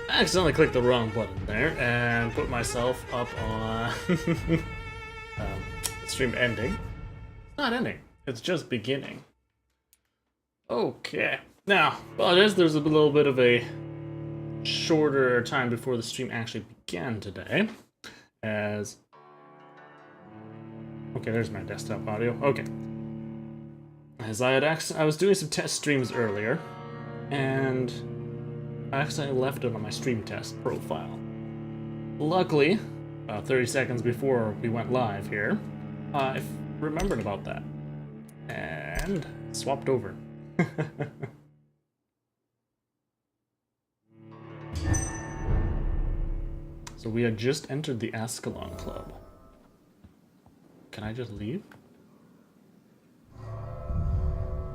I accidentally clicked the wrong button there and put myself up on stream ending. It's not ending, it's just beginning. Okay, now, apologize, there's a little bit of a shorter time before the stream actually began today, as... Okay, there's my desktop audio. Okay. As I was doing some test streams earlier, and I accidentally left it on my stream test profile. Luckily, about 30 seconds before we went live here, I remembered about that, and swapped over. So we had just entered the Ascalon Club. Can I just leave?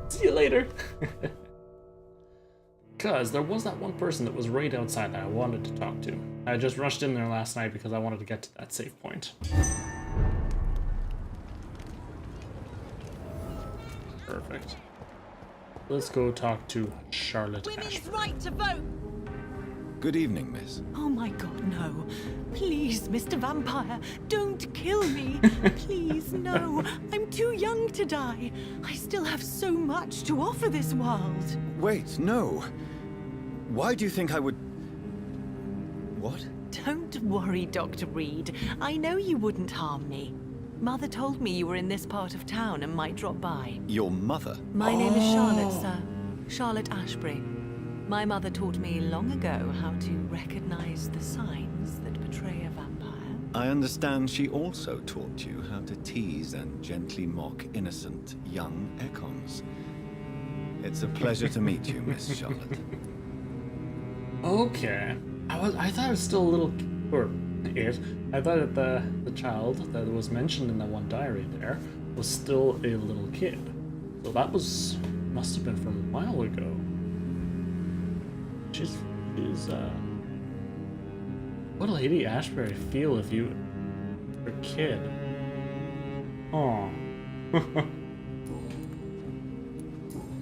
See you later! Because there was that one person that was right outside that I wanted to talk to. I just rushed in there last night because I wanted to get to that save point. Perfect. Let's go talk to Charlotte Women's Ashford. right to vote! Good evening, miss. Oh my god, no. Please, Mr. Vampire, don't kill me. Please, no. I'm too young to die. I still have so much to offer this world. Wait, no. Why do you think I would... What? Don't worry, Dr. Reed. I know you wouldn't harm me. Mother told me you were in this part of town and might drop by. Your mother? My name is Charlotte, sir. Charlotte Ashbury. My mother taught me long ago how to recognize the signs that betray a vampire. I understand she also taught you how to tease and gently mock innocent young Ekons. It's a pleasure to meet you, Miss Charlotte. Okay. I thought it was still a little... Or it. I thought that the child that was mentioned in that one diary there was still a little kid. So that must have been from a while ago. She's what would Lady Ashbury feel if you were a kid? Aw.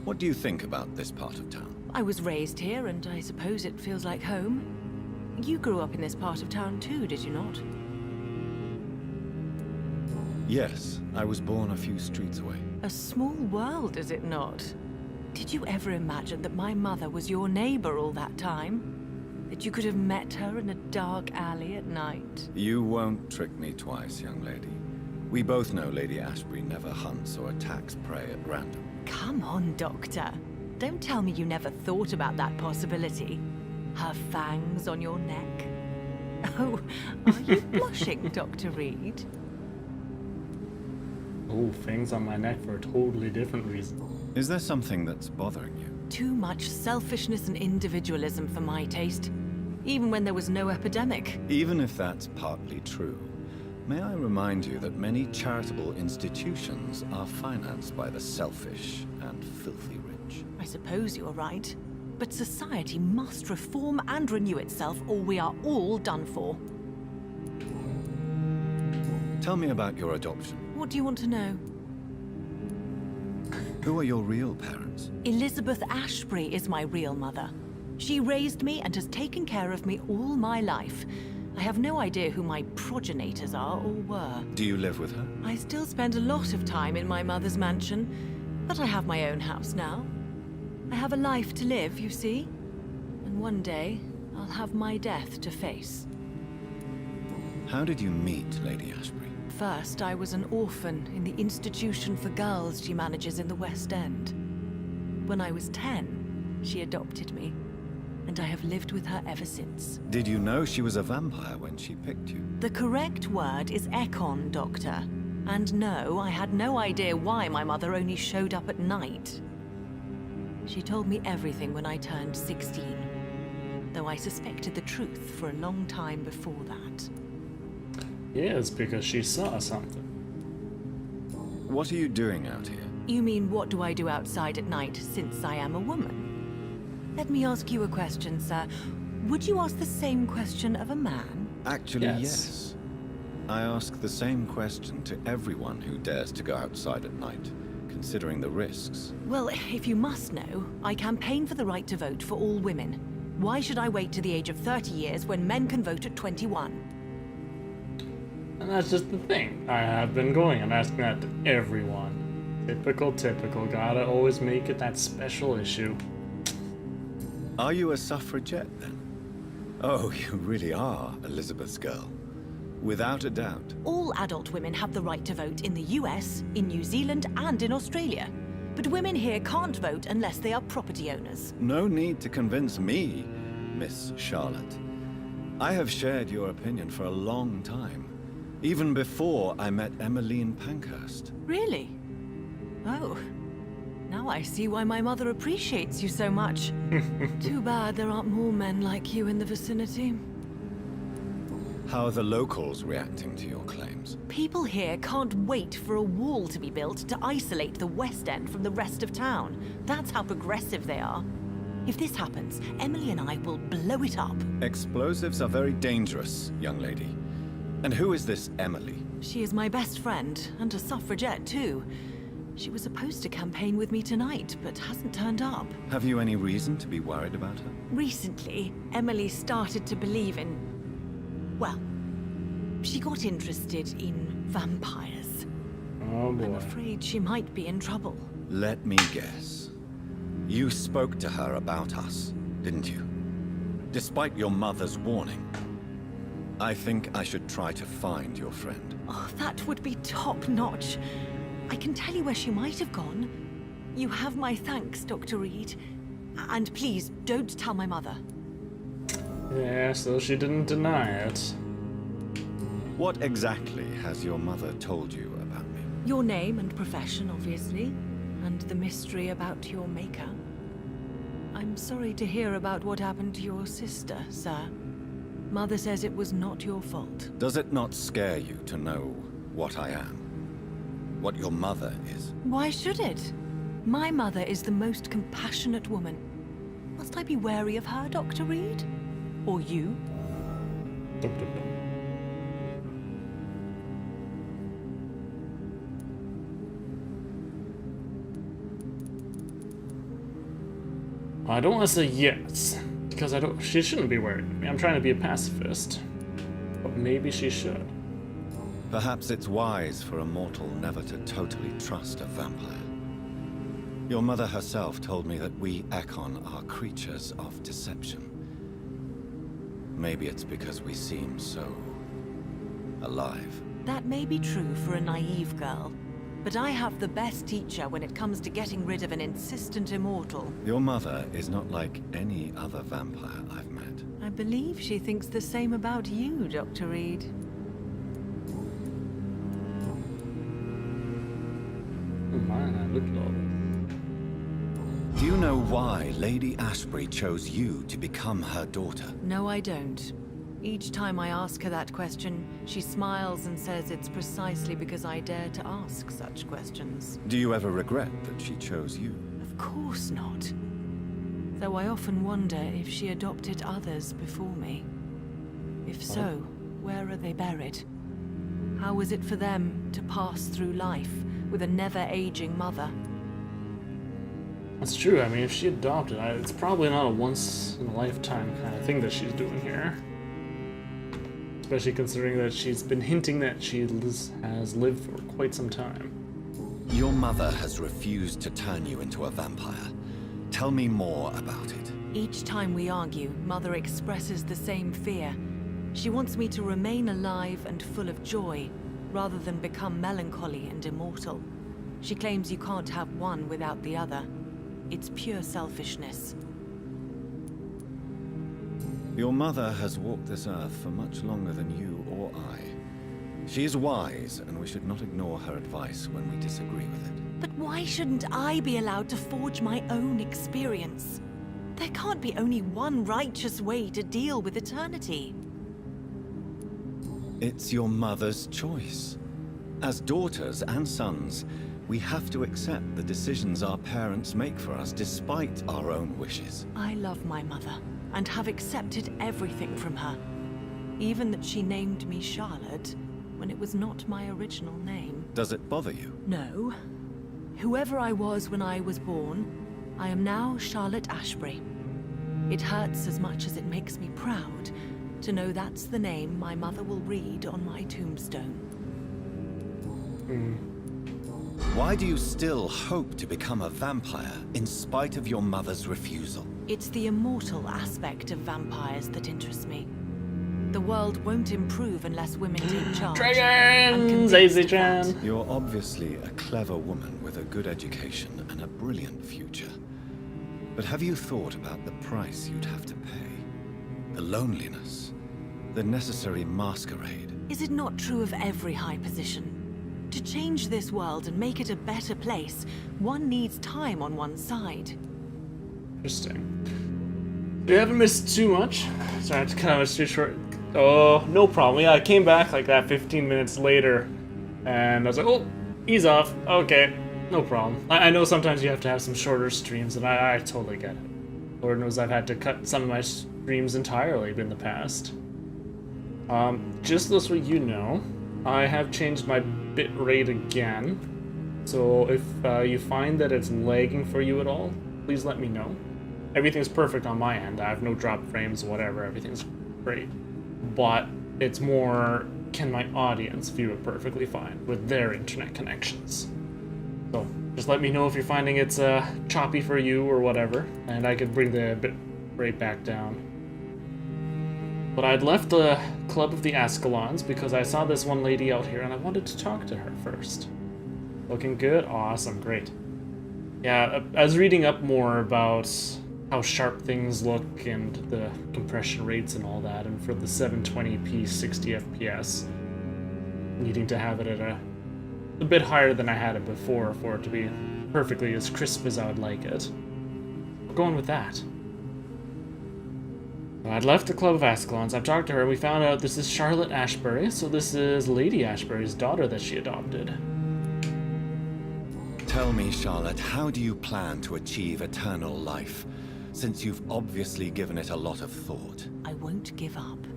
What do you think about this part of town? I was raised here, and I suppose it feels like home. You grew up in this part of town too, did you not? Yes, I was born a few streets away. A small world, is it not? Did you ever imagine that my mother was your neighbor all that time? That you could have met her in a dark alley at night? You won't trick me twice, young lady. We both know Lady Ashbury never hunts or attacks prey at random. Come on, Doctor. Don't tell me you never thought about that possibility. Her fangs on your neck. Oh, are you blushing, Dr. Reed? Oh, fangs on my neck for a totally different reason. Is there something that's bothering you? Too much selfishness and individualism for my taste. Even when there was no epidemic. Even if that's partly true, may I remind you that many charitable institutions are financed by the selfish and filthy rich. I suppose you're right. But society must reform and renew itself, or we are all done for. Tell me about your adoption. What do you want to know? Who are your real parents? Elizabeth Ashbury is my real mother. She raised me and has taken care of me all my life. I have no idea who my progenitors are or were. Do you live with her? I still spend a lot of time in my mother's mansion, but I have my own house now. I have a life to live, you see. And one day, I'll have my death to face. How did you meet Lady Ashbury? First, I was an orphan in the institution for girls she manages in the West End. When I was 10, she adopted me, and I have lived with her ever since. Did you know she was a vampire when she picked you? The correct word is Ekon, Doctor. And no, I had no idea why my mother only showed up at night. She told me everything when I turned 16, though I suspected the truth for a long time before that. Yes, because she saw something. What are you doing out here? You mean, what do I do outside at night since I am a woman? Let me ask you a question, sir. Would you ask the same question of a man? Actually, Yes. yes. I ask the same question to everyone who dares to go outside at night, considering the risks. Well, if you must know, I campaign for the right to vote for all women. Why should I wait to the age of 30 years when men can vote at 21? And that's just the thing. I have been going and asking that to everyone. Typical. Gotta always make it that special issue. Are you a suffragette, then? Oh, you really are Elizabeth's girl. Without a doubt. All adult women have the right to vote in the US, in New Zealand, and in Australia. But women here can't vote unless they are property owners. No need to convince me, Miss Charlotte. I have shared your opinion for a long time. Even before I met Emmeline Pankhurst. Really? Oh. Now I see why my mother appreciates you so much. Too bad there aren't more men like you in the vicinity. How are the locals reacting to your claims? People here can't wait for a wall to be built to isolate the West End from the rest of town. That's how progressive they are. If this happens, Emily and I will blow it up. Explosives are very dangerous, young lady. And who is this Emily? She is my best friend, and a suffragette too. She was supposed to campaign with me tonight, but hasn't turned up. Have you any reason to be worried about her? Recently, Emily started to believe in... well, she got interested in vampires. Oh boy. I'm afraid she might be in trouble. Let me guess. You spoke to her about us, didn't you? Despite your mother's warning. I think I should try to find your friend. Oh, that would be top-notch. I can tell you where she might have gone. You have my thanks, Dr. Reed. And please, don't tell my mother. Yeah, so she didn't deny it. What exactly has your mother told you about me? Your name and profession, obviously. And the mystery about your maker. I'm sorry to hear about what happened to your sister, sir. Mother says it was not your fault. Does it not scare you to know what I am? What your mother is? Why should it? My mother is the most compassionate woman. Must I be wary of her, Dr. Reed? Or you? Dum, dum, dum. I don't want to say yes, because she shouldn't be worried about me. I'm trying to be a pacifist. But maybe she should. Perhaps it's wise for a mortal never to totally trust a vampire. Your mother herself told me that we Ekon are creatures of deception. Maybe it's because we seem so... alive. That may be true for a naive girl. But I have the best teacher when it comes to getting rid of an insistent immortal. Your mother is not like any other vampire I've met. I believe she thinks the same about you, Dr. Reed. Oh man, look at all this. Do you know why Lady Ashbury chose you to become her daughter? No, I don't. Each time I ask her that question, she smiles and says it's precisely because I dare to ask such questions. Do you ever regret that she chose you? Of course not. Though I often wonder if she adopted others before me. If so, where are they buried? How is it for them to pass through life with a never-aging mother? That's true. I mean, if she adopted, it's probably not a once-in-a-lifetime kind of thing that she's doing here. Especially considering that she's been hinting that she has lived for quite some time. Your mother has refused to turn you into a vampire. Tell me more about it. Each time we argue, Mother expresses the same fear. She wants me to remain alive and full of joy, rather than become melancholy and immortal. She claims you can't have one without the other. It's pure selfishness. Your mother has walked this earth for much longer than you or I. She is wise, and we should not ignore her advice when we disagree with it. But why shouldn't I be allowed to forge my own experience? There can't be only one righteous way to deal with eternity. It's your mother's choice. As daughters and sons, we have to accept the decisions our parents make for us despite our own wishes. I love my mother, and have accepted everything from her. Even that she named me Charlotte, when it was not my original name. Does it bother you? No. Whoever I was when I was born, I am now Charlotte Ashbury. It hurts as much as it makes me proud to know that's the name my mother will read on my tombstone. Why do you still hope to become a vampire in spite of your mother's refusal? It's the immortal aspect of vampires that interests me. The world won't improve unless women take charge. Dragons! Daisy-chan! You're obviously a clever woman with a good education and a brilliant future. But have you thought about the price you'd have to pay? The loneliness, the necessary masquerade. Is it not true of every high position? To change this world and make it a better place, one needs time on one's side. Interesting. We haven't missed too much. Sorry, it's kind of too short. Oh, no problem. Yeah, I came back like that 15 minutes later, and I was like, oh, ease off. Okay, no problem. I know sometimes you have to have some shorter streams, and I totally get it. Lord knows I've had to cut some of my streams entirely in the past. Just so you know, I have changed my bitrate again. So if you find that it's lagging for you at all, please let me know. Everything's perfect on my end. I have no drop frames, whatever. Everything's great. But it's more, can my audience view it perfectly fine with their internet connections? So just let me know if you're finding it's choppy for you or whatever, and I could bring the bitrate back down. But I'd left the Club of the Ascalons because I saw this one lady out here and I wanted to talk to her first. Looking good? Awesome, great. Yeah, I was reading up more about how sharp things look and the compression rates and all that, and for the 720p 60 FPS, needing to have it at a bit higher than I had it before for it to be perfectly as crisp as I would like it. We're going with that. I'd left the Club of Ascalons. I've talked to her. We found out this is Charlotte Ashbury, so this is Lady Ashbury's daughter that she adopted. Tell me, Charlotte, how do you plan to achieve eternal life, since you've obviously given it a lot of thought? I won't give up.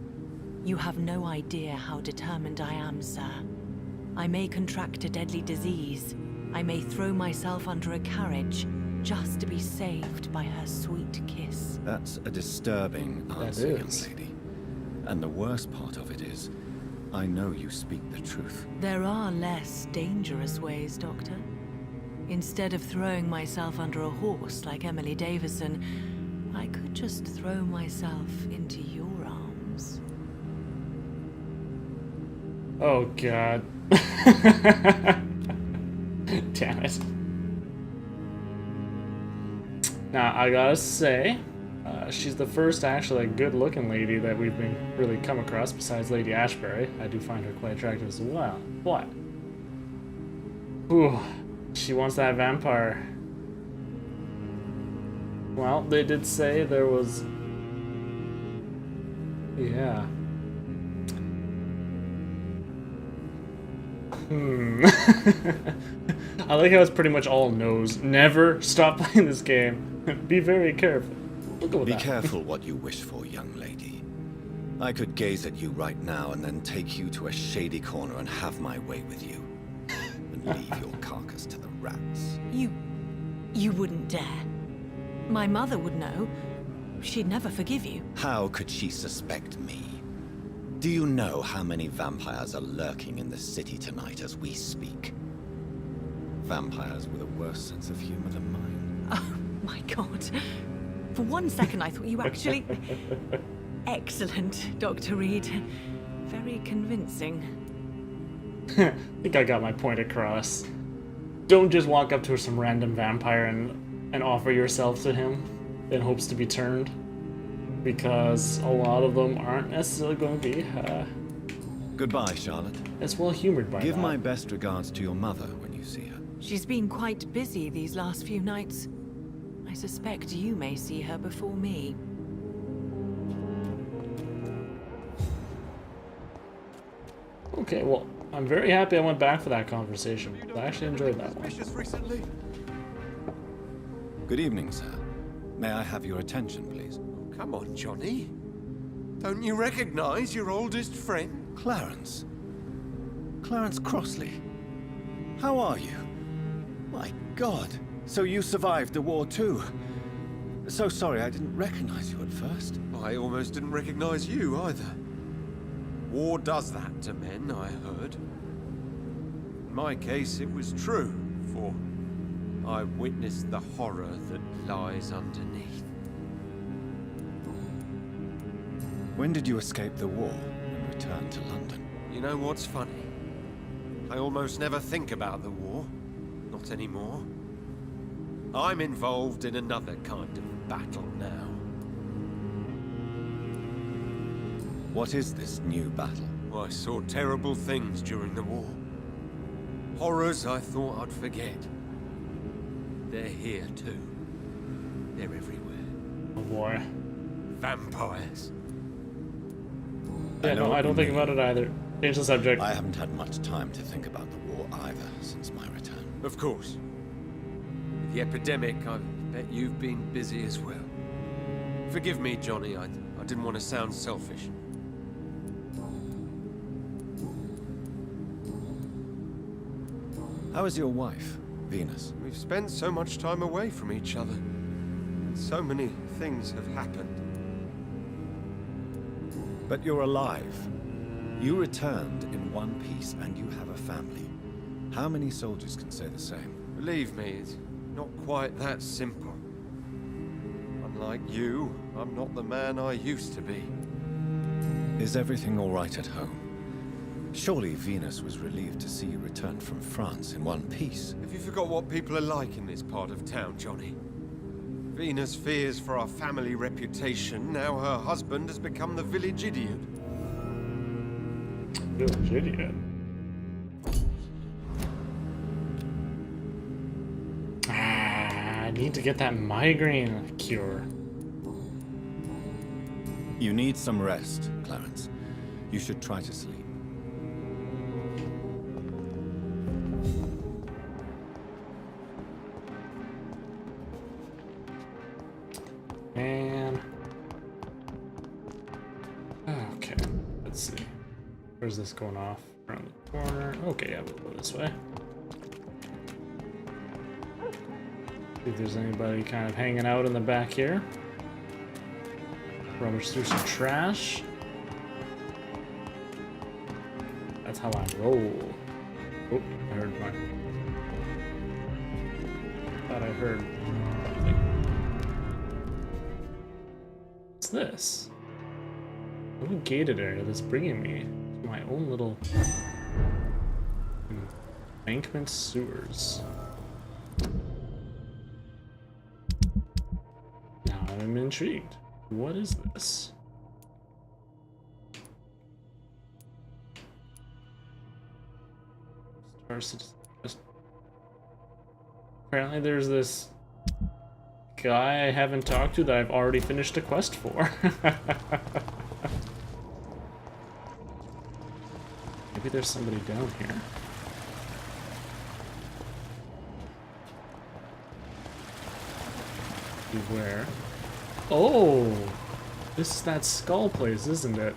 You have no idea how determined I am, sir. I may contract a deadly disease. I may throw myself under a carriage just to be saved by her sweet kiss. That's a disturbing answer, young lady. And the worst part of it is, I know you speak the truth. There are less dangerous ways, Doctor. Instead of throwing myself under a horse like Emily Davison, I could just throw myself into your arms. Oh, God. Damn it. Now, I gotta say, she's the first actually good-looking lady that we've been really come across besides Lady Ashbury. I do find her quite attractive as well. But, ooh, she wants that vampire. Well, they did say there was... Yeah. I like how it's pretty much all no's. Never stop playing this game. Be very careful. We'll go with Be that. careful what you wish for, young lady. I could gaze at you right now and then take you to a shady corner and have my way with you. And leave your carcass to the rats. You wouldn't dare. My mother would know. She'd never forgive you. How could she suspect me? Do you know how many vampires are lurking in the city tonight as we speak? Vampires with a worse sense of humor than mine. Oh, my God. For one second, I thought you actually... Excellent, Dr. Reed. Very convincing. I think I got my point across. Don't just walk up to some random vampire and offer yourself to him in hopes to be turned. Because a lot of them aren't necessarily going to be Goodbye, Charlotte. as well humored by Give that. my best regards to your mother when you see her. She's been quite busy these last few nights. I suspect you may see her before me. Okay, well, I'm very happy I went back for that conversation. I actually enjoyed that one. Recently? Good evening, sir. May I have your attention, please? Come on, Johnny. Don't you recognize your oldest friend? Clarence. Clarence Crossley. How are you? My God. So you survived the war too. So sorry I didn't recognize you at first. I almost didn't recognize you either. War does that to men, I heard. In my case, it was true, for I witnessed the horror that lies underneath. When did you escape the war and return to London? You know what's funny? I almost never think about the war. Not anymore. I'm involved in another kind of battle now. What is this new battle? I saw terrible things during the war. Horrors I thought I'd forget. They're here too. They're everywhere. Oh boy. Vampires. Yeah, no, I don't think about it either. Change the subject. I haven't had much time to think about the war either since my return. Of course. With the epidemic, I bet you've been busy as well. Forgive me, Johnny, I didn't want to sound selfish. How is your wife, Venus? We've spent so much time away from each other. So many things have happened. But you're alive. You returned in one piece and you have a family. How many soldiers can say the same? Believe me, it's not quite that simple. Unlike you, I'm not the man I used to be. Is everything all right at home? Surely Venus was relieved to see you return from France in one piece. Have you forgot what people are like in this part of town, Johnny? Venus fears for our family reputation. Now her husband has become the village idiot. Village idiot. I need to get that migraine cure. You need some rest, Clarence. You should try to sleep. Man. Okay, let's see. Where's this going off? Around the corner. Okay, yeah, we'll go this way. See if there's anybody kind of hanging out in the back here. Rummage through some trash. That's how I roll. Oh, I heard mine. Thought I heard something. What's this? A little gated area that's bringing me to my own little embankment sewers. Now I'm intrigued. What is this? Star Citizen. Apparently there's this guy I haven't talked to that I've already finished a quest for. Maybe there's somebody down here. Beware. Oh! This is that skull place, isn't it?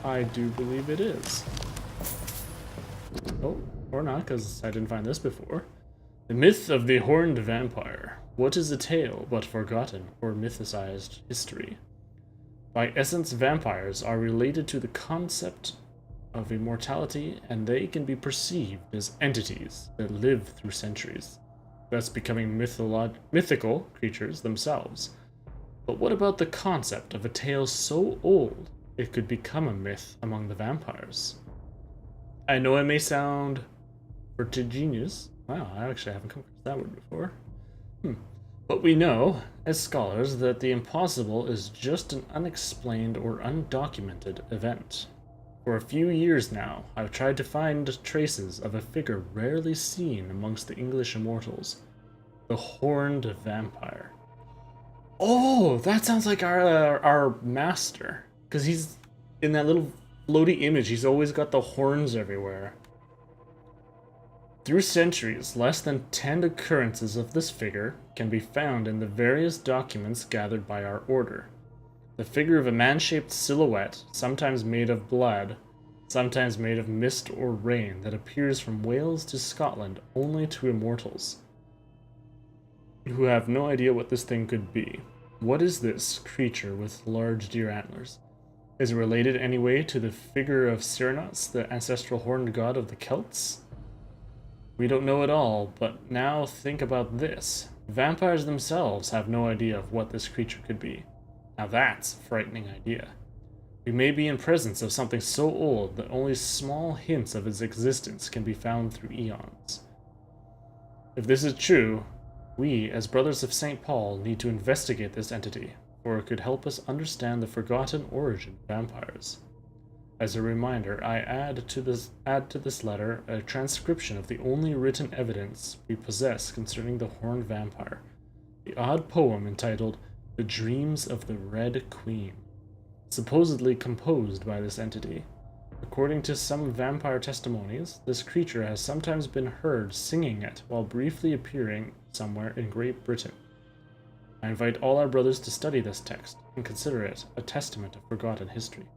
I do believe it is. Oh, or not, because I didn't find this before. The myth of the horned vampire. What is a tale but forgotten or mythicized history? By essence, vampires are related to the concept of immortality, and they can be perceived as entities that live through centuries, thus becoming mythical creatures themselves. But what about the concept of a tale so old it could become a myth among the vampires? I know it may sound vertiginous. Wow, I actually haven't come across that word before. But we know, as scholars, that the impossible is just an unexplained or undocumented event. For a few years now, I've tried to find traces of a figure rarely seen amongst the English immortals. The horned vampire. Oh, that sounds like our master. Because he's in that little floaty image. He's always got the horns everywhere. Through centuries, less than 10 occurrences of this figure can be found in the various documents gathered by our order. The figure of a man-shaped silhouette, sometimes made of blood, sometimes made of mist or rain, that appears from Wales to Scotland only to immortals, who have no idea what this thing could be. What is this creature with large deer antlers? Is it related anyway to the figure of Cernunnos, the ancestral horned god of the Celts? We don't know at all, but now think about this. Vampires themselves have no idea of what this creature could be. Now that's a frightening idea. We may be in presence of something so old that only small hints of its existence can be found through eons. If this is true, we, as Brothers of St. Paul, need to investigate this entity, for it could help us understand the forgotten origin of vampires. As a reminder, I add to this letter a transcription of the only written evidence we possess concerning the horned vampire, the odd poem entitled The Dreams of the Red Queen, supposedly composed by this entity. According to some vampire testimonies, this creature has sometimes been heard singing it while briefly appearing somewhere in Great Britain. I invite all our brothers to study this text and consider it a testament of forgotten history.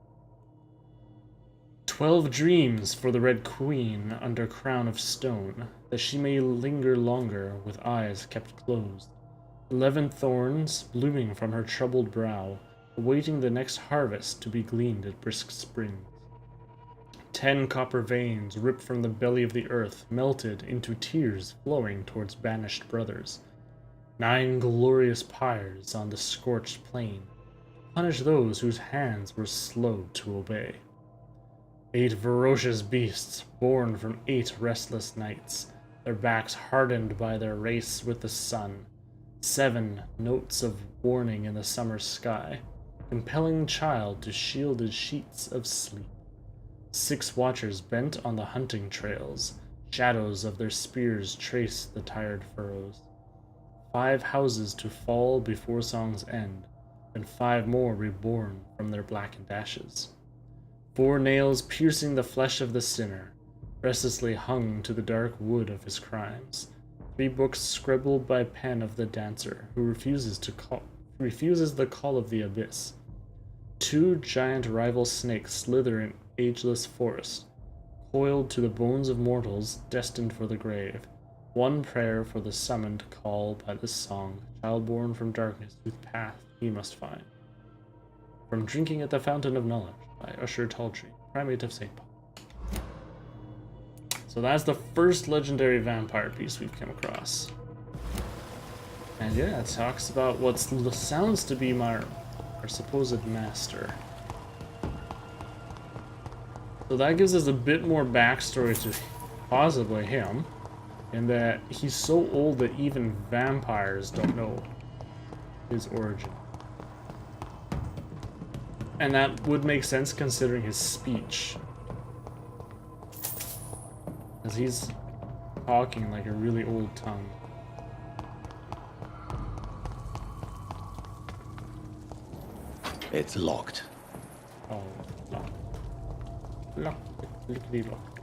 12 dreams for the Red Queen under crown of stone, that she may linger longer with eyes kept closed. 11 thorns blooming from her troubled brow, awaiting the next harvest to be gleaned at brisk springs. 10 copper veins ripped from the belly of the earth, melted into tears flowing towards banished brothers. 9 glorious pyres on the scorched plain, punish those whose hands were slow to obey. 8 ferocious beasts, born from 8 restless nights, their backs hardened by their race with the sun. 7 notes of warning in the summer sky, compelling child to shielded sheets of sleep. 6 watchers bent on the hunting trails, shadows of their spears trace the tired furrows. 5 houses to fall before song's end, and 5 more reborn from their blackened ashes. 4 nails piercing the flesh of the sinner, restlessly hung to the dark wood of his crimes. 3 books scribbled by pen of the dancer, who refuses the call of the abyss. 2 giant rival snakes slither in ageless forest, coiled to the bones of mortals destined for the grave. 1 prayer for the summoned call by this song, child born from darkness whose path he must find. From Drinking at the Fountain of Knowledge by Usher Talltree, Primate of St. Paul. So that's the first legendary vampire piece we've come across. And yeah, it talks about what sounds to be our supposed master. So that gives us a bit more backstory to possibly him, in that he's so old that even vampires don't know his origin. And that would make sense considering his speech, as he's talking like a really old tongue. It's locked. Oh, locked. Locked. Lickety locked.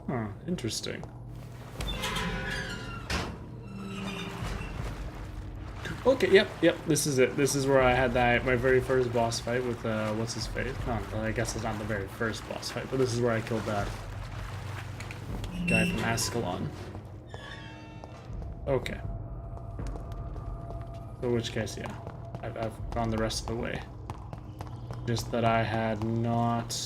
Huh, interesting. Okay, yep, this is it. This is where I had my very first boss fight with, what's his face? I guess it's not the very first boss fight, but this is where I killed that guy from Ascalon. Okay. So in which case, yeah, I've gone the rest of the way. Just that I had not...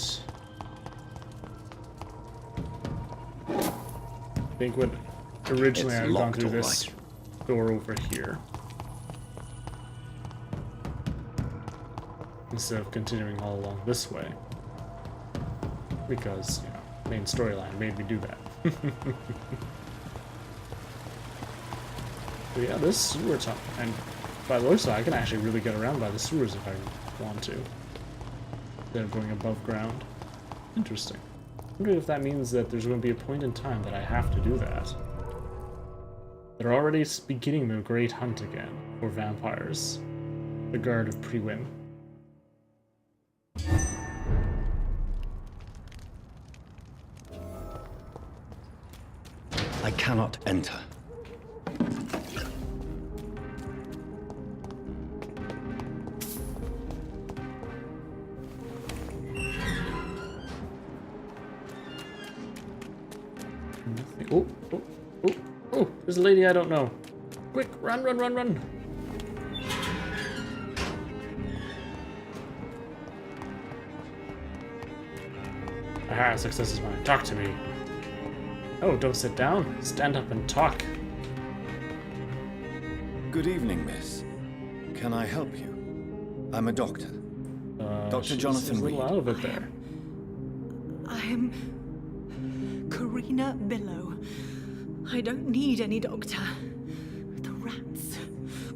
I think when originally I had gone through this door over here, instead of continuing all along this way, because, you know, main storyline made me do that. But yeah, this sewer tunnel, and by the looks of it, I can actually really get around by the sewers if I want to, instead of going above ground. Interesting. I wonder if that means that there's going to be a point in time that I have to do that. They're already beginning the great hunt again for vampires. The Guard of Prewin. I cannot enter. Nothing. Oh, oh, oh, oh, there's a lady I don't know. Quick, run, run, run, run. Aha, success is mine. Talk to me. Oh, don't sit down. Stand up and talk. Good evening, miss. Can I help you? I'm a doctor. Dr. Jonathan She's a little Reed. out of it there. I am Karina Billow. I don't need any doctor. The rats.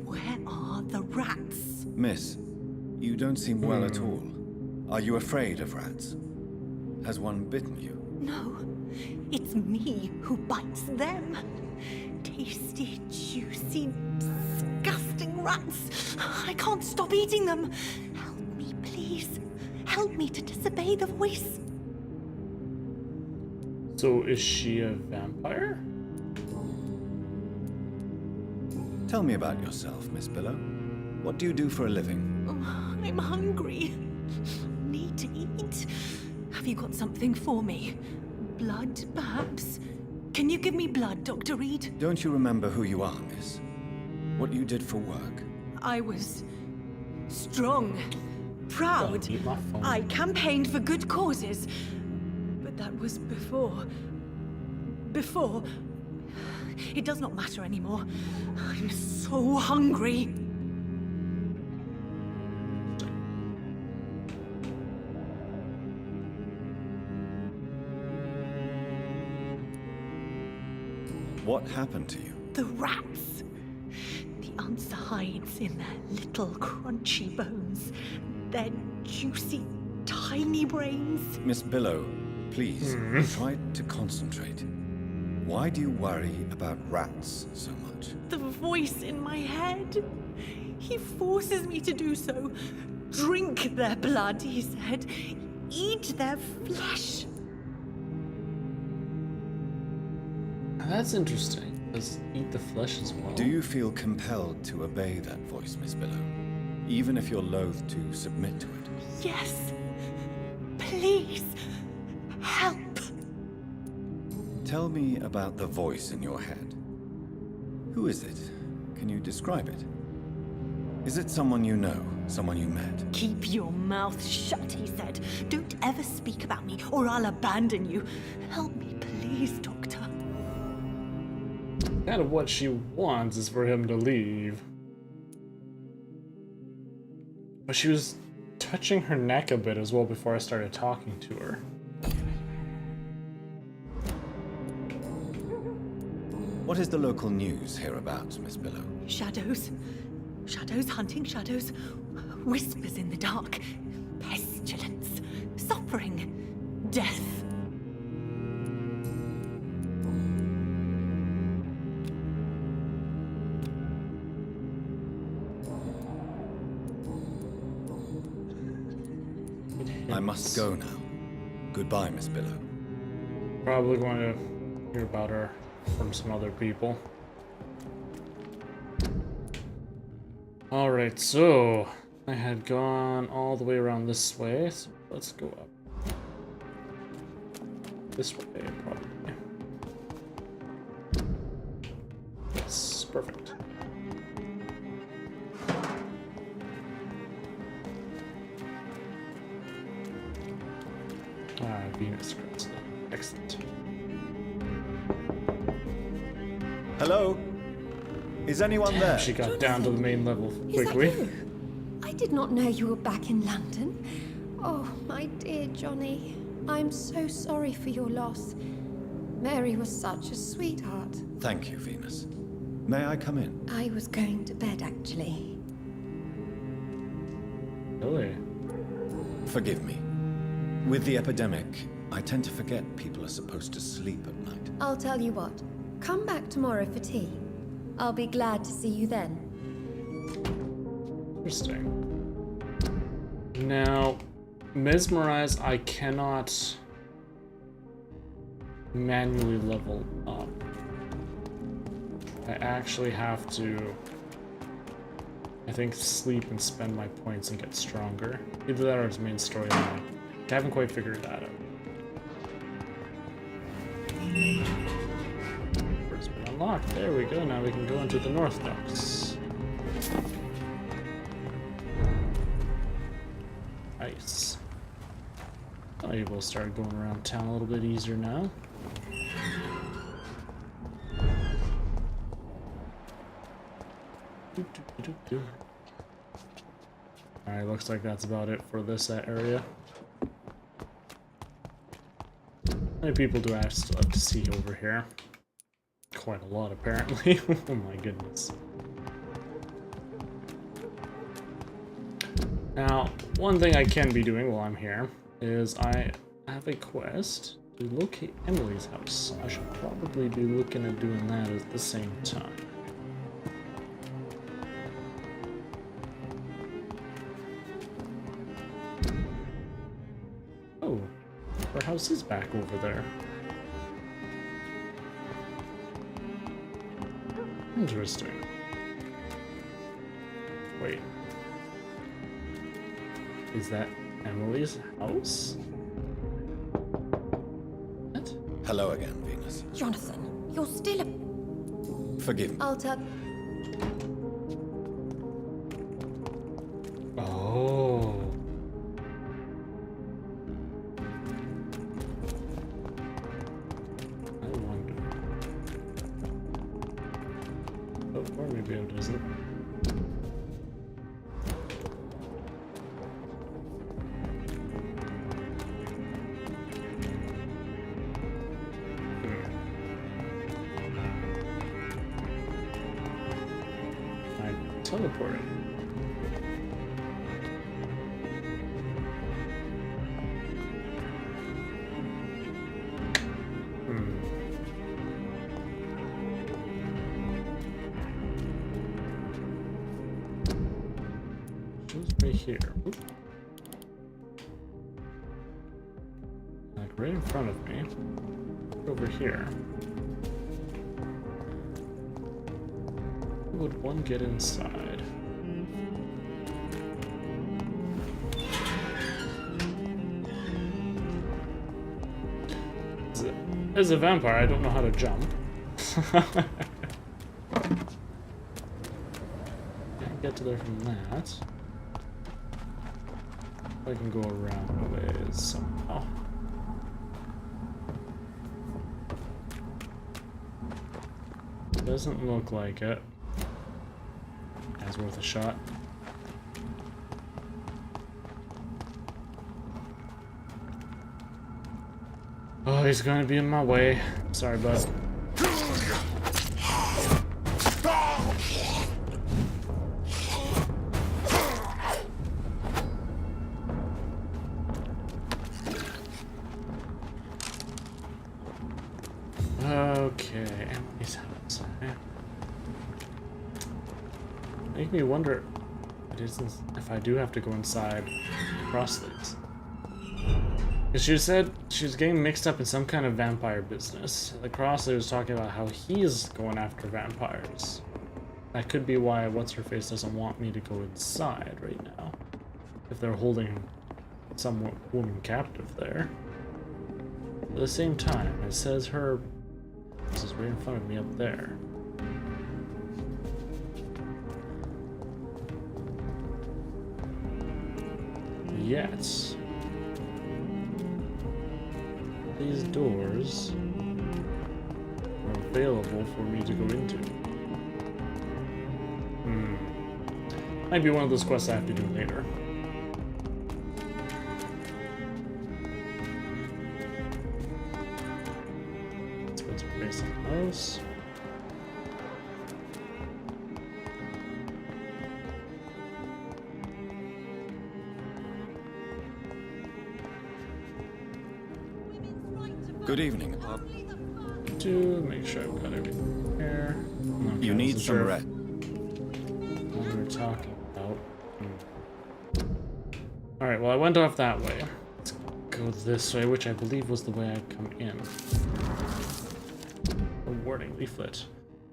Where are the rats? Miss, you don't seem well at all. Are you afraid of rats? Has one bitten you? No, it's me who bites them. Tasty, juicy, disgusting rats. I can't stop eating them. Help me, please. Help me to disobey the voice. So is she a vampire? Tell me about yourself, Miss Billow. What do you do for a living? Oh, I'm hungry. Need to eat. Have you got something for me? Blood, perhaps? Can you give me blood, Dr. Reed? Don't you remember who you are, miss? What you did for work? I was strong, proud. Don't eat my phone. I campaigned for good causes. But that was before. Before. It does not matter anymore. I'm so hungry. What happened to you? The rats. The answer hides in their little crunchy bones. Their juicy, tiny brains. Miss Billow, please, try to concentrate. Why do you worry about rats so much? The voice in my head. He forces me to do so. Drink their blood, he said. Eat their flesh. That's interesting. Does eat the flesh as well? Do you feel compelled to obey that voice, Miss Billow? Even if you're loath to submit to it? Yes. Please. Help. Tell me about the voice in your head. Who is it? Can you describe it? Is it someone you know? Someone you met? Keep your mouth shut, he said. Don't ever speak about me, or I'll abandon you. Help me, please, Doctor. Kind of what she wants is for him to leave. But she was touching her neck a bit as well before I started talking to her. What is the local news hereabouts, Miss Billow? Shadows. Shadows hunting shadows. Whispers in the dark. Pestilence. Suffering. Death. I must go now. Goodbye, Miss Billow. Probably going to hear about her from some other people. Alright, so I had gone all the way around this way, so let's go up. This way, probably. Yes, perfect. Venus crystal. Excellent. Hello? Is anyone there? She got down to the main level Is that quickly. you? I did not know you were back in London. Oh, my dear Johnny. I'm so sorry for your loss. Mary was such a sweetheart. Thank you, Venus. May I come in? I was going to bed, actually. Really? Forgive me. With the epidemic, I tend to forget people are supposed to sleep at night. I'll tell you what. Come back tomorrow for tea. I'll be glad to see you then. Interesting. Now, mesmerize, I cannot manually level up. I actually have to, I think, sleep and spend my points and get stronger. Either that or it's main storyline. I haven't quite figured that out. It's been unlocked. There we go. Now we can go into the North Docks. Nice. I'm able to start going around town a little bit easier now. Alright, looks like that's about it for this area. How many people do I still have to see over here? Quite a lot, apparently. Oh my goodness. Now, one thing I can be doing while I'm here is I have a quest to locate Emily's house. I should probably be looking at doing that at the same time. Oh, her house is back over there. Interesting. Wait. Is that Emily's house? What? Hello again, Venus. Jonathan, you're still a... Forgive me. I'll tell... Oh. I wonder. Oh, or maybe it isn't. Teleporting. Just right here. Oop. Like right in front of me. Over here. Would one get inside? As a vampire, I don't know how to jump. Can't get to there from that. I can go around a ways somehow. Doesn't look like it. That's worth a shot. Oh, he's gonna be in my way. Sorry, bud. Okay, Emily's house. Make me wonder if I do have to go inside across these. Because she said she was getting mixed up in some kind of vampire business. The Crossley was talking about how he's going after vampires. That could be why What's-Her-Face doesn't want me to go inside right now. If they're holding some woman captive there. At the same time, it says her... This is right in front of me up there. Yes. These doors are available for me to go into. Might be one of those quests I have to do later. Let's put some face on the house. Good evening. To make sure I've got everything here. Okay, You need some rest. What we were talking about. Alright, well I went off that way. Let's go this way, which I believe was the way I'd come in. A warning leaflet.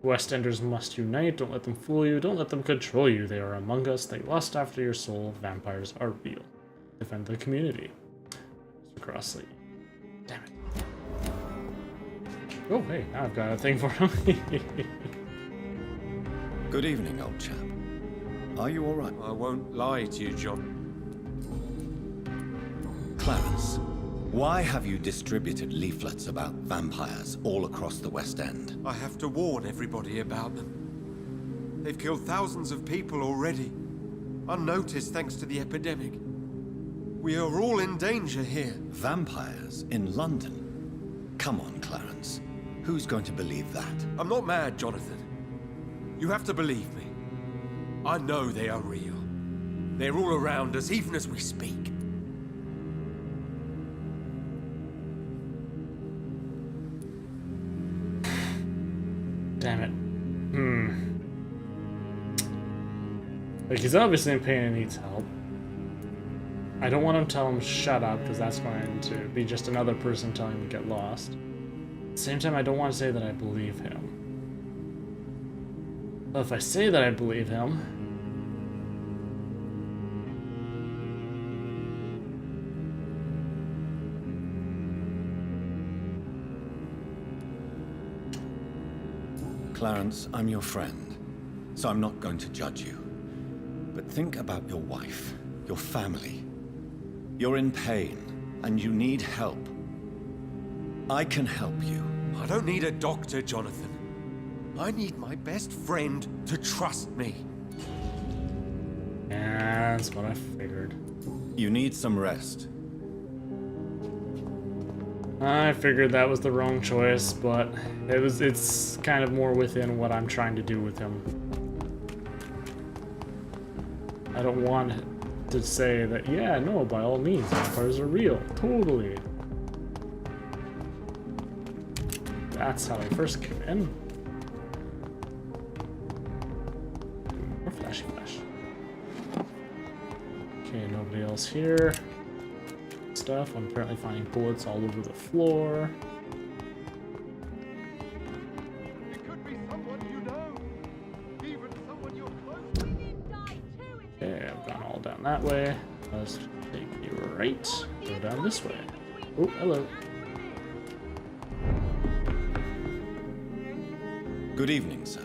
West Enders must unite. Don't let them fool you. Don't let them control you. They are among us. They lust after your soul. Vampires are real. Defend the community. Mr. Crossley. Damn it. Oh, hey, now I've got a thing for him. Good evening, old chap. Are you all right? I won't lie to you, John. Clarence, why have you distributed leaflets about vampires all across the West End? I have to warn everybody about them. They've killed thousands of people already, unnoticed thanks to the epidemic. We are all in danger here. Vampires in London? Come on, Clarence. Who's going to believe that? I'm not mad, Jonathan. You have to believe me. I know they are real. They're all around us, even as we speak. Damn it. Like, he's obviously in pain and needs help. I don't want to tell him shut up, because that's going to be just another person telling him to get lost. At the same time, I don't want to say that I believe him. Well, if I say that I believe him... Clarence, I'm your friend, so I'm not going to judge you. But think about your wife, your family. You're in pain, and you need help. I can help you. I don't need a doctor, Jonathan. I need my best friend to trust me. Yeah, that's what I figured. You need some rest. I figured that was the wrong choice, but it's kind of more within what I'm trying to do with him. I don't want to say that, yeah, no, by all means, vampires are real. Totally. That's how I first came in. More flashy flash. Okay, nobody else here. Stuff. I'm apparently finding bullets all over the floor. It could be someone you know, even someone you're close to. Okay, I've gone all down that way. Let's take you right. Go down this way. Oh, hello. Good evening, sir.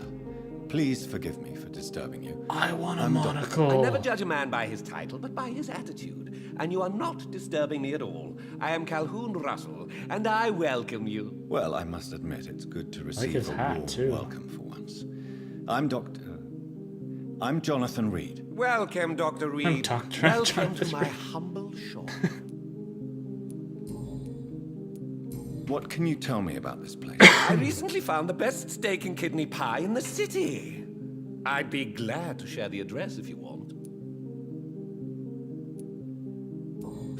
Please forgive me for disturbing you. I want a I'm monocle. I never judge a man by his title, but by his attitude. And you are not disturbing me at all. I am Calhoun Russell, and I welcome you. Well, I must admit, it's good to receive his a hat, warm too. welcome for once. I'm Jonathan Reed. Welcome, Dr. Reed. I'm Dr. Welcome Jonathan to my Reed. humble shop. What can you tell me about this place? I recently found the best steak and kidney pie in the city. I'd be glad to share the address if you want.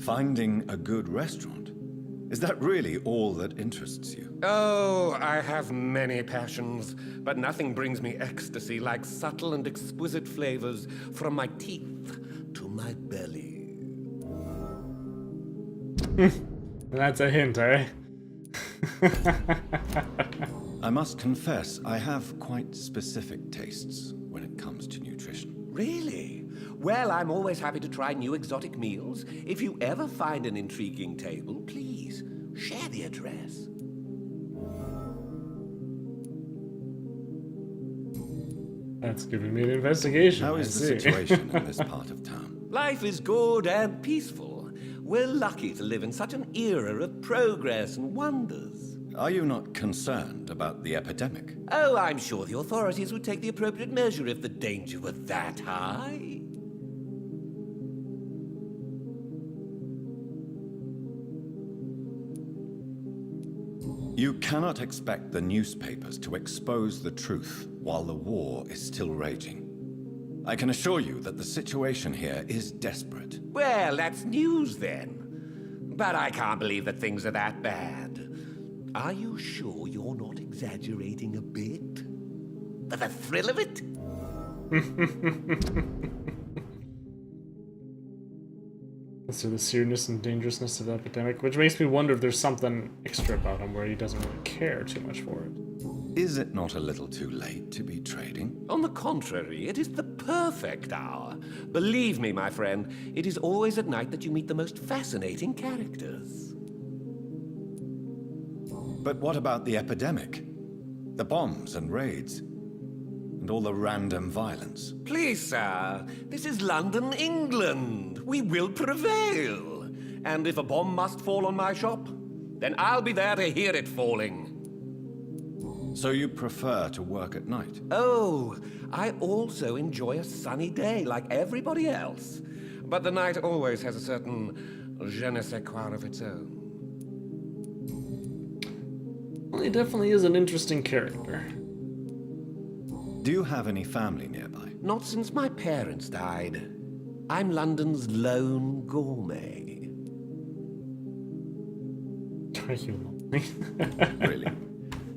Finding a good restaurant? Is that really all that interests you? Oh, I have many passions, but nothing brings me ecstasy like subtle and exquisite flavors from my teeth to my belly. That's a hint, eh? I must confess, I have quite specific tastes when it comes to nutrition. Really? Well, I'm always happy to try new exotic meals. If you ever find an intriguing table, please share the address. That's giving me an investigation. How I is the see. situation in this part of town? Life is good and peaceful. We're lucky to live in such an era of progress and wonders. Are you not concerned about the epidemic? Oh, I'm sure the authorities would take the appropriate measure if the danger were that high. You cannot expect the newspapers to expose the truth while the war is still raging. I can assure you that the situation here is desperate. Well, that's news then. But I can't believe that things are that bad. Are you sure you're not exaggerating a bit? For the thrill of it? So the seriousness and dangerousness of the epidemic, which makes me wonder if there's something extra about him where he doesn't really care too much for it. Is it not a little too late to be trading? On the contrary, it is the perfect hour. Believe me, my friend, it is always at night that you meet the most fascinating characters. But what about the epidemic? The bombs and raids? And all the random violence? Please, sir, this is London, England. We will prevail. And if a bomb must fall on my shop, then I'll be there to hear it falling. So you prefer to work at night? Oh, I also enjoy a sunny day like everybody else. But the night always has a certain je ne sais quoi of its own. Well, he definitely is an interesting character. Do you have any family nearby? Not since my parents died. I'm London's lone gourmet. Are you lonely? Really?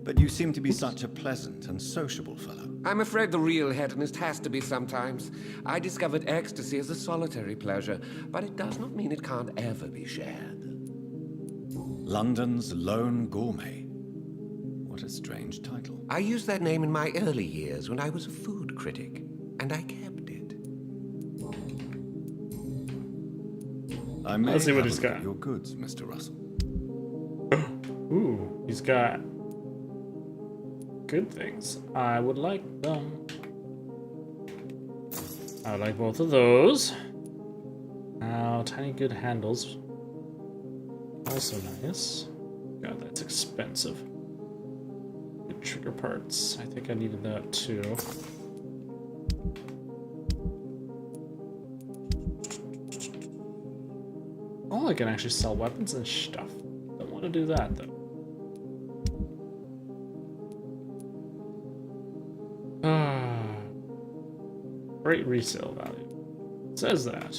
But you seem to be such a pleasant and sociable fellow. I'm afraid the real hedonist has to be sometimes. I discovered ecstasy as a solitary pleasure, but it does not mean it can't ever be shared. London's lone gourmet. What a strange title. I used that name in my early years when I was a food critic, and I kept it. I may Let's see what have he's a look got. at your goods, Mr. Russell. Ooh, he's got good things. I would like them. I would like both of those. Now, tiny good handles. Also nice. God, that's expensive. Good trigger parts. I think I needed that too. Oh, I can actually sell weapons and stuff. Don't want to do that though. Great resale value. It says that.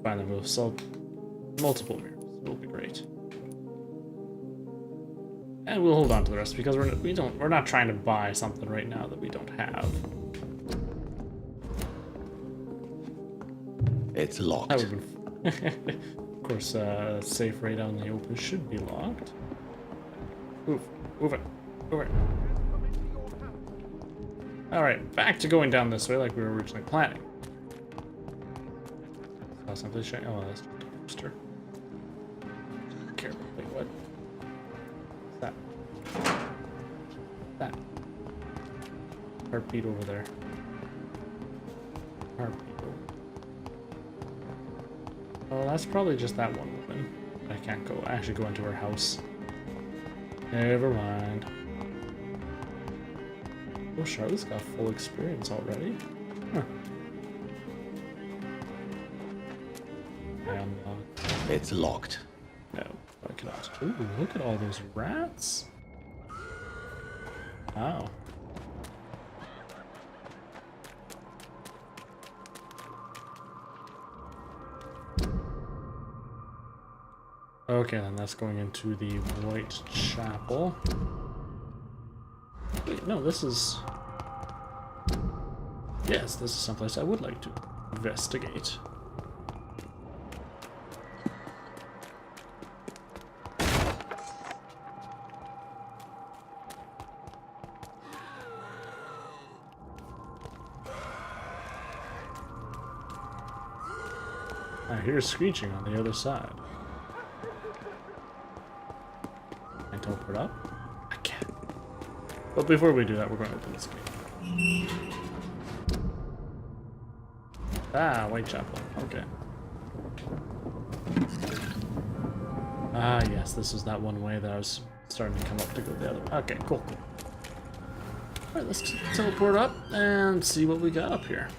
Fine, then we'll sell multiple mirrors. It'll be great. And we'll hold on to the rest because we're not trying to buy something right now that we don't have. It's locked. That would be of course, safe right out in the open should be locked. Move it, move it. Alright, back to going down this way like we were originally planning. Saw something shiny. Oh, that's just a rooster. Careful. Wait, what? What's that? That. Heartbeat over there. Heartbeat over. Oh, that's probably just that one woman. I can't actually go into her house. Never mind. Oh, Charlotte's got full experience already. Huh. I unlock. It's locked. No, I cannot. Ooh, look at all those rats. Wow. Okay, then that's going into the Whitechapel. Wait, no, this is... Yes, this is someplace I would like to investigate. I hear screeching on the other side. Can I teleport up? I can't. But before we do that, we're going to open this gate. Ah, Whitechapel. Okay. Ah, yes, this is that one way that I was starting to come up to go the other way. Okay, cool. Alright, let's teleport up and see what we got up here.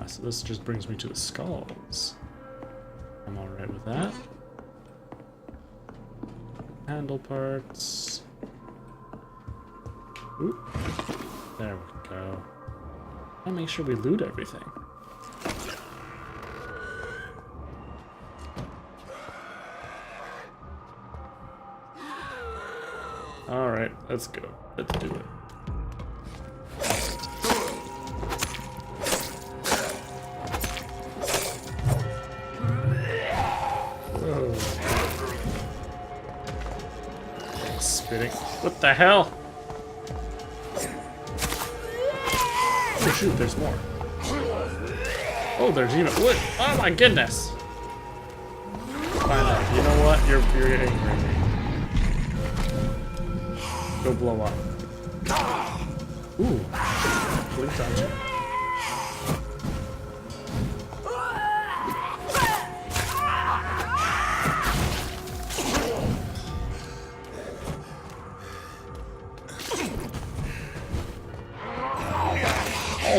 So this just brings me to the skulls. I'm alright with that. Handle parts. Oop. There we go. I'll make sure we loot everything. Alright, let's go. Let's do it. spitting. What the hell? Oh shoot, there's more. Oh, there's even wood. Oh my goodness. Fine, you know what? You're getting crazy. Go blow up. Ooh. Blink dodge.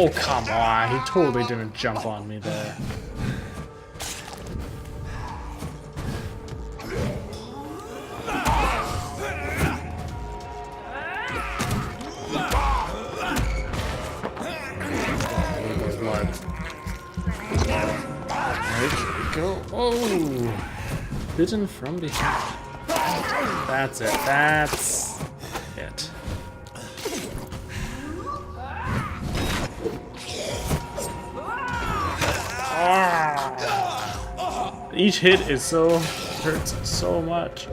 Oh, come on. He totally didn't jump on me there. Go. Oh! Bitten from behind. That's it. That's it. Ah. Each hit is hurts so much.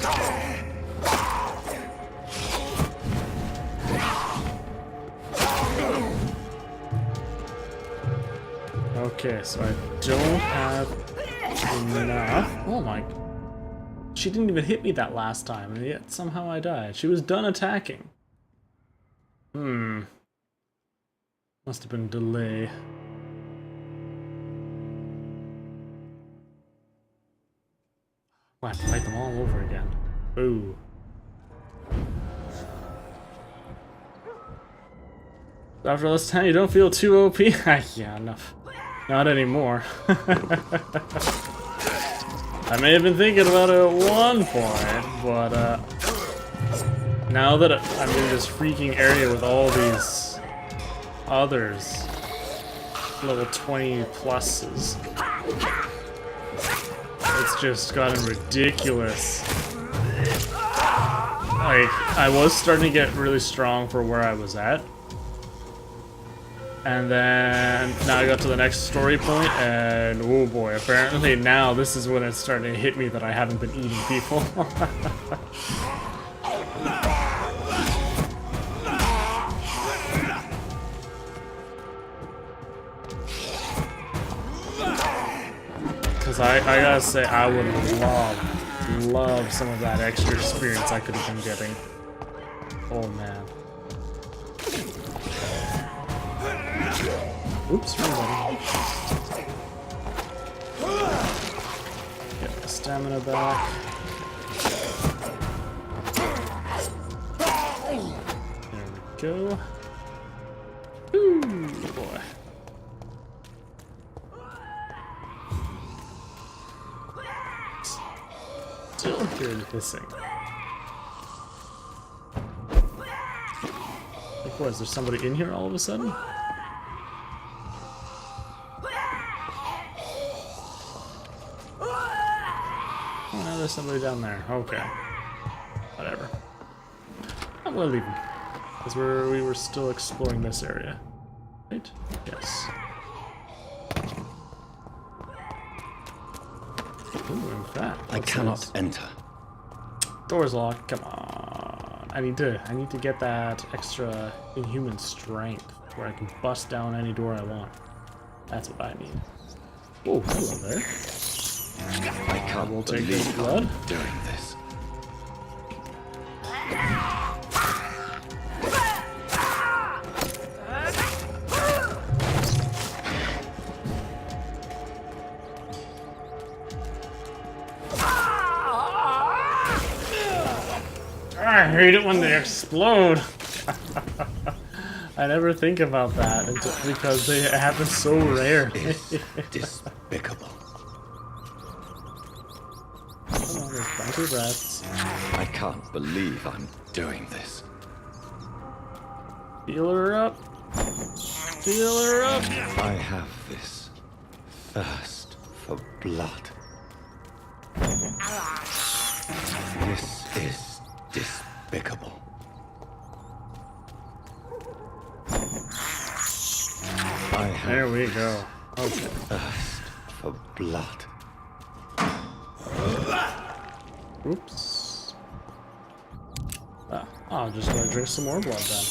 Okay, so I don't have enough. Oh my. She didn't even hit me that last time, and yet somehow I died. She was done attacking. Must have been a delay. I have to fight them all over again. Ooh. After this time, you don't feel too OP? Yeah, enough. Not anymore. I may have been thinking about it at one point, but now that I'm in this freaking area with all these others, level 20 pluses, it's just gotten ridiculous. Like, I was starting to get really strong for where I was at. And then now I got to the next story point, and oh boy, apparently now this is when it's starting to hit me that I haven't been eating people. Because I gotta say, I would love some of that extra experience I could have been getting. Oh man. Oops, reloading. Get my stamina back. There we go. Ooh, boy. Still hearing hissing. Like, what, is there somebody in here all of a sudden? Oh, now there's somebody down there. Okay. Whatever. I'm gonna leave him. Because we were still exploring this area. Right? Yes. Ooh, in fact, I cannot enter. Door's locked. Come on. I need to get that extra inhuman strength where I can bust down any door I want. That's what I need. Oh, hello there. I can't believe I'm doing this. I hate it when they explode. I never think about that because they happen so rare. It's despicable. Come on, there's plenty of rats. I can't believe I'm doing this. Heal her up. Heal her up. I have this thirst for blood. This is despicable. There we go. Okay. Thirst for blood. Oops. I'll just go drink some more blood then.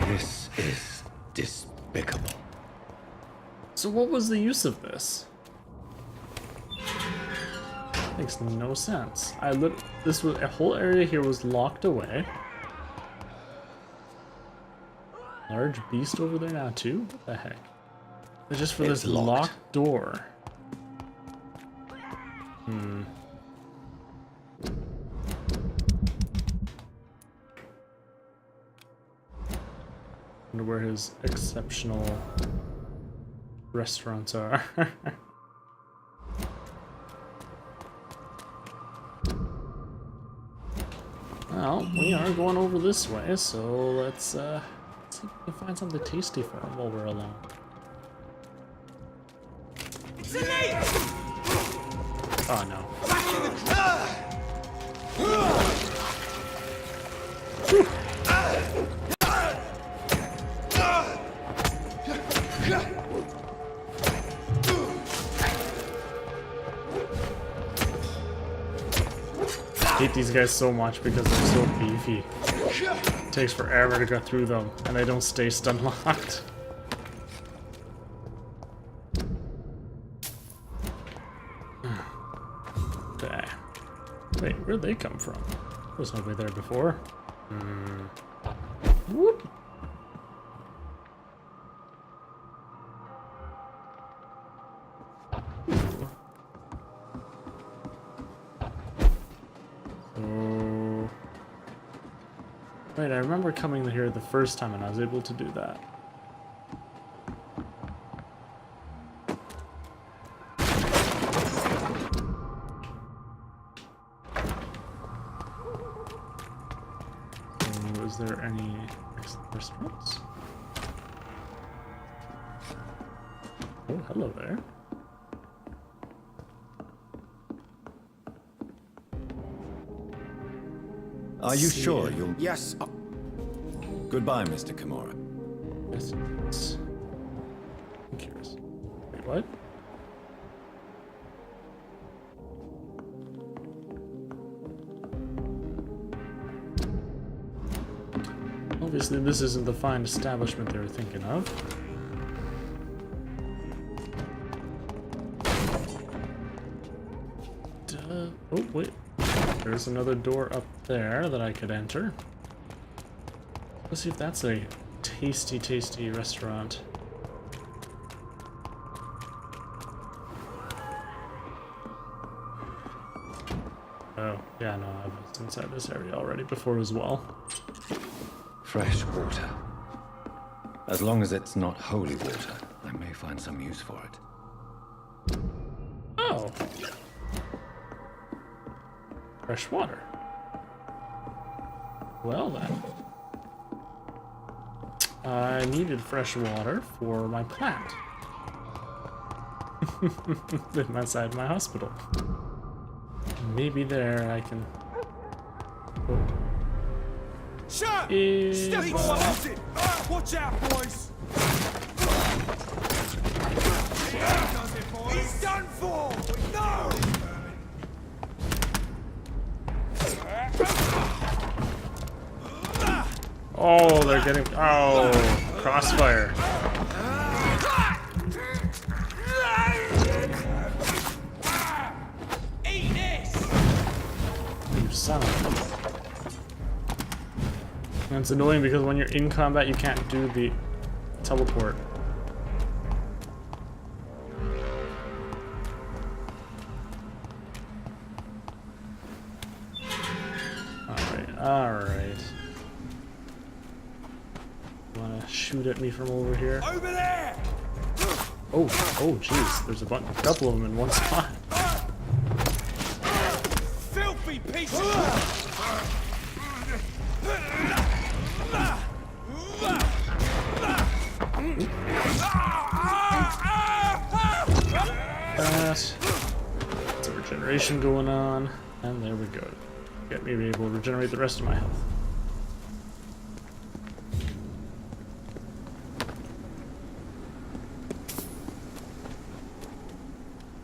This is despicable. So what was the use of this? Makes no sense. This was a whole area here was locked away. Large beast over there now too? What the heck? It's just for this locked. locked door. Wonder where his exceptional restaurants are. Well, we are going over this way, so let's see if we can find something tasty for him while we're alone. Oh no. I hate these guys so much because they're so beefy. It takes forever to go through them, and they don't stay stun locked. Okay. Wait, where'd they come from? There was nobody there before. Whoop. Wait, I remember coming here the first time and I was able to do that. So, is there any restaurants? Oh, hello there. Are you sure you'll... Yes. Goodbye, Mr. Kimura. Yes. I'm curious. Wait, what? Obviously, this isn't the fine establishment they were thinking of. Oh, wait. There's another door up there that I could enter. Let's see if that's a tasty, tasty restaurant. Oh, yeah, no, I was inside this area already before as well. Fresh water. As long as it's not holy water, I may find some use for it. Oh. Fresh water. Well then. I needed fresh water for my plant. Inside my hospital. Maybe there I can... Shut! Step Watch out, boys! He's done for! No! Oh, they're getting... Oh, crossfire. Eat this! You son of a... And it's annoying because when you're in combat, you can't do the teleport. Alright. Wanna shoot at me from over here? Over there! Oh, jeez. There's a couple of them in one spot. Filthy piece That's a regeneration going on. And there we go. Get me able to regenerate the rest of my health.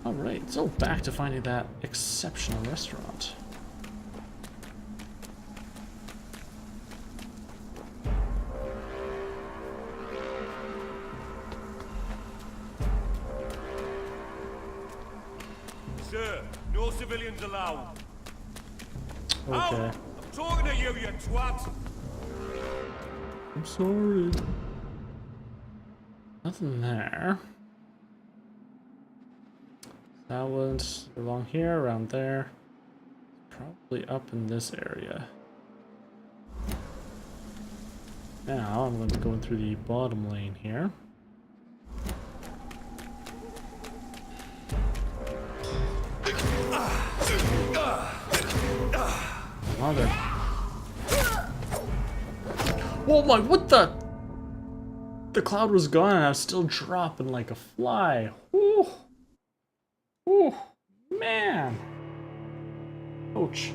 Alright, so back to finding that exceptional restaurant. Sir, no civilians allowed. Okay. I'm talking to you, you twat! I'm sorry. Nothing there. That one's along here, around there. Probably up in this area. Now I'm going to go through the bottom lane here. Mother. Oh my, what the? The cloud was gone and I was still dropping like a fly. Ooh. Ooh, man. Ouch.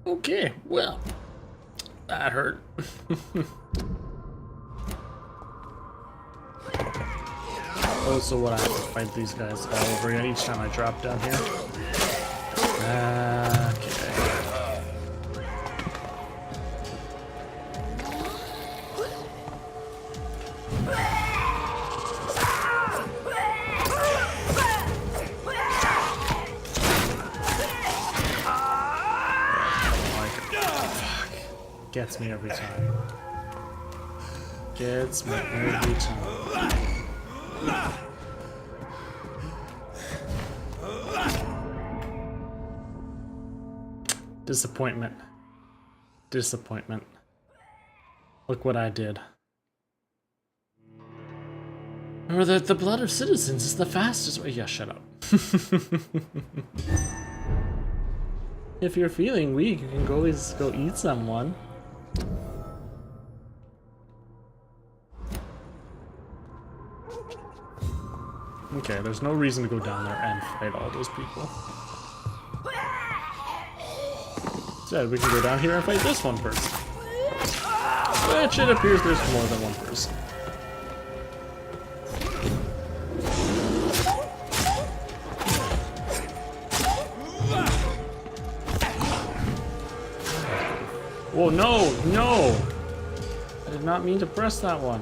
Okay, well, that hurt. Also, what I have to fight these guys all over again each time I drop down here. Okay. Gets me every time. Gets me every time. Disappointment. Disappointment. Look what I did. Remember that the blood of citizens is the fastest way. Yeah, shut up. If you're feeling weak, you can always go eat someone. Okay, there's no reason to go down there and fight all those people. Instead, we can go down here and fight this one person. Which it appears there's more than one person. Oh no, no! I did not mean to press that one.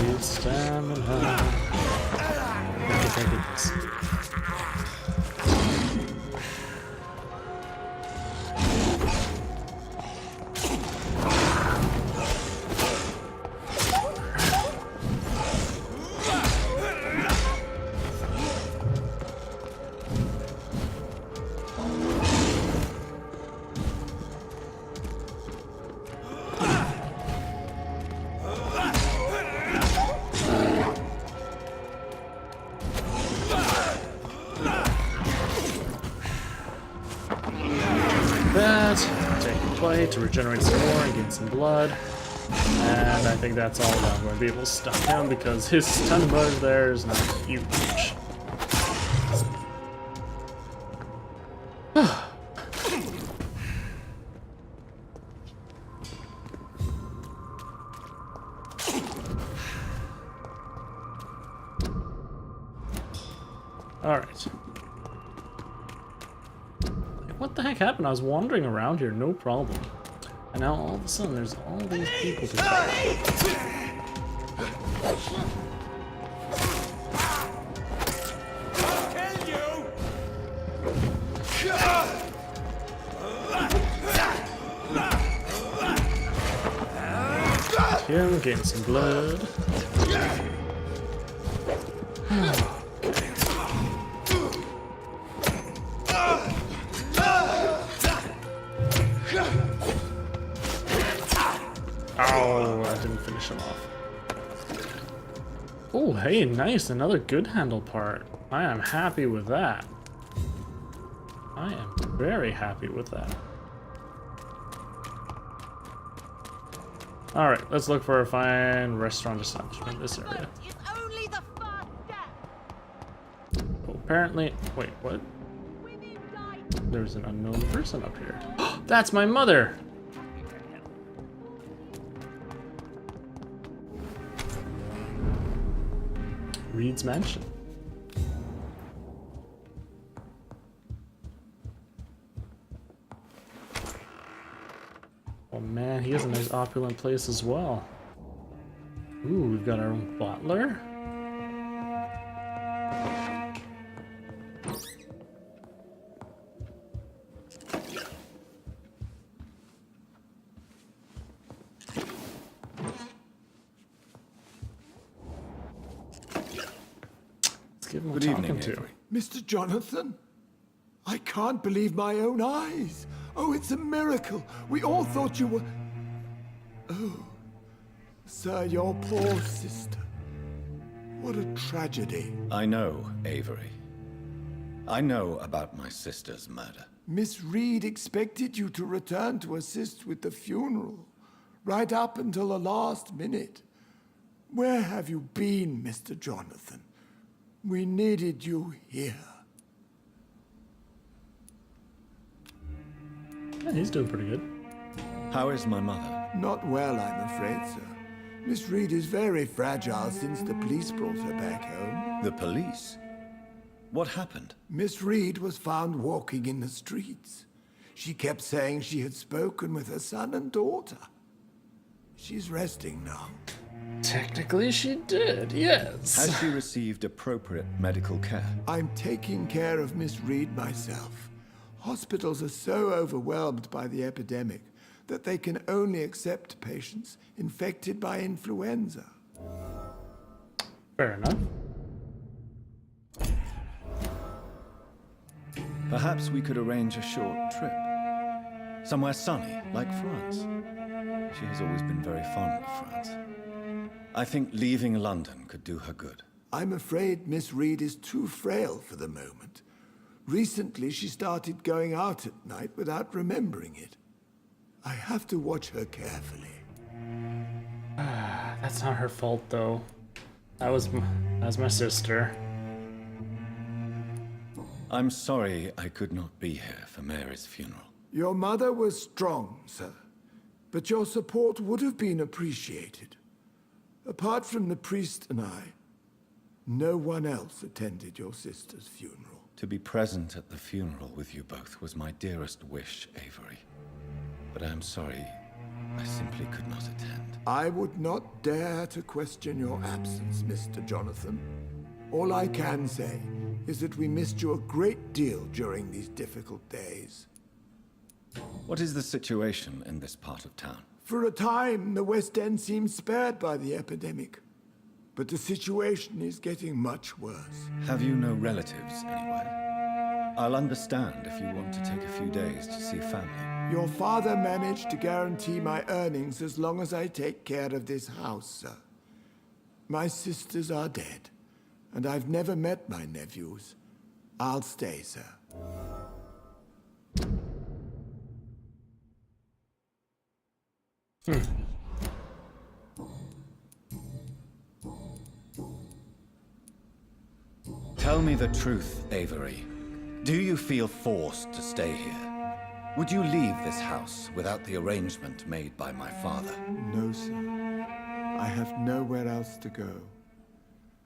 Need stamina. Look at this. To regenerate some more and gain some blood. And I think that's all that I'm going to be able to stop him because his stun bug there is not huge. Alright. What the heck happened? I was wandering around here, no problem. And now all of a sudden there's all these people to fight. Him, getting some blood. Oh, I didn't finish him off. Oh, hey, nice. Another good handle part. I am happy with that. I am very happy with that. Alright, let's look for a fine restaurant establishment in this area. Oh, apparently... Wait, what? There's an unknown person up here. That's my mother! Reed's mansion. opulent place as well. Ooh, we've got our own butler. Let's give him a Good talking evening, to. Avery. Mr. Jonathan? I can't believe my own eyes. Oh, it's a miracle. We all thought you were... Oh, sir, your poor sister. What a tragedy. I know, Avery. I know about my sister's murder. Miss Reed expected you to return to assist with the funeral, right up until the last minute. Where have you been, Mr. Jonathan? We needed you here. Yeah, he's doing pretty good. How is my mother? Not well, I'm afraid, sir. Miss Reed is very fragile since the police brought her back home. The police? What happened? Miss Reed was found walking in the streets. She kept saying she had spoken with her son and daughter. She's resting now. Technically, she did, yes. Has she received appropriate medical care? I'm taking care of Miss Reed myself. Hospitals are so overwhelmed by the epidemic that they can only accept patients infected by influenza. Fair enough. Perhaps we could arrange a short trip. Somewhere sunny, like France. She has always been very fond of France. I think leaving London could do her good. I'm afraid Miss Reed is too frail for the moment. Recently, she started going out at night without remembering it. I have to watch her carefully. That's not her fault, though. That was my sister. I'm sorry I could not be here for Mary's funeral. Your mother was strong, sir, but your support would have been appreciated. Apart from the priest and I, no one else attended your sister's funeral. To be present at the funeral with you both was my dearest wish, Avery. But I'm sorry, I simply could not attend. I would not dare to question your absence, Mr. Jonathan. All I can say is that we missed you a great deal during these difficult days. What is the situation in this part of town? For a time, the West End seemed spared by the epidemic. But the situation is getting much worse. Have you no relatives anywhere? I'll understand if you want to take a few days to see family. Your father managed to guarantee my earnings as long as I take care of this house, sir. My sisters are dead, and I've never met my nephews. I'll stay, sir. Tell me the truth, Avery. Do you feel forced to stay here? Would you leave this house without the arrangement made by my father? No, sir. I have nowhere else to go.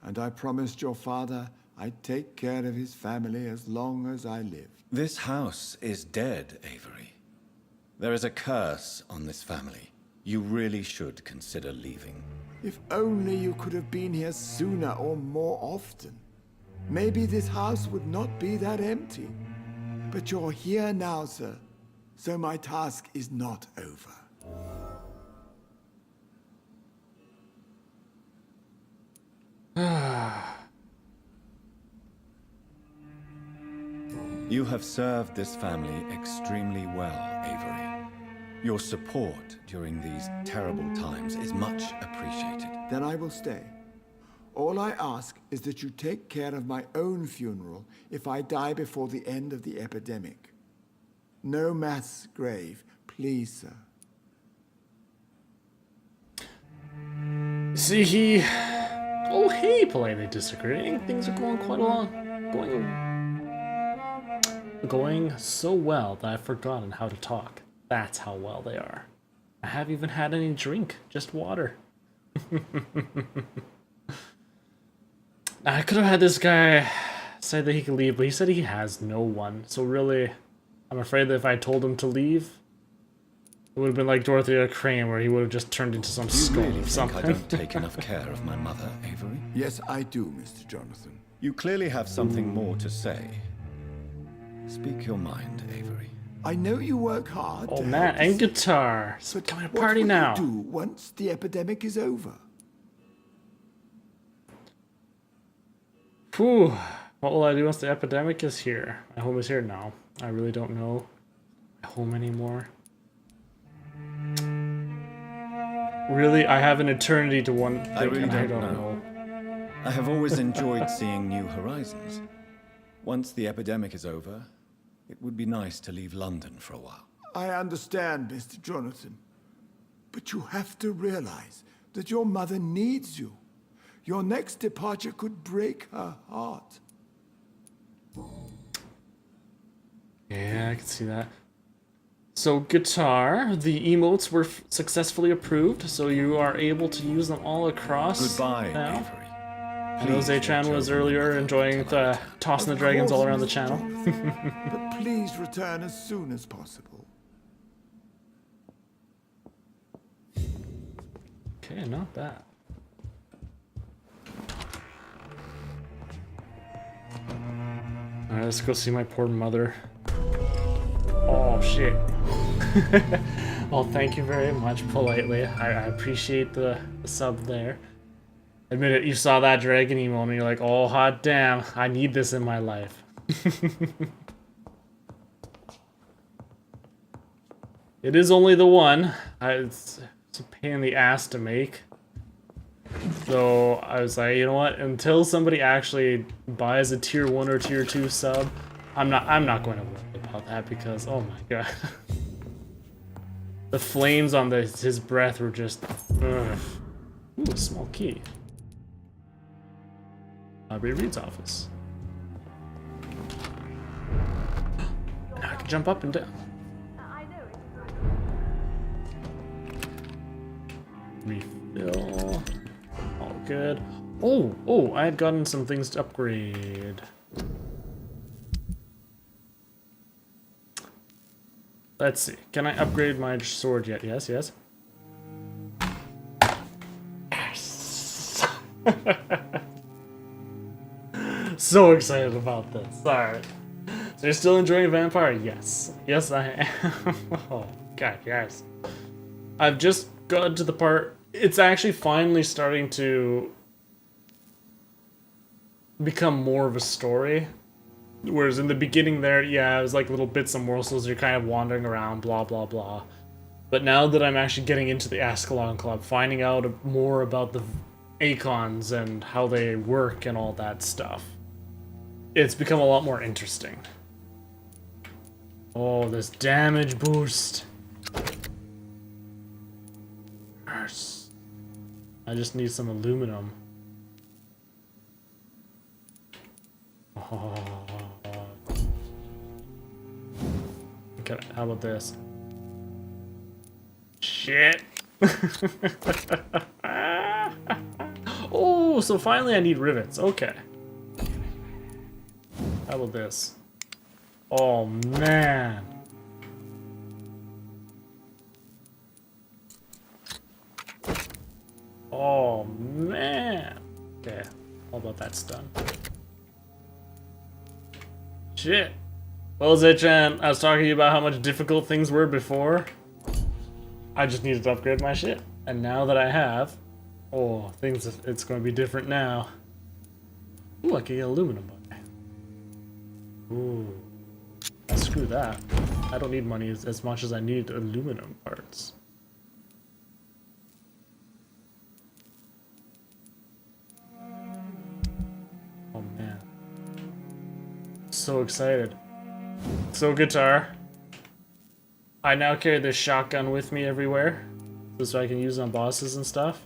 And I promised your father I'd take care of his family as long as I live. This house is dead, Avery. There is a curse on this family. You really should consider leaving. If only you could have been here sooner or more often. Maybe this house would not be that empty. But you're here now, sir. So my task is not over. You have served this family extremely well, Avery. Your support during these terrible times is much appreciated. Then I will stay. All I ask is that you take care of my own funeral if I die before the end of the epidemic. No mass grave, please, sir. See, he politely disagreeing. Things are going quite along. Going so well that I've forgotten how to talk. That's how well they are. I haven't even had any drink, just water. I could have had this guy say that he could leave, but he said he has no one. So really, I'm afraid that if I told him to leave, It would have been like Dorothea Crane, where he would have just turned into some Do you skull really or think something. I don't take enough care of my mother, Avery? Yes, I do, Mr. Jonathan. You clearly have something more to say. Speak your mind, Avery. I know you work hard. Oh to man, help the and sick, guitar. So but can we what party will now? you do once the epidemic is over? Whew. What will I do once the epidemic is here? My home is here now. I really don't know my home anymore. Really? I have an eternity to one thing I really and I don't don't know. know. I have always enjoyed seeing new horizons. Once the epidemic is over, it would be nice to leave London for a while. I understand, Mr. Jonathan. But you have to realize that your mother needs you. Your next departure could break her heart. Yeah, I can see that. So, guitar, the emotes were successfully approved, so you are able to use them all across Goodbye, now. Avery. I know Please Zachan watch was over my earlier mother enjoying until I the return. tossing the Of dragons all course, around the Mr. channel. Jonathan. But please return as soon as possible. Okay, not bad. Alright, let's go see my poor mother. Oh, shit. Well, thank you very much, politely. I appreciate the sub there. Admit it, you saw that dragon emote and you're like, oh, hot damn, I need this in my life. It is only the one. It's a pain in the ass to make. So I was like, you know what? Until somebody actually buys a tier 1 or tier 2 sub, I'm not going to worry about that because oh my god. The flames on his breath were just ugh. Ooh, a small key. Library Reed's office. Now I can jump up and down. Refill. All good. Oh, I had gotten some things to upgrade. Let's see. Can I upgrade my sword yet? Yes, yes. Yes! So excited about this. Sorry. So you're still enjoying Vampyr? Yes. Yes, I am. Oh, God, yes. I've just got to the part... It's actually finally starting to become more of a story. Whereas in the beginning there, yeah, it was like little bits and morsels, you're kind of wandering around, blah, blah, blah. But now that I'm actually getting into the Ascalon Club, finding out more about the Acons and how they work and all that stuff, it's become a lot more interesting. Oh, this damage boost. Yes. I just need some aluminum. Oh. Okay, how about this? Shit. Oh, so finally I need rivets. Okay. How about this? Oh, man. Oh, man. Okay, all about that's done. Shit. Well, Zachan, I was talking to you about how much difficult things were before. I just needed to upgrade my shit. And now that I have, oh, it's going to be different now. Ooh, I can get aluminum. Ooh. Screw that. I don't need money as much as I need aluminum parts. Oh man. So excited. So guitar. I now carry this shotgun with me everywhere. So I can use it on bosses and stuff.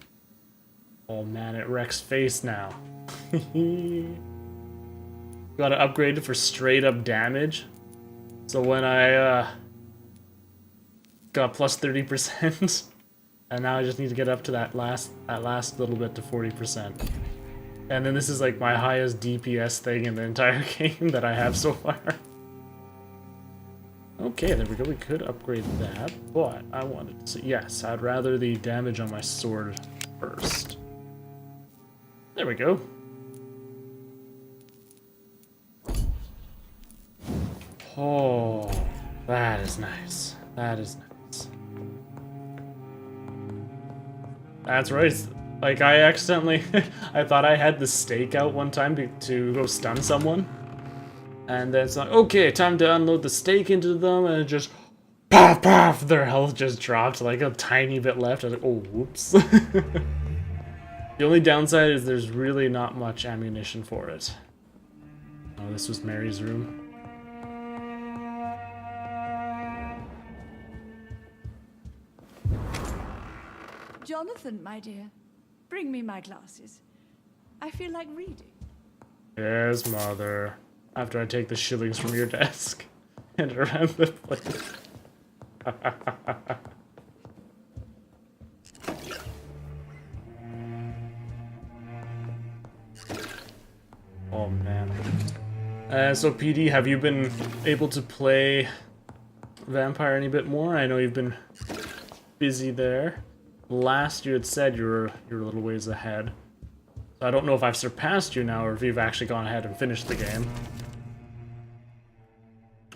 Oh man, it wrecks face now. Gotta upgrade it for straight up damage. So when I got plus 30%, and now I just need to get up to that last little bit to 40%. And then this is like my highest DPS thing in the entire game that I have so far. Okay, there we go. We could upgrade that, but I wanted to see. Yes, I'd rather the damage on my sword first. There we go. Oh, that is nice. That is nice. That's right. Like, I accidentally... I thought I had the stake out one time to go stun someone. And then it's like, okay, time to unload the stake into them, and it just... Paf, paf! Their health just dropped, like a tiny bit left. I was like, oh, whoops. The only downside is there's really not much ammunition for it. Oh, this was Mary's room. Jonathan, my dear, bring me my glasses. I feel like reading. Yes, mother. After I take the shillings from your desk and around the place. Oh man. So PD, have you been able to play Vampyr any bit more? I know you've been busy there. Last you had said you're a little ways ahead. So I don't know if I've surpassed you now or if you've actually gone ahead and finished the game.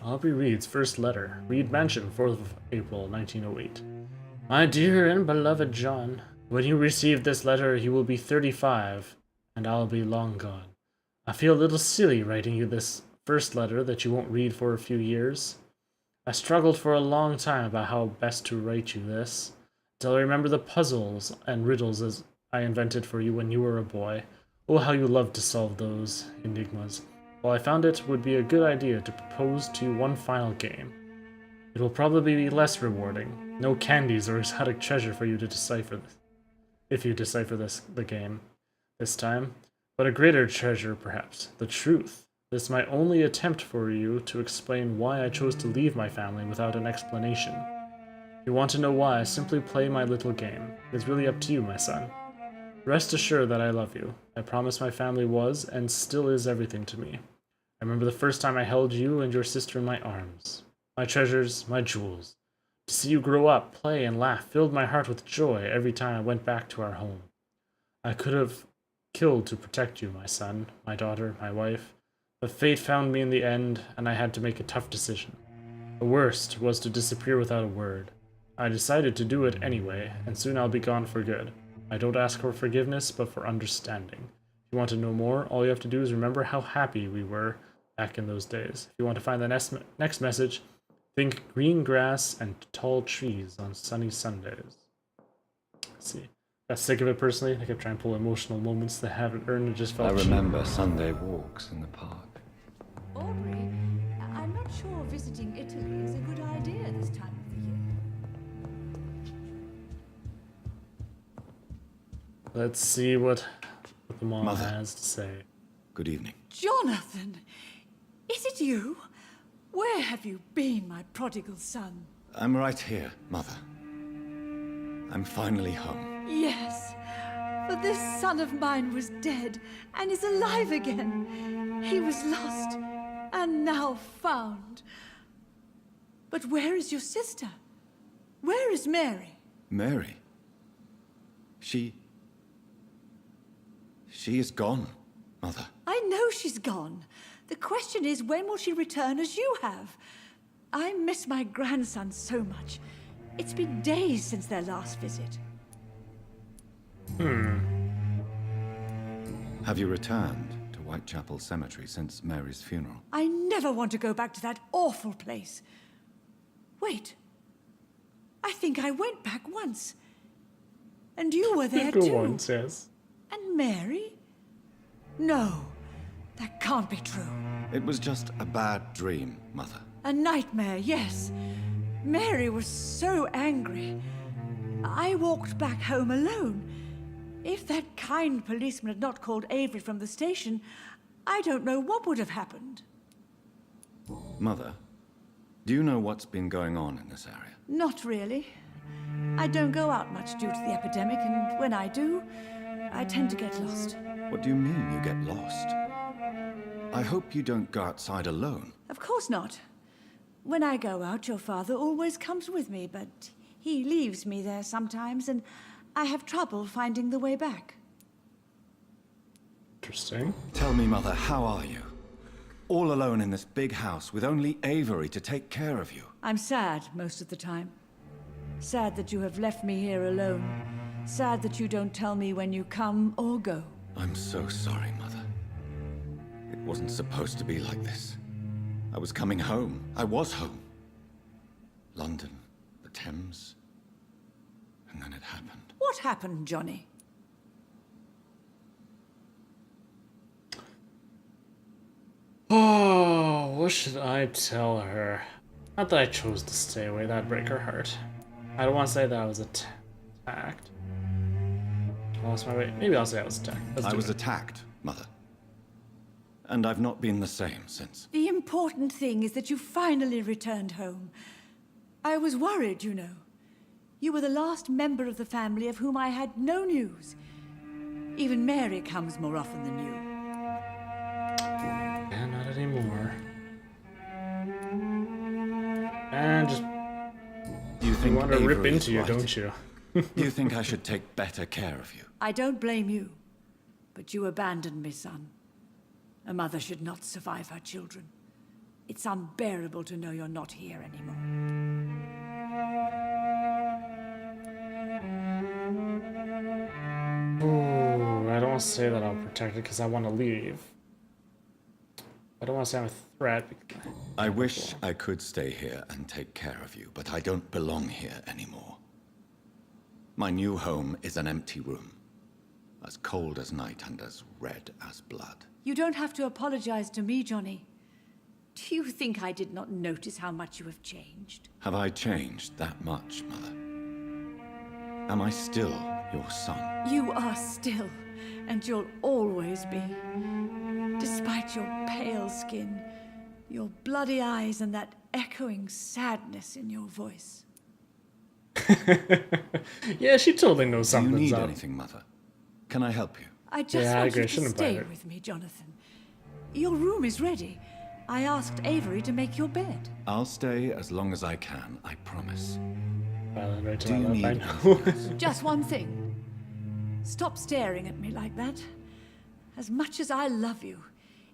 Aubrey Reed's first letter. Reed Mansion, 4th of April, 1908. My dear and beloved John, when you receive this letter, you will be 35, and I'll be long gone. I feel a little silly writing you this first letter that you won't read for a few years. I struggled for a long time about how best to write you this, till I remember the puzzles and riddles as I invented for you when you were a boy. Oh, how you loved to solve those enigmas. Well, I found it would be a good idea to propose to you one final game. It will probably be less rewarding. No candies or exotic treasure for you to decipher this, if you decipher the game this time. But a greater treasure, perhaps, the truth. This is my only attempt for you to explain why I chose to leave my family without an explanation. If you want to know why, simply play my little game. It's really up to you, my son. Rest assured that I love you. I promise my family was, and still is, everything to me. I remember the first time I held you and your sister in my arms. My treasures, my jewels. To see you grow up, play, and laugh filled my heart with joy every time I went back to our home. I could have killed to protect you, my son, my daughter, my wife, but fate found me in the end, and I had to make a tough decision. The worst was to disappear without a word. I decided to do it anyway, and soon I'll be gone for good. I don't ask for forgiveness, but for understanding. If you want to know more, all you have to do is remember how happy we were back in those days. If you want to find the next message, think green grass and tall trees on sunny Sundays. Let's see. Got sick of it personally. I kept trying to pull emotional moments that haven't earned. It just felt I remember Sunday walks in the park. Aubrey, I'm not sure visiting Italy is a good idea this time of the year. Let's see what the mom Mother. has to say. Good evening. Jonathan, is it you? Where have you been, my prodigal son? I'm right here, Mother. I'm finally home. Yes, for this son of mine was dead and is alive again. He was lost and now found. But where is your sister? Where is Mary? Mary? She is gone, Mother. I know she's gone. The question is, when will she return as you have? I miss my grandson so much. It's been days since their last visit. Have you returned to Whitechapel Cemetery since Mary's funeral? I never want to go back to that awful place. Wait. I think I went back once. And you were there Go too. once, yes. And Mary? No, that can't be true. It was just a bad dream, Mother. A nightmare, yes. Mary was so angry. I walked back home alone. If that kind policeman had not called Avery from the station, I don't know what would have happened. Mother, do you know what's been going on in this area? Not really. I don't go out much due to the epidemic, and when I do, I tend to get lost. What do you mean you get lost? I hope you don't go outside alone. Of course not. When I go out, your father always comes with me, but he leaves me there sometimes, and I have trouble finding the way back. Interesting. Tell me, Mother, how are you? All alone in this big house with only Avery to take care of you. I'm sad most of the time. Sad that you have left me here alone. Sad that you don't tell me when you come or go. I'm so sorry, Mother. It wasn't supposed to be like this. I was coming home. I was home. London, the Thames, and then it happened. What happened, Johnny? Oh, what should I tell her? Not that I chose to stay away, that'd break her heart. I don't want to say that I was attacked. I lost my way. Maybe I'll say I was attacked. I was attacked, Mother. And I've not been the same since. The important thing is that you finally returned home. I was worried, you know. You were the last member of the family of whom I had no news. Even Mary comes more often than you. Yeah, not anymore. And just Do you think want to rip Avery into is you, right? don't you? Do you think I should take better care of you? I don't blame you, but you abandoned me, son. A mother should not survive her children. It's unbearable to know you're not here anymore. Ooh, I don't want to say that I'll protect it because I want to leave. I don't want to say I'm a threat. I wish I could stay here and take care of you, but I don't belong here anymore. My new home is an empty room, as cold as night and as red as blood. You don't have to apologize to me, Johnny. Do you think I did not notice how much you have changed? Have I changed that much, Mother? Am I still your son? You are still, and you'll always be. Despite your pale skin, your bloody eyes, and that echoing sadness in your voice. Yeah, she totally knows Do you something's need up. anything, Mother? Can I help you? I just Yeah, I want agree. I you to shouldn't stay bite her. with me, Jonathan. Your room is ready. I asked Avery to make your bed. I'll stay as long as I can, I promise. Well, right to Do you my need left, I know. anything else? Just one thing. Stop staring at me like that. As much as I love you,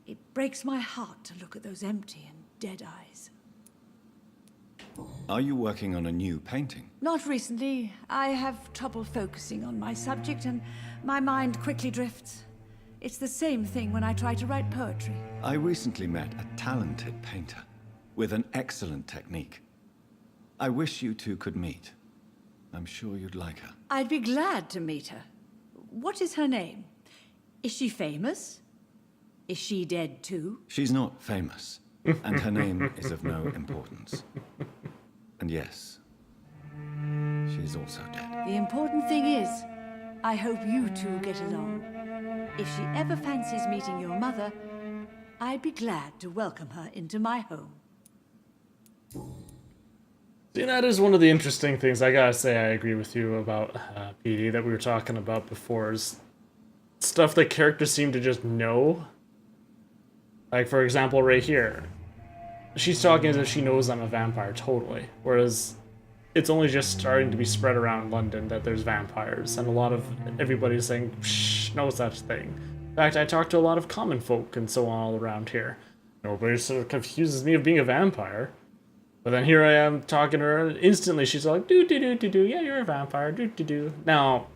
it breaks my heart to look at those empty and dead eyes. Are you working on a new painting? Not recently. I have trouble focusing on my subject, and my mind quickly drifts. It's the same thing when I try to write poetry. I recently met a talented painter with an excellent technique. I wish you two could meet. I'm sure you'd like her. I'd be glad to meet her. What is her name? Is she famous? Is she dead too? She's not famous, and her name is of no importance. And yes, she's also dead. The important thing is, I hope you two get along. If she ever fancies meeting your mother, I'd be glad to welcome her into my home. See, that is one of the interesting things. I gotta say, I agree with you about PD that we were talking about before. Is stuff that characters seem to just know. Like, for example, right here, she's talking as if she knows I'm a vampire totally, whereas it's only just starting to be spread around London that there's vampires, and a lot of everybody's saying, "Shh, no such thing." In fact, I talk to a lot of common folk and so on all around here. Nobody sort of confuses me of being a vampire. But then here I am talking to her, and instantly she's like, do, yeah, you're a vampire, do. Now,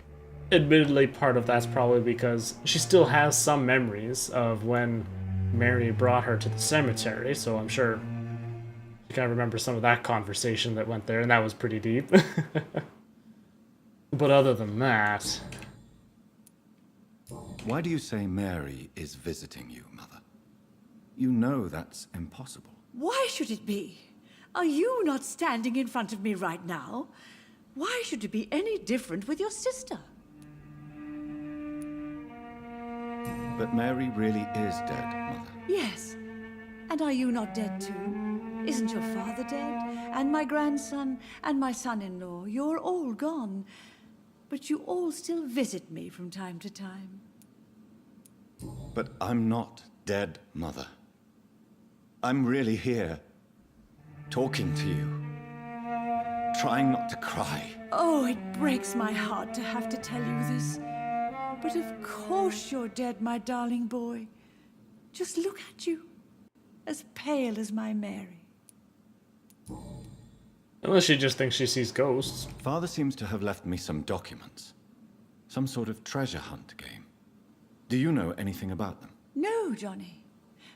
admittedly, part of that's probably because she still has some memories of when Mary brought her to the cemetery, so I'm sure she kind of remembers some of that conversation that went there, and that was pretty deep. But other than that... Why do you say Mary is visiting you, Mother? You know that's impossible. Why should it be? Are you not standing in front of me right now? Why should it be any different with your sister? But Mary really is dead, Mother. Yes. And are you not dead too? Isn't your father dead? And my grandson? And my son-in-law? You're all gone. But you all still visit me from time to time. But I'm not dead, Mother. I'm really here. talking to you, trying not to cry. Oh, it breaks my heart to have to tell you this. But of course you're dead, my darling boy. Just look at you, as pale as my Mary. Unless she just thinks she sees ghosts. Father seems to have left me some documents. Some sort of treasure hunt game. Do you know anything about them? No, Johnny.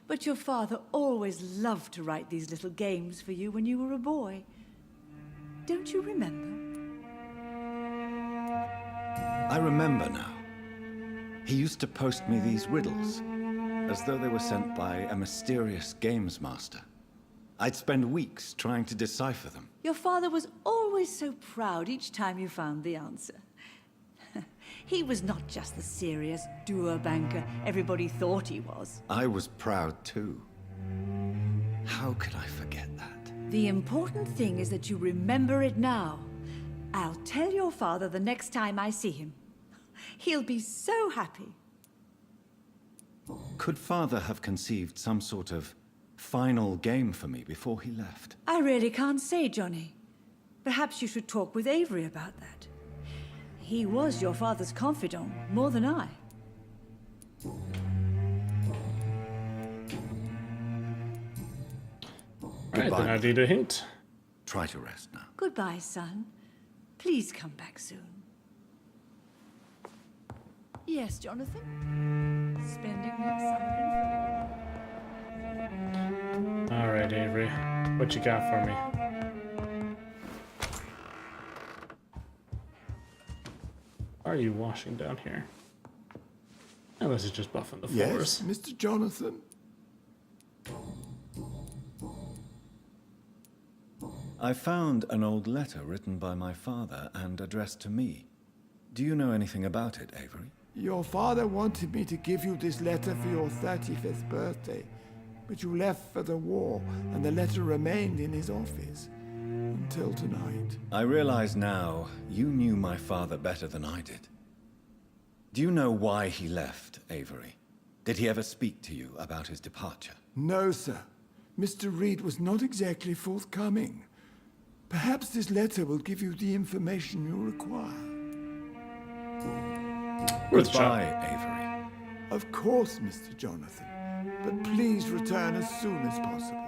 But your father always loved to write these little games for you when you were a boy. Don't you remember? I remember now. He used to post me these riddles, as though they were sent by a mysterious games master. I'd spend weeks trying to decipher them. Your father was always so proud each time you found the answer. He was not just the serious, dour banker everybody thought he was. I was proud too. How could I forget that? The important thing is that you remember it now. I'll tell your father the next time I see him. He'll be so happy. Could Father have conceived some sort of final game for me before he left? I really can't say, Johnny. Perhaps you should talk with Avery about that. He was your father's confidant, more than I. Alright, then I need a hint. Try to rest now. Goodbye, son. Please come back soon. Yes, Jonathan? Spending next summer in Florida. Alright, Avery. What you got for me? Are you washing down here? Unless it's just buffing the floors. Yes, Mr. Jonathan. I found an old letter written by my father and addressed to me. Do you know anything about it, Avery? Your father wanted me to give you this letter for your 35th birthday, but you left for the war, and the letter remained in his office until tonight. I realize now you knew my father better than I did. Do you know why he left, Avery? Did he ever speak to you about his departure? No, sir. Mr. Reed was not exactly forthcoming. Perhaps this letter will give you the information you require. Goodbye, Avery. Of course, Mr. Jonathan. But please return as soon as possible.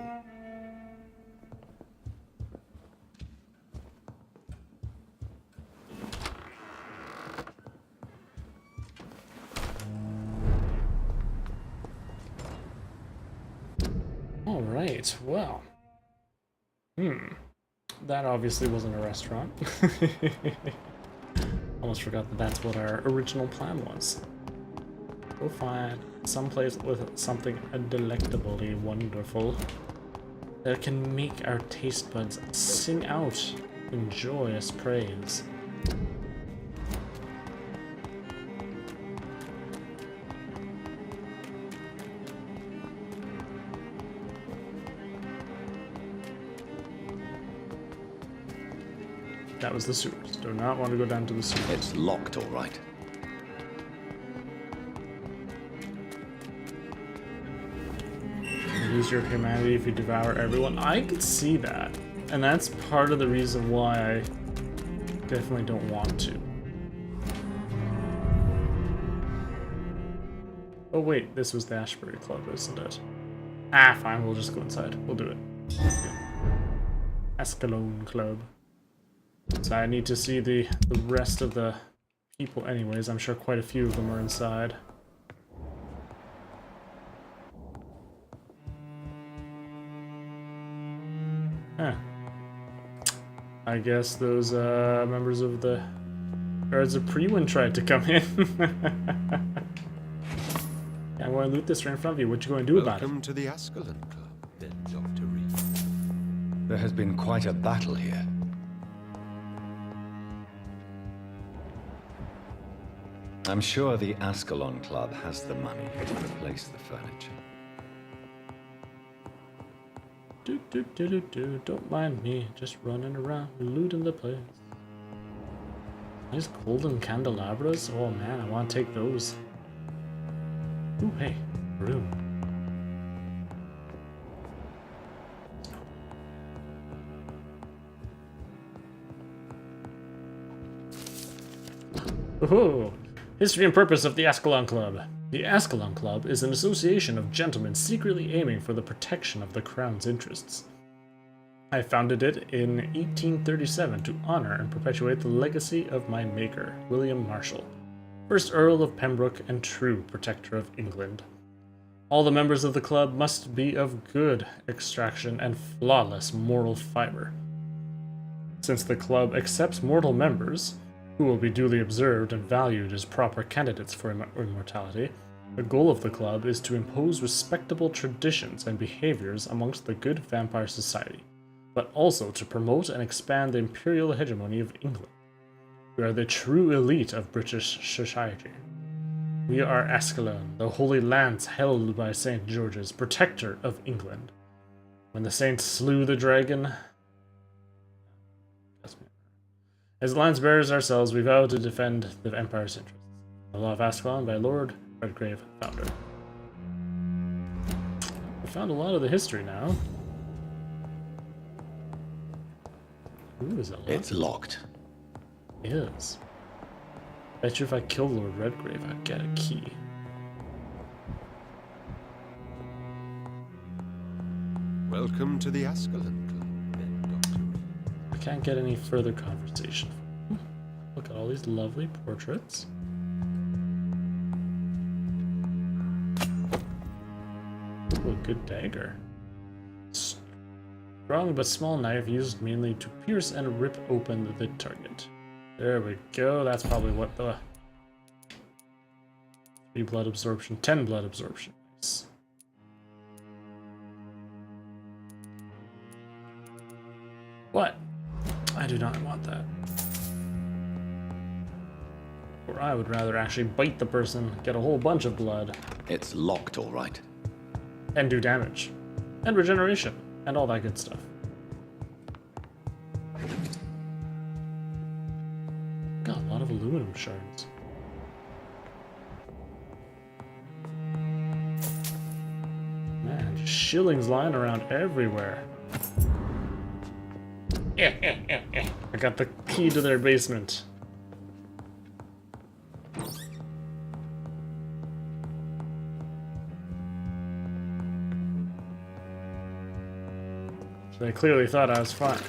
Alright, well. That obviously wasn't a restaurant. Almost forgot that that's what our original plan was. Go find some place with something delectably wonderful that can make our taste buds sing out in joyous praise. That was the sewers. Do not want to go down to the sewers. It's locked, all right. Lose your humanity if you devour everyone. I could see that. And that's part of the reason why I definitely don't want to. Oh wait, this was the Ashbury Club, isn't it? Ah, fine, we'll just go inside. We'll do it. Ascalon Club. So I need to see the rest of the people anyways. I'm sure quite a few of them are inside. Huh. I guess those members of the Guards of Prewin tried to come in. I want to loot this right in front of you. What you going to do about it? Welcome to the Ascalon Club, then, Dr. Reed. There has been quite a battle here. I'm sure the Ascalon Club has the money to replace the furniture. Don't mind me, just running around, looting the place. Nice golden candelabras. Oh man, I want to take those. Ooh, hey, room. Oh, history and purpose of the Ascalon Club. The Ascalon Club is an association of gentlemen secretly aiming for the protection of the Crown's interests. I founded it in 1837 to honor and perpetuate the legacy of my maker, William Marshall, first Earl of Pembroke and true protector of England. All the members of the club must be of good extraction and flawless moral fiber. Since the club accepts mortal members, who will be duly observed and valued as proper candidates for immortality, the goal of the club is to impose respectable traditions and behaviors amongst the good vampire society, but also to promote and expand the imperial hegemony of England. We are the true elite of British society. We are Ascalon, the holy lance held by St. George's, protector of England. When the saints slew the dragon, as lance bearers ourselves, we vow to defend the Empire's interests. The Law of Ascalon by Lord Redgrave, founder. We found a lot of the history now. Ooh, is it locked? It's locked. It is. Bet you if I kill Lord Redgrave, I'd get a key. Welcome to the Ascalon Club, then, Doctor. I can't get any further conversation. Look at all these lovely portraits. Ooh, a good dagger. Strong but small knife used mainly to pierce and rip open the target. There we go. That's probably what the 3 blood absorption, 10 blood absorption. Nice. What? I do not want that. Or I would rather actually bite the person, get a whole bunch of blood, It's locked, all right. and do damage. And regeneration. And all that good stuff. Got a lot of aluminum shards. Man, just shillings lying around everywhere. I got the key to their basement. They clearly thought I was fine.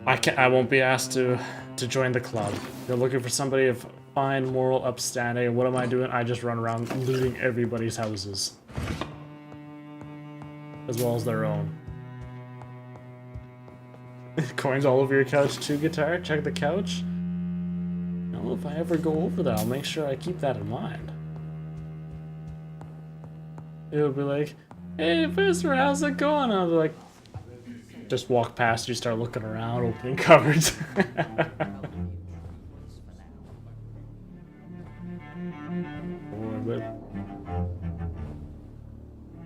I won't be asked to join the club. They're looking for somebody of fine, moral, upstanding. What am I doing? I just run around looting everybody's houses. As well as their own. Coins all over your couch too, guitar? Check the couch? I don't know if I ever go over that. I'll make sure I keep that in mind. It'll be like, hey, Mister, how's it going? I'll be like, just walk past you, start looking around, opening cupboards.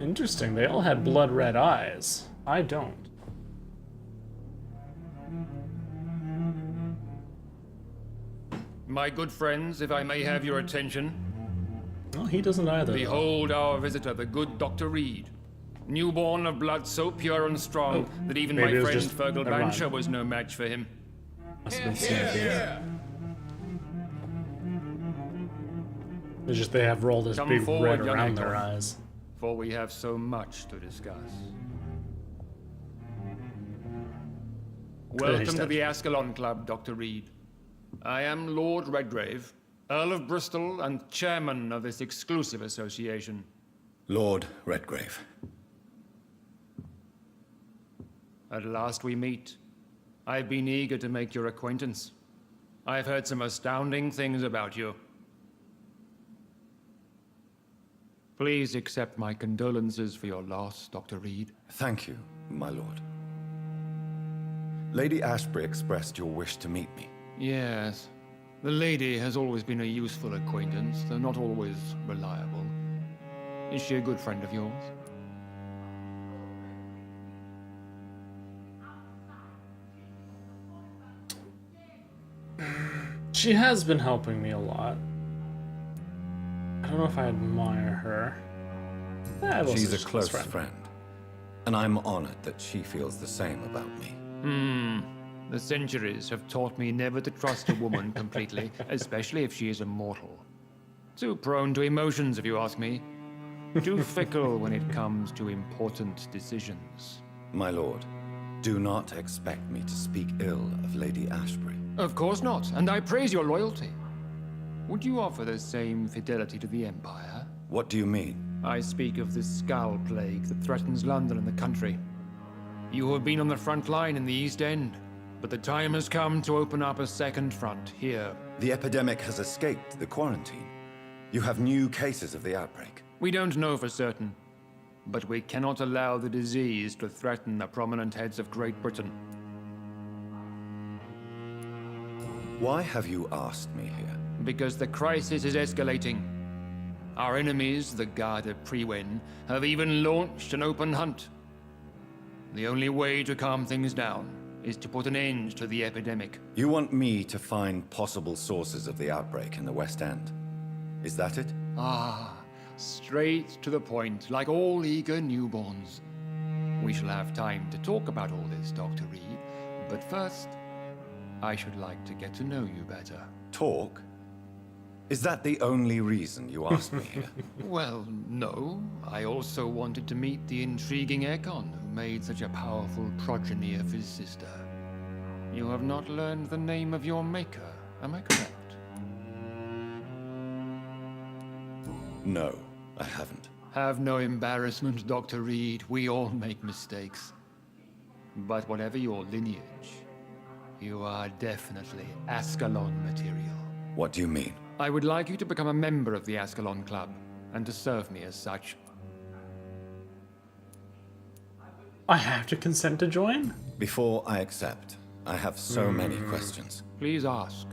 Interesting, they all had blood red eyes. I don't. My good friends, if I may have your attention. Well, he doesn't either. Behold our visitor, the good Dr. Reed. Newborn of blood so pure and strong that even my friend Fergal Bancher was no match for him. Must have been CFA. It's just they have rolled this Come big forward, red young around their Ator, eyes. For we have so much to discuss. Welcome to the Ascalon Club, Dr. Reed. I am Lord Redgrave, Earl of Bristol and chairman of this exclusive association. Lord Redgrave. At last we meet. I've been eager to make your acquaintance. I've heard some astounding things about you. Please accept my condolences for your loss, Dr. Reed. Thank you, my lord. Lady Ashbury expressed your wish to meet me. Yes. The lady has always been a useful acquaintance, though not always reliable. Is she a good friend of yours? She has been helping me a lot. I don't know if I admire her. She's a close friend. And I'm honored that she feels the same about me. The centuries have taught me never to trust a woman completely, especially if she is immortal. Too prone to emotions, if you ask me. Too fickle when it comes to important decisions. My lord, do not expect me to speak ill of Lady Ashbury. Of course not, and I praise your loyalty. Would you offer the same fidelity to the Empire? What do you mean? I speak of the Skull Plague that threatens London and the country. You have been on the front line in the East End, but the time has come to open up a second front here. The epidemic has escaped the quarantine. You have new cases of the outbreak. We don't know for certain, but we cannot allow the disease to threaten the prominent heads of Great Britain. Why have you asked me here? Because the crisis is escalating. Our enemies, the Garda Priwen, have even launched an open hunt. The only way to calm things down is to put an end to the epidemic. You want me to find possible sources of the outbreak in the West End? Is that it? Ah, straight to the point, like all eager newborns. We shall have time to talk about all this, Dr. Reed, but first, I should like to get to know you better. Talk? Is that the only reason you asked me here? Well, no. I also wanted to meet the intriguing Ekon, who made such a powerful progeny of his sister. You have not learned the name of your maker, am I correct? No, I haven't. Have no embarrassment, Dr. Reed. We all make mistakes. But whatever your lineage, you are definitely Ascalon material. What do you mean? I would like you to become a member of the Ascalon Club, and to serve me as such. I have to consent to join? Before I accept, I have so many questions. Please ask.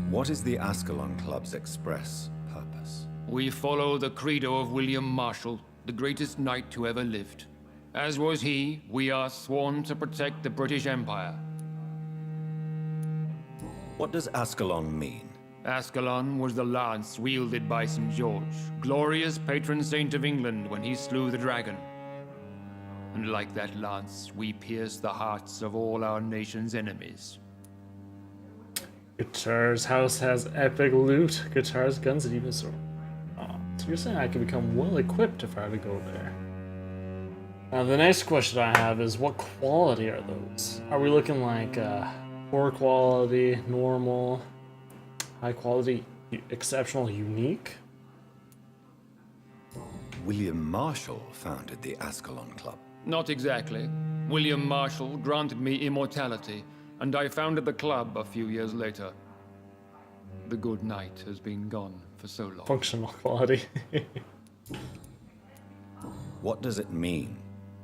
What is the Ascalon Club's express purpose? We follow the credo of William Marshall, the greatest knight who ever lived. As was he, we are sworn to protect the British Empire. What does Ascalon mean? Ascalon was the lance wielded by St. George, glorious patron saint of England when he slew the dragon. And like that lance, we pierce the hearts of all our nation's enemies. Guitar's house has epic loot, guitars, guns, and even sword. Oh, so you're saying I can become well equipped if I were to go there. Now the next question I have is, what quality are those? Are we looking like poor quality, normal, high quality, exceptional, unique? William Marshall founded the Ascalon Club. Not exactly. William Marshall granted me immortality, and I founded the club a few years later. The good knight has been gone for so long. Functional quality. What does it mean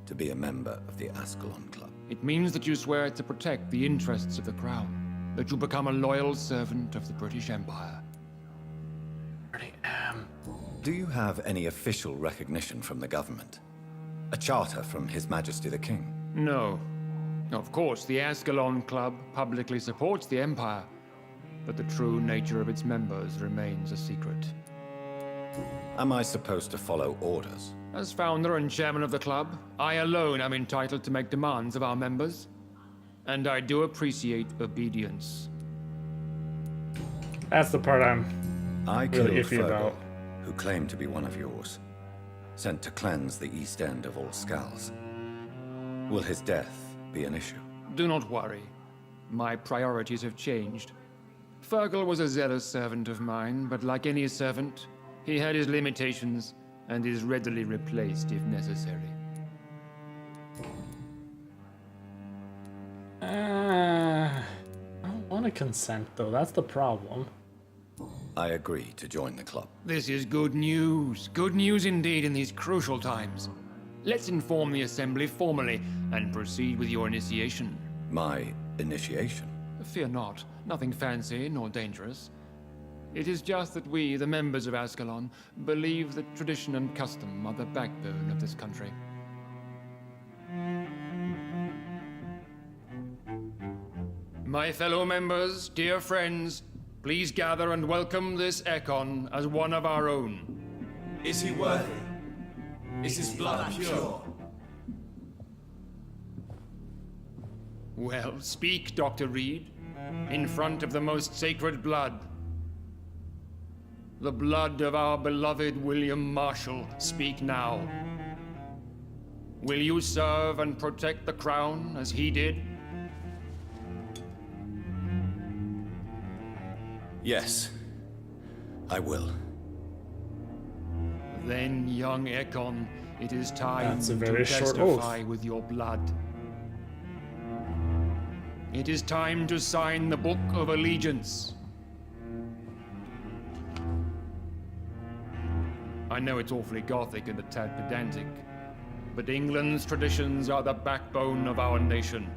to be a member of the Ascalon Club? It means that you swear to protect the interests of the crown, that you become a loyal servant of the British Empire. Do you have any official recognition from the government? A charter from His Majesty the King? No. Of course, the Ascalon Club publicly supports the Empire, but the true nature of its members remains a secret. Am I supposed to follow orders? As founder and chairman of the club, I alone am entitled to make demands of our members, and I do appreciate obedience. That's the part I'm I killed really iffy Fergal, about. who claimed to be one of yours, sent to cleanse the East End of all skulls. Will his death be an issue? Do not worry. My priorities have changed. Fergal was a zealous servant of mine, but like any servant, he had his limitations and is readily replaced if necessary. I don't want to consent, though. That's the problem. I agree to join the club. This is good news. Good news indeed in these crucial times. Let's inform the Assembly formally and proceed with your initiation. My initiation? Fear not. Nothing fancy nor dangerous. It is just that we, the members of Ascalon, believe that tradition and custom are the backbone of this country. My fellow members, dear friends, please gather and welcome this Ekon as one of our own. Is he worthy? Is his blood pure? Well, speak, Dr. Reed, in front of the most sacred blood. The blood of our beloved William Marshall. Speak now. Will you serve and protect the crown as he did? Yes, I will. Then, young Ekon, it is time That's a to very short oath. testify with your blood. It is time to sign the Book of Allegiance. I know it's awfully gothic and a tad pedantic, but England's traditions are the backbone of our nation.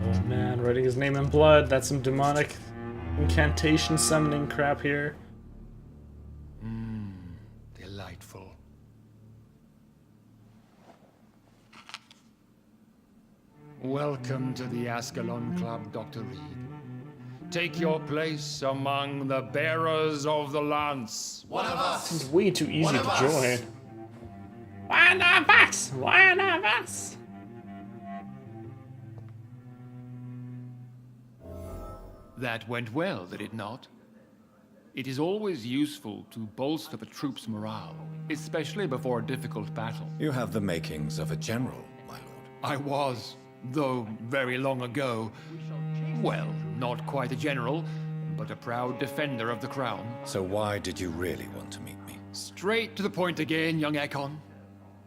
Oh man, writing his name in blood. That's some demonic incantation summoning crap here. Delightful. Welcome to the Ascalon Club, Dr. Reed. Take your place among the bearers of the lance. Seems way too easy to join. One of us! One of us! That went well, did it not? It is always useful to bolster the troops' morale, especially before a difficult battle. You have the makings of a general, my lord. I was, though very long ago. Well, not quite a general, but a proud defender of the crown. So why did you really want to meet me? Straight to the point again, young Ekon.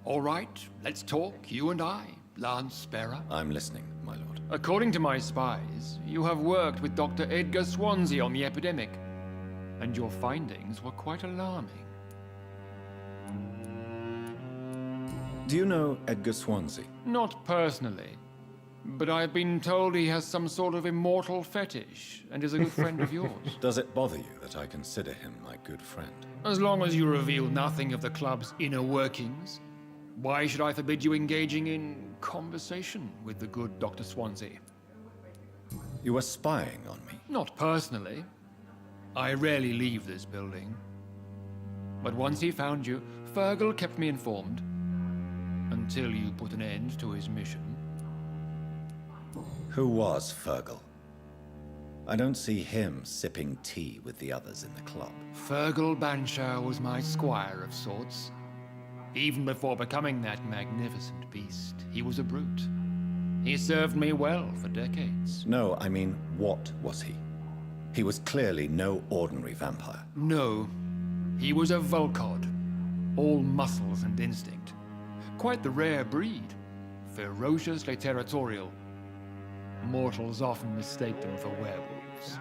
All right, let's talk, you and I, Lance Sparrow. I'm listening, my lord. According to my spies, you have worked with Dr. Edgar Swansea on the epidemic, and your findings were quite alarming. Do you know Edgar Swansea? Not personally, but I've been told he has some sort of immortal fetish and is a good friend of yours. Does it bother you that I consider him my good friend? As long as you reveal nothing of the club's inner workings, why should I forbid you engaging in conversation with the good Dr. Swansea? You were spying on me. Not personally. I rarely leave this building. But once he found you, Fergal kept me informed. Until you put an end to his mission. Who was Fergal? I don't see him sipping tea with the others in the club. Fergal Banshire was my squire of sorts. Even before becoming that magnificent beast, he was a brute. He served me well for decades. No, I mean, what was he? He was clearly no ordinary vampire. No, he was a Volcod, all muscles and instinct. Quite the rare breed, ferociously territorial. Mortals often mistake them for werewolves.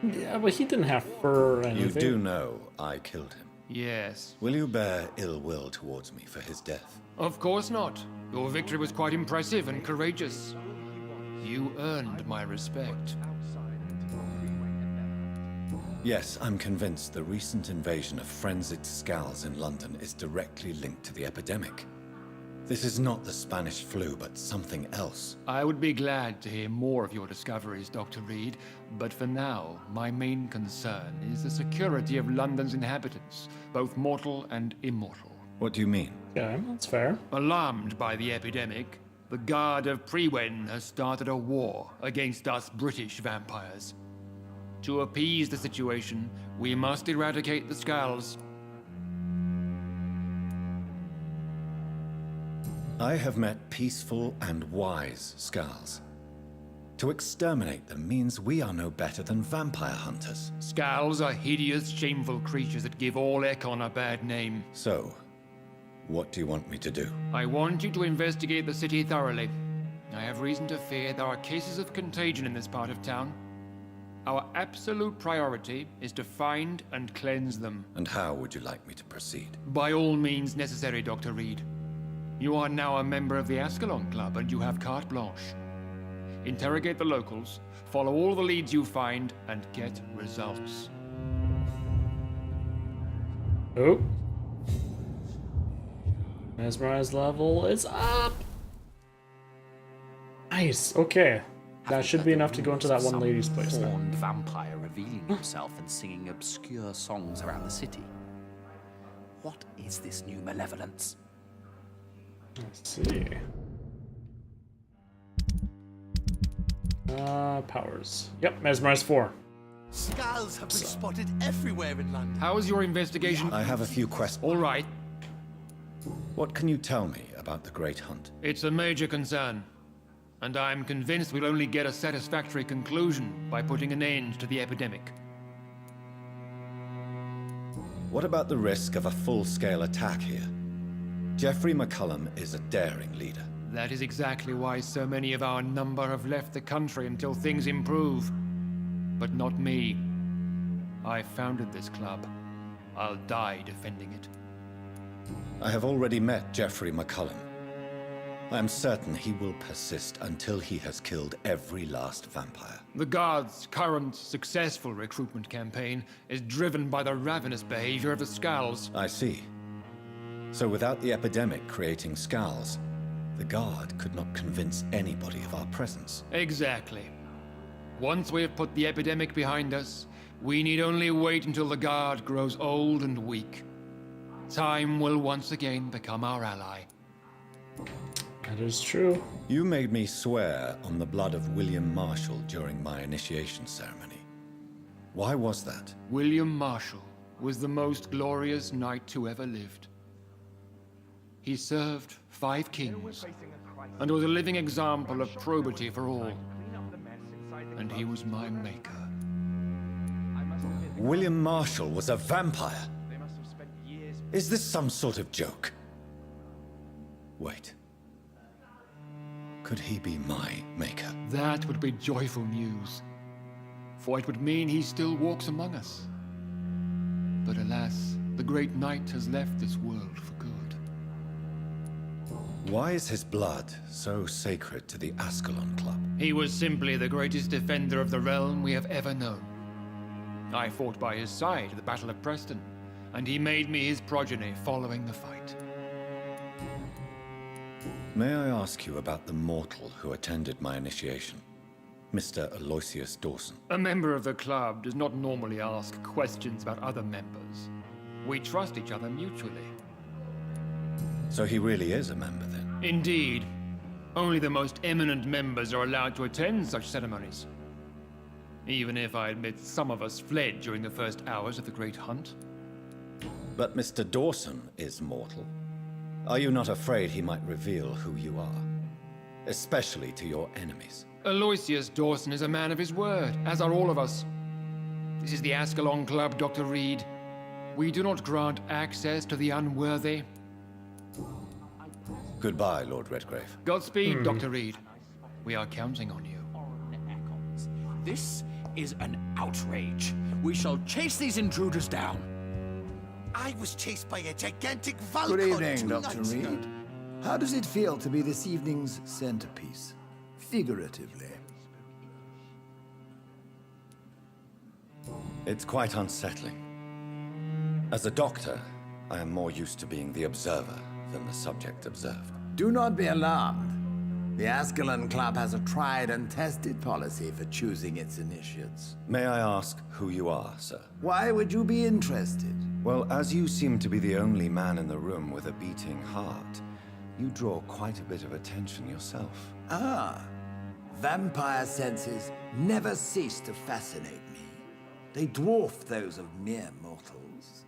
Yeah, but he didn't have fur or anything. You do know I killed him. Yes. Will you bear ill will towards me for his death? Of course not. Your victory was quite impressive and courageous. You earned my respect. Yes, I'm convinced the recent invasion of frenzied Scals in London is directly linked to the epidemic. This is not the Spanish flu, but something else. I would be glad to hear more of your discoveries, Dr. Reed, but for now, my main concern is the security of London's inhabitants, both mortal and immortal. What do you mean? Yeah, that's fair. Alarmed by the epidemic, the Guard of Prewen has started a war against us British vampires. To appease the situation, we must eradicate the Scals. I have met peaceful and wise Scals. To exterminate them means we are no better than vampire hunters. Scals are hideous, shameful creatures that give all Ekon a bad name. So, what do you want me to do? I want you to investigate the city thoroughly. I have reason to fear there are cases of contagion in this part of town. Our absolute priority is to find and cleanse them. And how would you like me to proceed? By all means necessary, Dr. Reed. You are now a member of the Ascalon Club and you have carte blanche. Interrogate the locals, follow all the leads you find, and get results. Oh, Mesmerize level is up! Nice, okay. That should be enough to go into that one lady's place now. Horned vampire revealing himself and singing obscure songs around the city. What is this new malevolence? Let's see. Powers. Yep, Mesmerize 4. Skulls have been spotted everywhere in London. How was your investigation? I have a few questions. All right. What can you tell me about the Great Hunt? It's a major concern. And I'm convinced we'll only get a satisfactory conclusion by putting an end to the epidemic. What about the risk of a full-scale attack here? Jeffrey McCullum is a daring leader. That is exactly why so many of our number have left the country until things improve. But not me. I founded this club. I'll die defending it. I have already met Jeffrey McCullum. I am certain he will persist until he has killed every last vampire. The Guard's current successful recruitment campaign is driven by the ravenous behavior of the Skulls. I see. So without the epidemic creating Skulls, the Guard could not convince anybody of our presence. Exactly. Once we have put the epidemic behind us, we need only wait until the Guard grows old and weak. Time will once again become our ally. That is true. You made me swear on the blood of William Marshall during my initiation ceremony. Why was that? William Marshall was the most glorious knight who ever lived. He served 5 kings and was a living example of probity for all. And he was my maker. William Marshall was a vampire? Is this some sort of joke? Wait. Could he be my maker? That would be joyful news, for it would mean he still walks among us. But alas, the great knight has left this world for good. Why is his blood so sacred to the Ascalon Club? He was simply the greatest defender of the realm we have ever known. I fought by his side at the Battle of Preston, and he made me his progeny following the fight. May I ask you about the mortal who attended my initiation? Mr. Aloysius Dawson. A member of the club does not normally ask questions about other members. We trust each other mutually. So he really is a member, then? Indeed. Only the most eminent members are allowed to attend such ceremonies. Even if I admit some of us fled during the first hours of the Great Hunt. But Mr. Dawson is mortal. Are you not afraid he might reveal who you are? Especially to your enemies. Aloysius Dawson is a man of his word, as are all of us. This is the Ascalon Club, Dr. Reed. We do not grant access to the unworthy. Goodbye, Lord Redgrave. Godspeed, Dr. Reed. We are counting on you. This is an outrage. We shall chase these intruders down. I was chased by a gigantic Vulcan. Good evening, 2 Dr. nights ago. Reed. How does it feel to be this evening's centerpiece? Figuratively. It's quite unsettling. As a doctor, I am more used to being the observer than the subject observed. Do not be alarmed. The Ascalon Club has a tried and tested policy for choosing its initiates. May I ask who you are, sir? Why would you be interested? Well, as you seem to be the only man in the room with a beating heart, you draw quite a bit of attention yourself. Ah, vampire senses never cease to fascinate me. They dwarf those of mere mortals.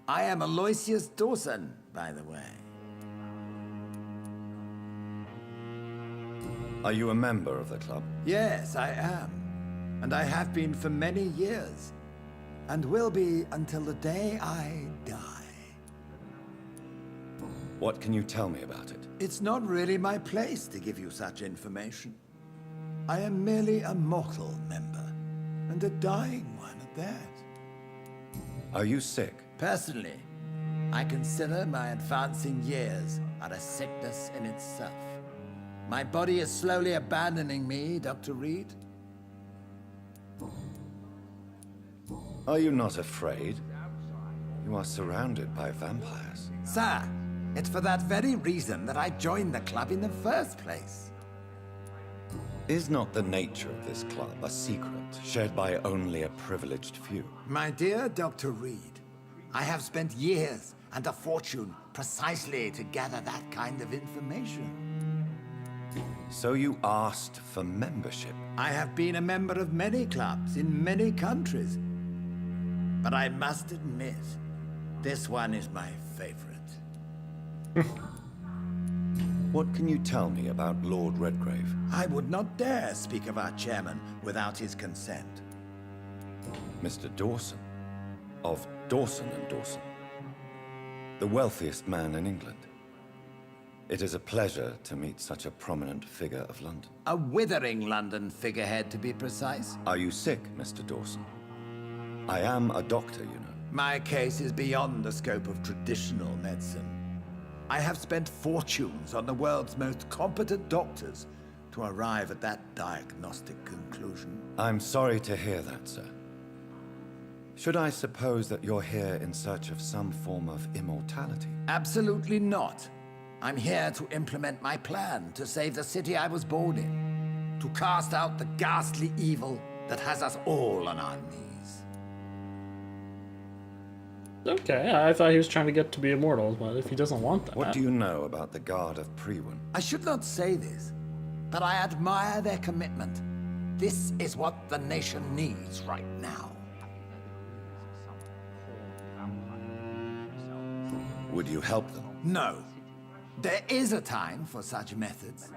I am Aloysius Dawson, by the way. Are you a member of the club? Yes, I am. And I have been for many years. And will be until the day I die. What can you tell me about it? It's not really my place to give you such information. I am merely a mortal member, and a dying one at that. Are you sick? Personally, I consider my advancing years are a sickness in itself. My body is slowly abandoning me, Dr. Reed. Are you not afraid? You are surrounded by vampires. Sir, It's for that very reason that I joined the club in the first place. Is not the nature of this club a secret, shared by only a privileged few? My dear Dr. Reed, I have spent years and a fortune precisely to gather that kind of information. So you asked for membership? I have been a member of many clubs in many countries. But I must admit, this one is my favorite. What can you tell me about Lord Redgrave? I would not dare speak of our chairman without his consent. Mr. Dawson? Of Dawson and Dawson? The wealthiest man in England. It is a pleasure to meet such a prominent figure of London. A withering London figurehead, to be precise. Are you sick, Mr. Dawson? I am a doctor, you know. My case is beyond the scope of traditional medicine. I have spent fortunes on the world's most competent doctors to arrive at that diagnostic conclusion. I'm sorry to hear that, sir. Should I suppose that you're here in search of some form of immortality? Absolutely not. I'm here to implement my plan to save the city I was born in, to cast out the ghastly evil that has us all on our knees. Okay, I thought he was trying to get to be immortal, but if he doesn't want that... What do you know about the Guard of Prewin? I should not say this, but I admire their commitment. This is what the nation needs right now. Would you help them? No. There is a time for such methods.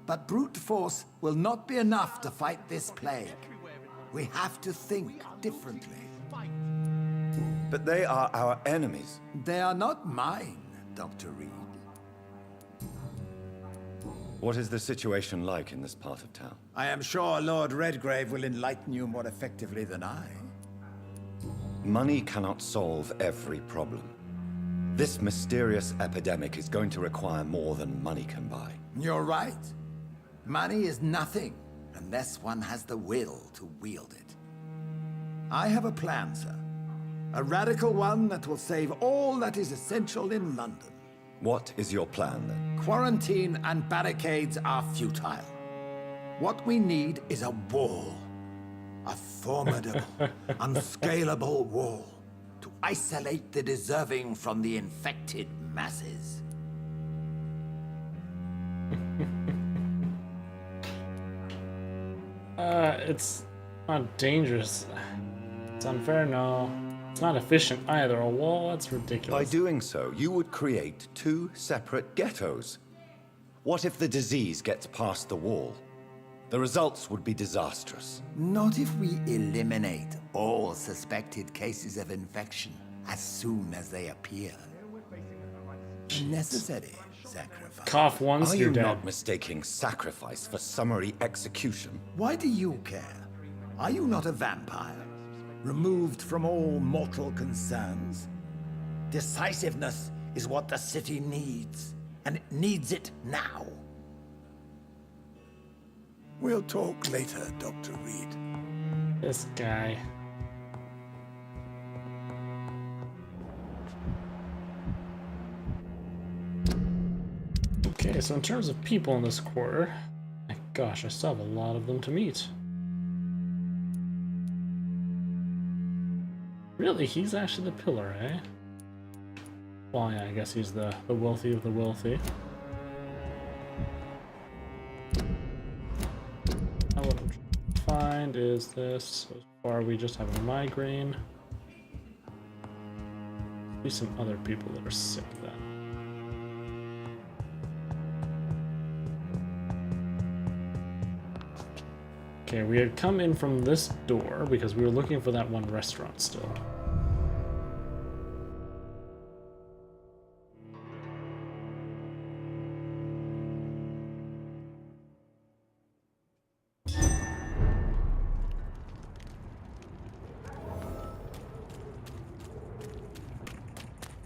But brute force will not be enough to fight this plague. We have to think differently. But they are our enemies. They are not mine, Dr. Reed. What is the situation like in this part of town? I am sure Lord Redgrave will enlighten you more effectively than I. Money cannot solve every problem. This mysterious epidemic is going to require more than money can buy. You're right. Money is nothing unless one has the will to wield it. I have a plan, sir. A radical one that will save all that is essential in London. What is your plan, then? Quarantine and barricades are futile. What we need is a wall. A formidable, unscalable wall to isolate the deserving from the infected masses. It's not dangerous. It's unfair, no. It's not efficient either. A wall? That's ridiculous. By doing so, you would create two separate ghettos. What if the disease gets past the wall? The results would be disastrous. Not if we eliminate all suspected cases of infection as soon as they appear. A necessary sacrifice. Cough once, Are you're you dead. not mistaking sacrifice for summary execution? Why do you care? Are you not a vampire? Removed from all mortal concerns? Decisiveness is what the city needs, and it needs it now. We'll talk later, Dr. Reed. This guy. Okay, so in terms of people in this quarter, my gosh, I still have a lot of them to meet. Really, he's actually the pillar, eh? Well, yeah, I guess he's the wealthy of the wealthy. Now what I'm trying to find is this. So far, we just have a migraine. Be some other people that are sick then. Okay, we had come in from this door because we were looking for that one restaurant still.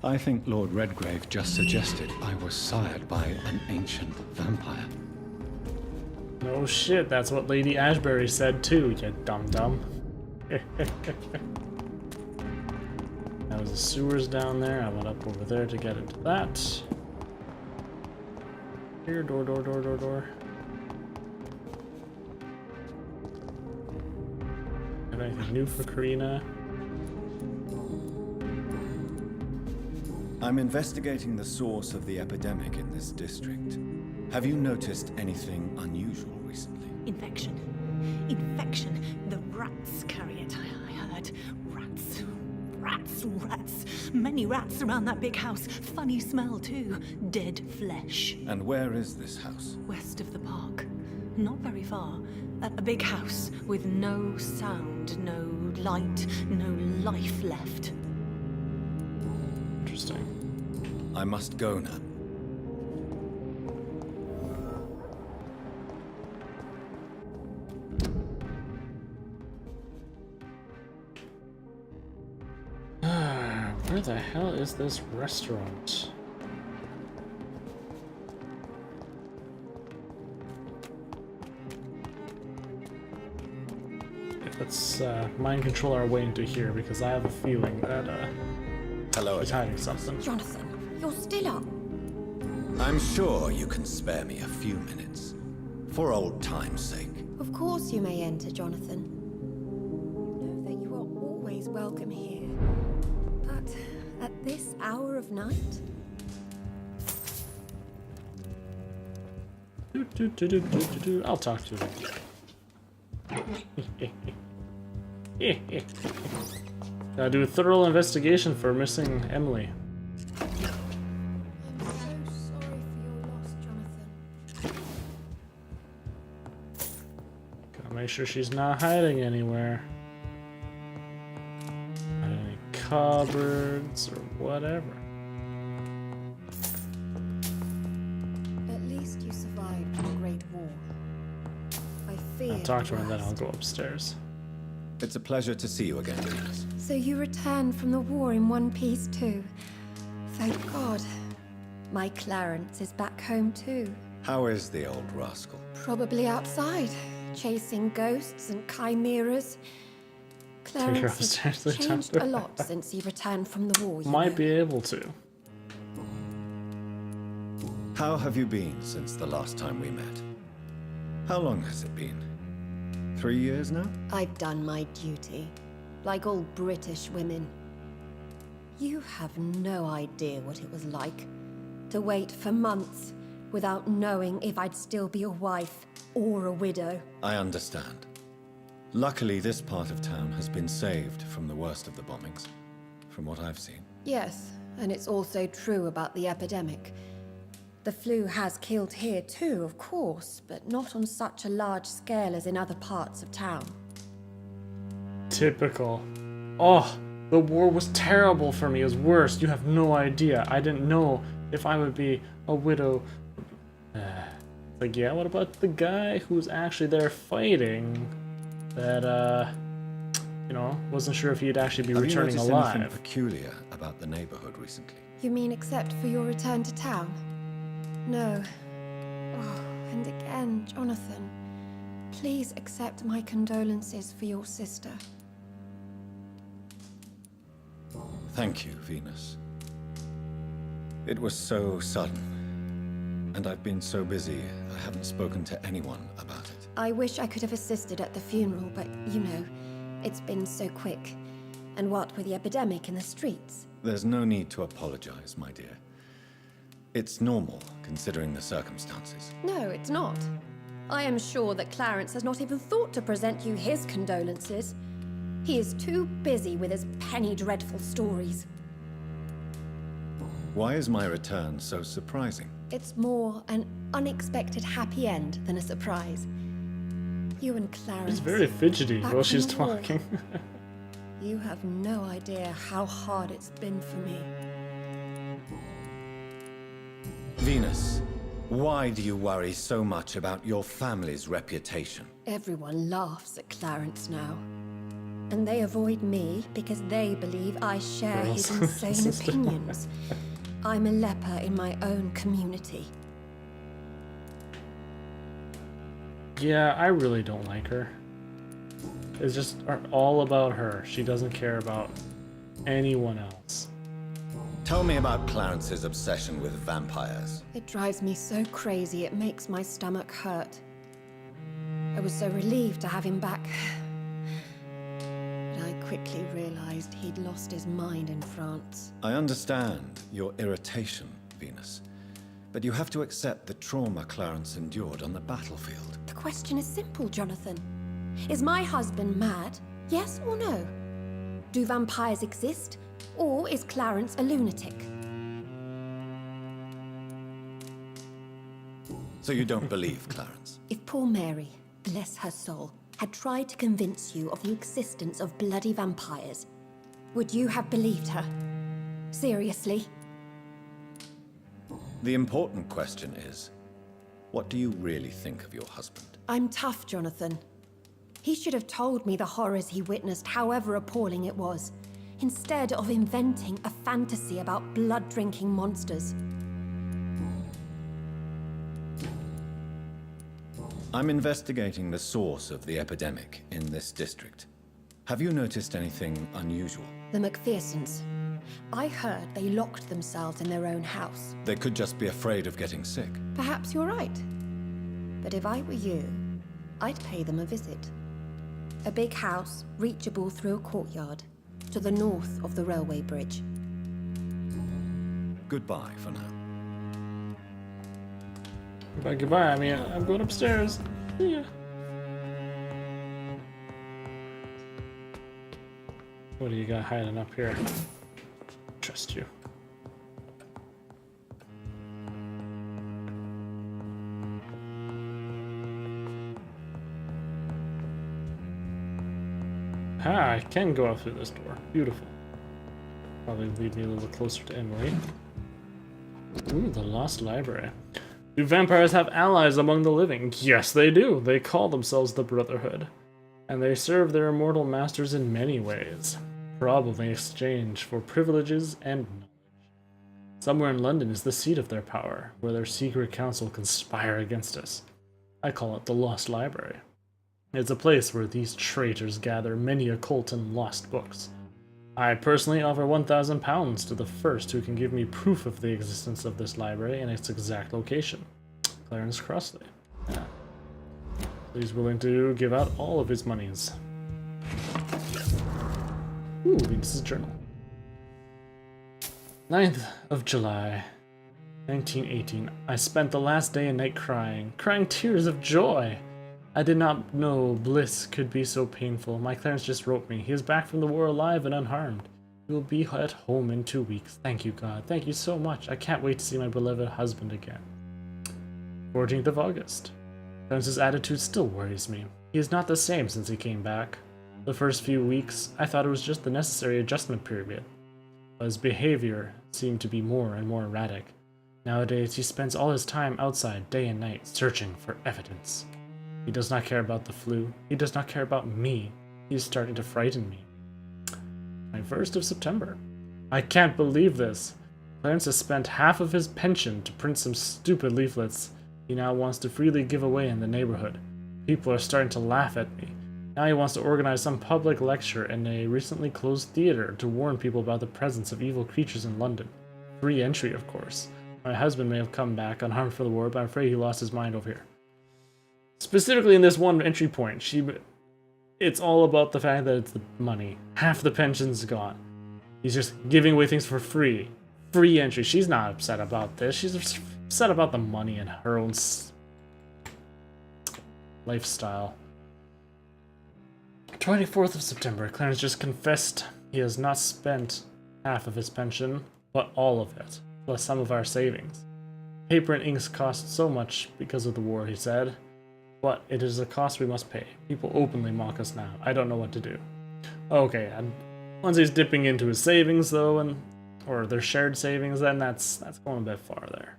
I think Lord Redgrave just suggested I was sired by an ancient vampire. No shit, that's what Lady Ashbury said too, you dum-dum. That was the sewers down there. I went up over there to get into that. Here, door. Have anything new for Karina? I'm investigating the source of the epidemic in this district. Have you noticed anything unusual recently? Infection. The rats carry it, I heard. Rats. Many rats around that big house. Funny smell, too. Dead flesh. And where is this house? West of the park. Not very far. A big house with no sound, no light, no life left. Interesting. I must go now. Where the hell is this restaurant? Let's mind control our way into here because I have a feeling that Hello he's again. hiding something. Jonathan, you're still up. I'm sure you can spare me a few minutes. For old time's sake. Of course you may enter, Jonathan. Know that you are always welcome here. But at this hour of night? I'll talk to him. Gotta do a thorough investigation for missing Emily. I'm so sorry for your loss, Jonathan. Gotta make sure she's not hiding anywhere. Not any cupboards or whatever. At least you survived the Great War. I fear I'll talk to the her and then I'll worst. go upstairs. It's a pleasure to see you again, Venus. So you returned from the war in one piece too. Thank God. My Clarence is back home too. How is the old rascal? Probably outside, chasing ghosts and chimeras. Take her Clarence upstairs has to the changed doctor. a lot since he returned from the war. You Might know. be able to. How have you been since the last time we met? How long has it been? 3 years now? I've done my duty, like all British women. You have no idea what it was like to wait for months without knowing if I'd still be a wife or a widow. I understand. Luckily, this part of town has been saved from the worst of the bombings, from what I've seen. Yes, and it's also true about the epidemic. The flu has killed here too, of course, but not on such a large scale as in other parts of town. Typical. Oh, the war was terrible for me. It was worse. You have no idea. I didn't know if I would be a widow. Like, yeah, what about the guy who's actually there fighting? That, you know, wasn't sure if he'd actually be returning Have you noticed anything alive. peculiar about the neighborhood recently? You mean except for your return to town? No. Oh, and again, Jonathan, please accept my condolences for your sister. Thank you, Venus. It was so sudden, and I've been so busy, I haven't spoken to anyone about it. I wish I could have assisted at the funeral, but you know, it's been so quick. And what with the epidemic in the streets? There's no need to apologize, my dear. It's normal, considering the circumstances. No, it's not. I am sure that Clarence has not even thought to present you his condolences. He is too busy with his penny dreadful stories. Why is my return so surprising? It's more an unexpected happy end than a surprise. You and Clarence... She's very fidgety back while from she's the war. talking. You have no idea how hard it's been for me. Venus, why do you worry so much about your family's reputation? Everyone laughs at Clarence now. And they avoid me because they believe I share his Girls. insane opinions. I'm a leper in my own community. Yeah, I really don't like her. It's just all about her. She doesn't care about anyone else. Tell me about Clarence's obsession with vampires. It drives me so crazy it makes my stomach hurt. I was so relieved to have him back. But I quickly realized he'd lost his mind in France. I understand your irritation, Venus. But you have to accept the trauma Clarence endured on the battlefield. The question is simple, Jonathan. Is my husband mad? Yes or no? Do vampires exist? Or is Clarence a lunatic? So you don't believe Clarence? If poor Mary, bless her soul, had tried to convince you of the existence of bloody vampires, would you have believed her? Seriously? The important question is, what do you really think of your husband? I'm tough, Jonathan. He should have told me the horrors he witnessed, however appalling it was, instead of inventing a fantasy about blood-drinking monsters. I'm investigating the source of the epidemic in this district. Have you noticed anything unusual? The McPhersons. I heard they locked themselves in their own house. They could just be afraid of getting sick. Perhaps you're right. But if I were you, I'd pay them a visit. A big house, reachable through a courtyard, to the north of the railway bridge. Goodbye for now. Goodbye, goodbye. I mean, I'm going upstairs. Yeah. What do you got hiding up here? Trust you. Ah, I can go out through this door. Beautiful. Probably lead me a little closer to Emily. Ooh, the Lost Library. Do vampires have allies among the living? Yes, they do. They call themselves the Brotherhood. And they serve their immortal masters in many ways. Probably in exchange for privileges and knowledge. Somewhere in London is the seat of their power, where their secret council conspire against us. I call it the Lost Library. It's a place where these traitors gather many occult and lost books. I personally offer £1,000 to the first who can give me proof of the existence of this library and its exact location. Clarence Crossley. Yeah. He's willing to give out all of his monies. Ooh, Venus's journal. 9th of July, 1918. I spent the last day and night crying tears of joy. I did not know bliss could be so painful. My Clarence just wrote me. He is back from the war alive and unharmed. He will be at home in 2 weeks. Thank you, God. Thank you so much. I can't wait to see my beloved husband again. 14th of August. Clarence's attitude still worries me. He is not the same since he came back. The first few weeks, I thought it was just the necessary adjustment period. But his behavior seemed to be more and more erratic. Nowadays, he spends all his time outside day and night searching for evidence. He does not care about the flu. He does not care about me. He is starting to frighten me. 21st of September. I can't believe this. Clarence has spent half of his pension to print some stupid leaflets he now wants to freely give away in the neighborhood. People are starting to laugh at me. Now he wants to organize some public lecture in a recently closed theater to warn people about the presence of evil creatures in London. Free entry, of course. My husband may have come back unharmed for the war, but I'm afraid he lost his mind over here. Specifically in this one entry point, it's all about the fact that it's the money. Half the pension's gone. He's just giving away things for free. Free entry. She's not upset about this. She's upset about the money and her own lifestyle. 24th of September. Clarence just confessed he has not spent half of his pension, but all of it, plus some of our savings. Paper and inks cost so much because of the war, he said. But it is a cost we must pay. People openly mock us now. I don't know what to do. Okay, and once he's dipping into his savings, though, or their shared savings, then that's going a bit far there.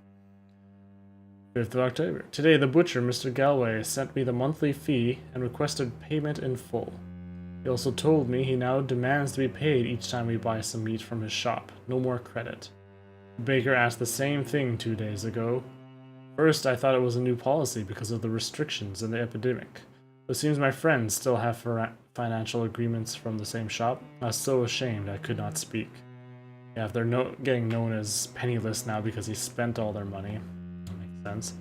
5th of October. Today, the butcher, Mr. Galway, sent me the monthly fee and requested payment in full. He also told me he now demands to be paid each time we buy some meat from his shop. No more credit. The baker asked the same thing 2 days ago. First, I thought it was a new policy because of the restrictions and the epidemic. But it seems my friends still have financial agreements from the same shop. I was so ashamed I could not speak. Yeah, if they're getting known as penniless now because he spent all their money. That makes sense.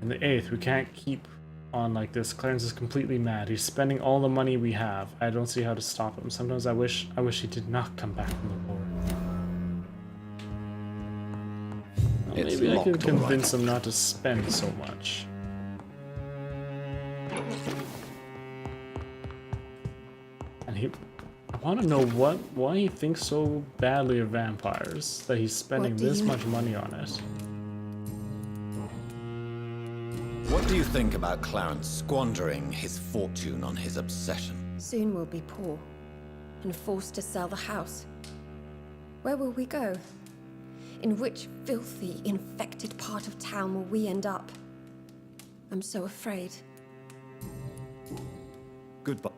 And the 8th, we can't keep on like this. Clarence is completely mad. He's spending all the money we have. I don't see how to stop him. Sometimes I wish he did not come back from the war. Well, maybe I could convince him not to spend so much. And I want to know why he thinks so badly of vampires, that he's spending this much money on it. What do you think about Clarence squandering his fortune on his obsession? Soon we'll be poor and forced to sell the house. Where will we go? In which filthy, infected part of town will we end up? I'm so afraid. Goodbye.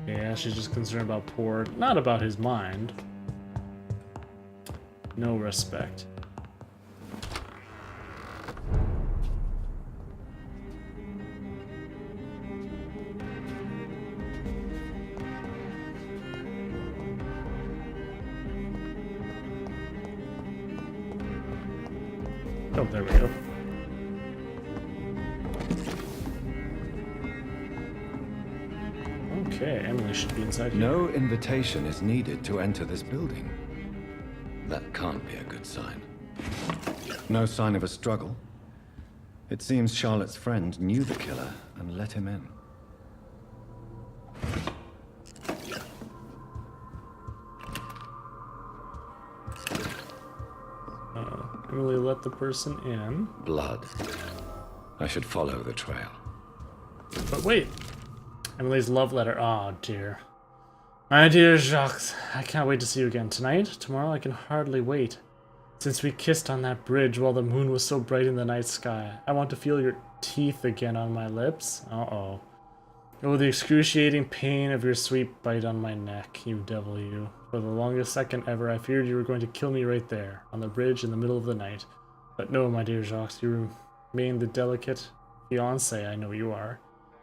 Yeah, she's just concerned about poor, not about his mind. No respect. Oh, there we go. Okay, Emily should be inside here. No invitation is needed to enter this building. That can't be a good sign. No sign of a struggle. It seems Charlotte's friend knew the killer and let him in. Emily let the person in. Blood. I should follow the trail. But wait. Emily's love letter. Oh, dear. My dear Jacques, I can't wait to see you again. Tonight? Tomorrow? I can hardly wait. Since we kissed on that bridge while the moon was so bright in the night sky. I want to feel your teeth again on my lips. Uh-oh. Oh, the excruciating pain of your sweet bite on my neck, you devil you. For the longest second ever, I feared you were going to kill me right there, on the bridge in the middle of the night. But no, my dear Jacques, you remain the delicate fiancé I know you are.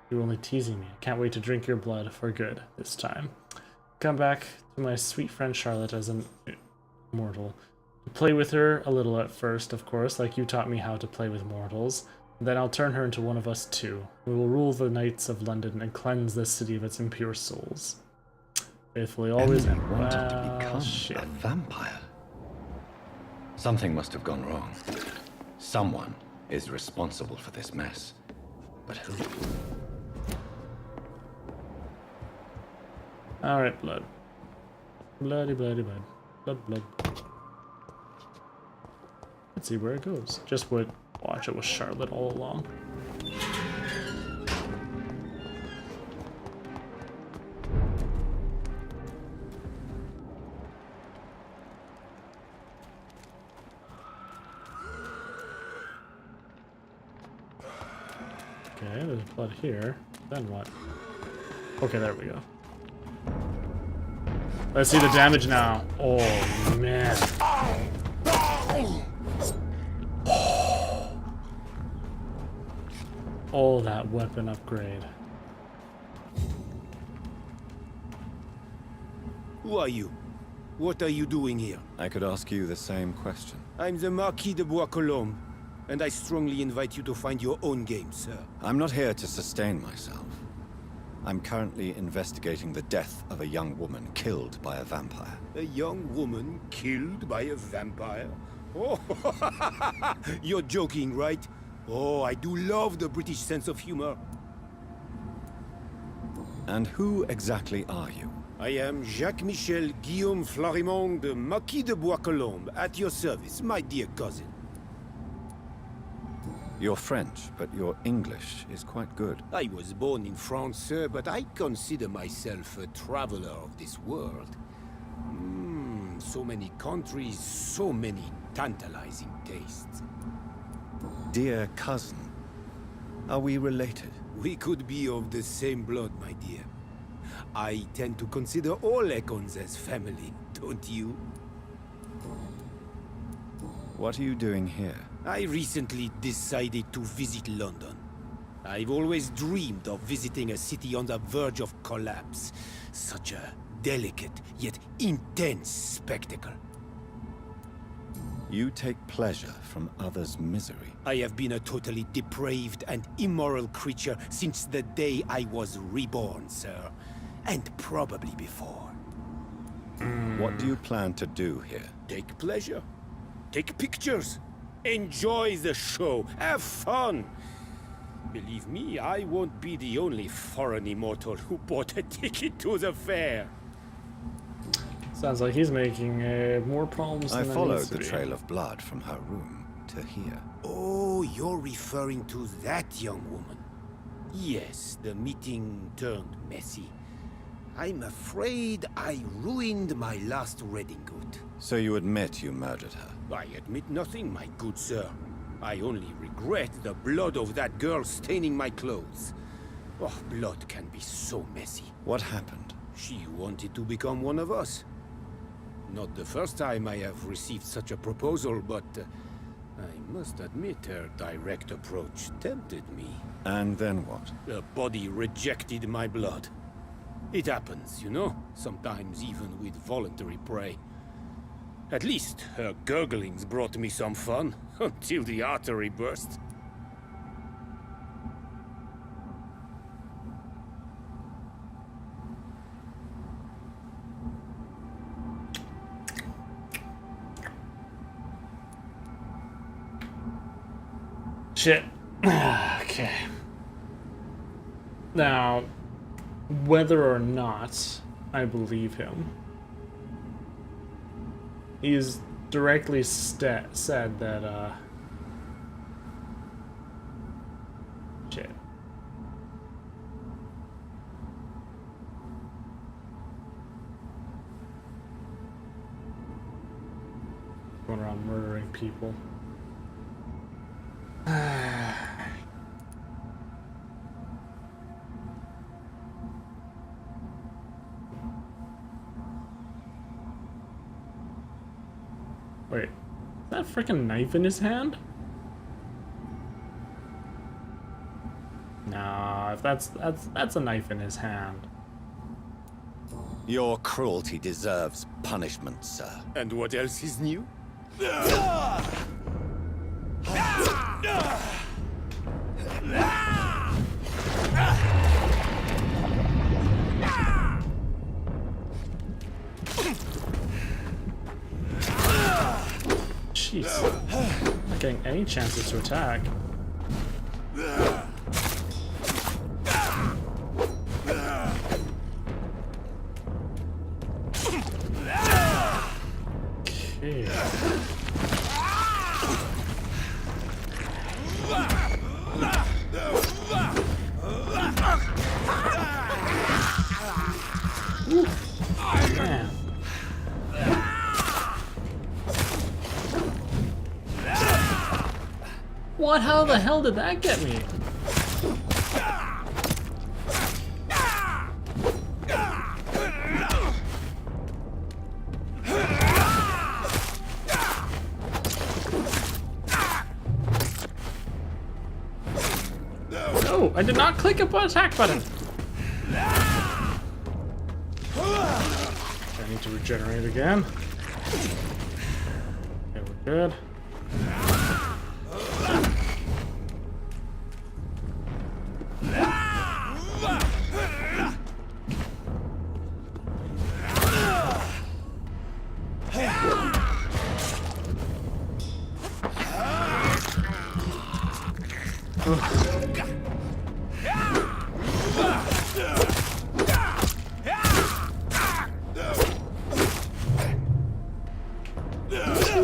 You're only teasing me. I can't wait to drink your blood for good this time. Come back to my sweet friend Charlotte as an immortal. Play with her a little at first, of course, like you taught me how to play with mortals. Then I'll turn her into one of us too. We will rule the knights of London and cleanse this city of its impure souls. Faithfully always. Emily wanted to become a vampire. Something must have gone wrong. Someone is responsible for this mess. But who? Alright, blood. Bloody, bloody, blood. Blood, blood. Let's see where it goes. Just would watch it with Charlotte all along. Okay, there's blood here. Then what? Okay, there we go. Let's see the damage now. Oh, man. Oh, that weapon upgrade. Who are you? What are you doing here? I could ask you the same question. I'm the Marquis de Bois-Colombes, and I strongly invite you to find your own game, sir. I'm not here to sustain myself. I'm currently investigating the death of a young woman killed by a vampire. A young woman killed by a vampire? Oh, you're joking, right? Oh, I do love the British sense of humor. And who exactly are you? I am Jacques-Michel Guillaume Florimond de Marquis de Bois-Colombes, at your service, my dear cousin. You're French, but your English is quite good. I was born in France, sir, but I consider myself a traveler of this world. So many countries, so many tantalizing tastes. Dear cousin, are we related? We could be of the same blood, my dear. I tend to consider all Econs as family, don't you? What are you doing here? I recently decided to visit London. I've always dreamed of visiting a city on the verge of collapse. Such a delicate yet intense spectacle. You take pleasure from others' misery. I have been a totally depraved and immoral creature since the day I was reborn, sir. And probably before. What do you plan to do here? Take pleasure. Take pictures. Enjoy the show. Have fun. Believe me, I won't be the only foreign immortal who bought a ticket to the fair. Sounds like he's making more problems I than followed needs to the be. trail of blood from her room to here. Oh, you're referring to that young woman. Yes, the meeting turned messy. I'm afraid I ruined my last redingote. So you admit you murdered her? I admit nothing, my good sir. I only regret the blood of that girl staining my clothes. Oh, blood can be so messy. What happened? She wanted to become one of us. Not the first time I have received such a proposal, but I must admit her direct approach tempted me. And then what? The body rejected my blood. It happens, you know, sometimes even with voluntary prey. At least her gurglings brought me some fun, until the artery burst. Shit. Okay. Now, whether or not I believe him, he's directly said that, shit. Going around murdering people. Wait, is that freaking knife in his hand? Nah, if that's a knife in his hand. Your cruelty deserves punishment, sir. And what else is new? Jeez. Not getting any chances to attack. Okay. Man. What? How the hell did that get me? No, I did not click a attack button. I need to regenerate again. Okay, we're good.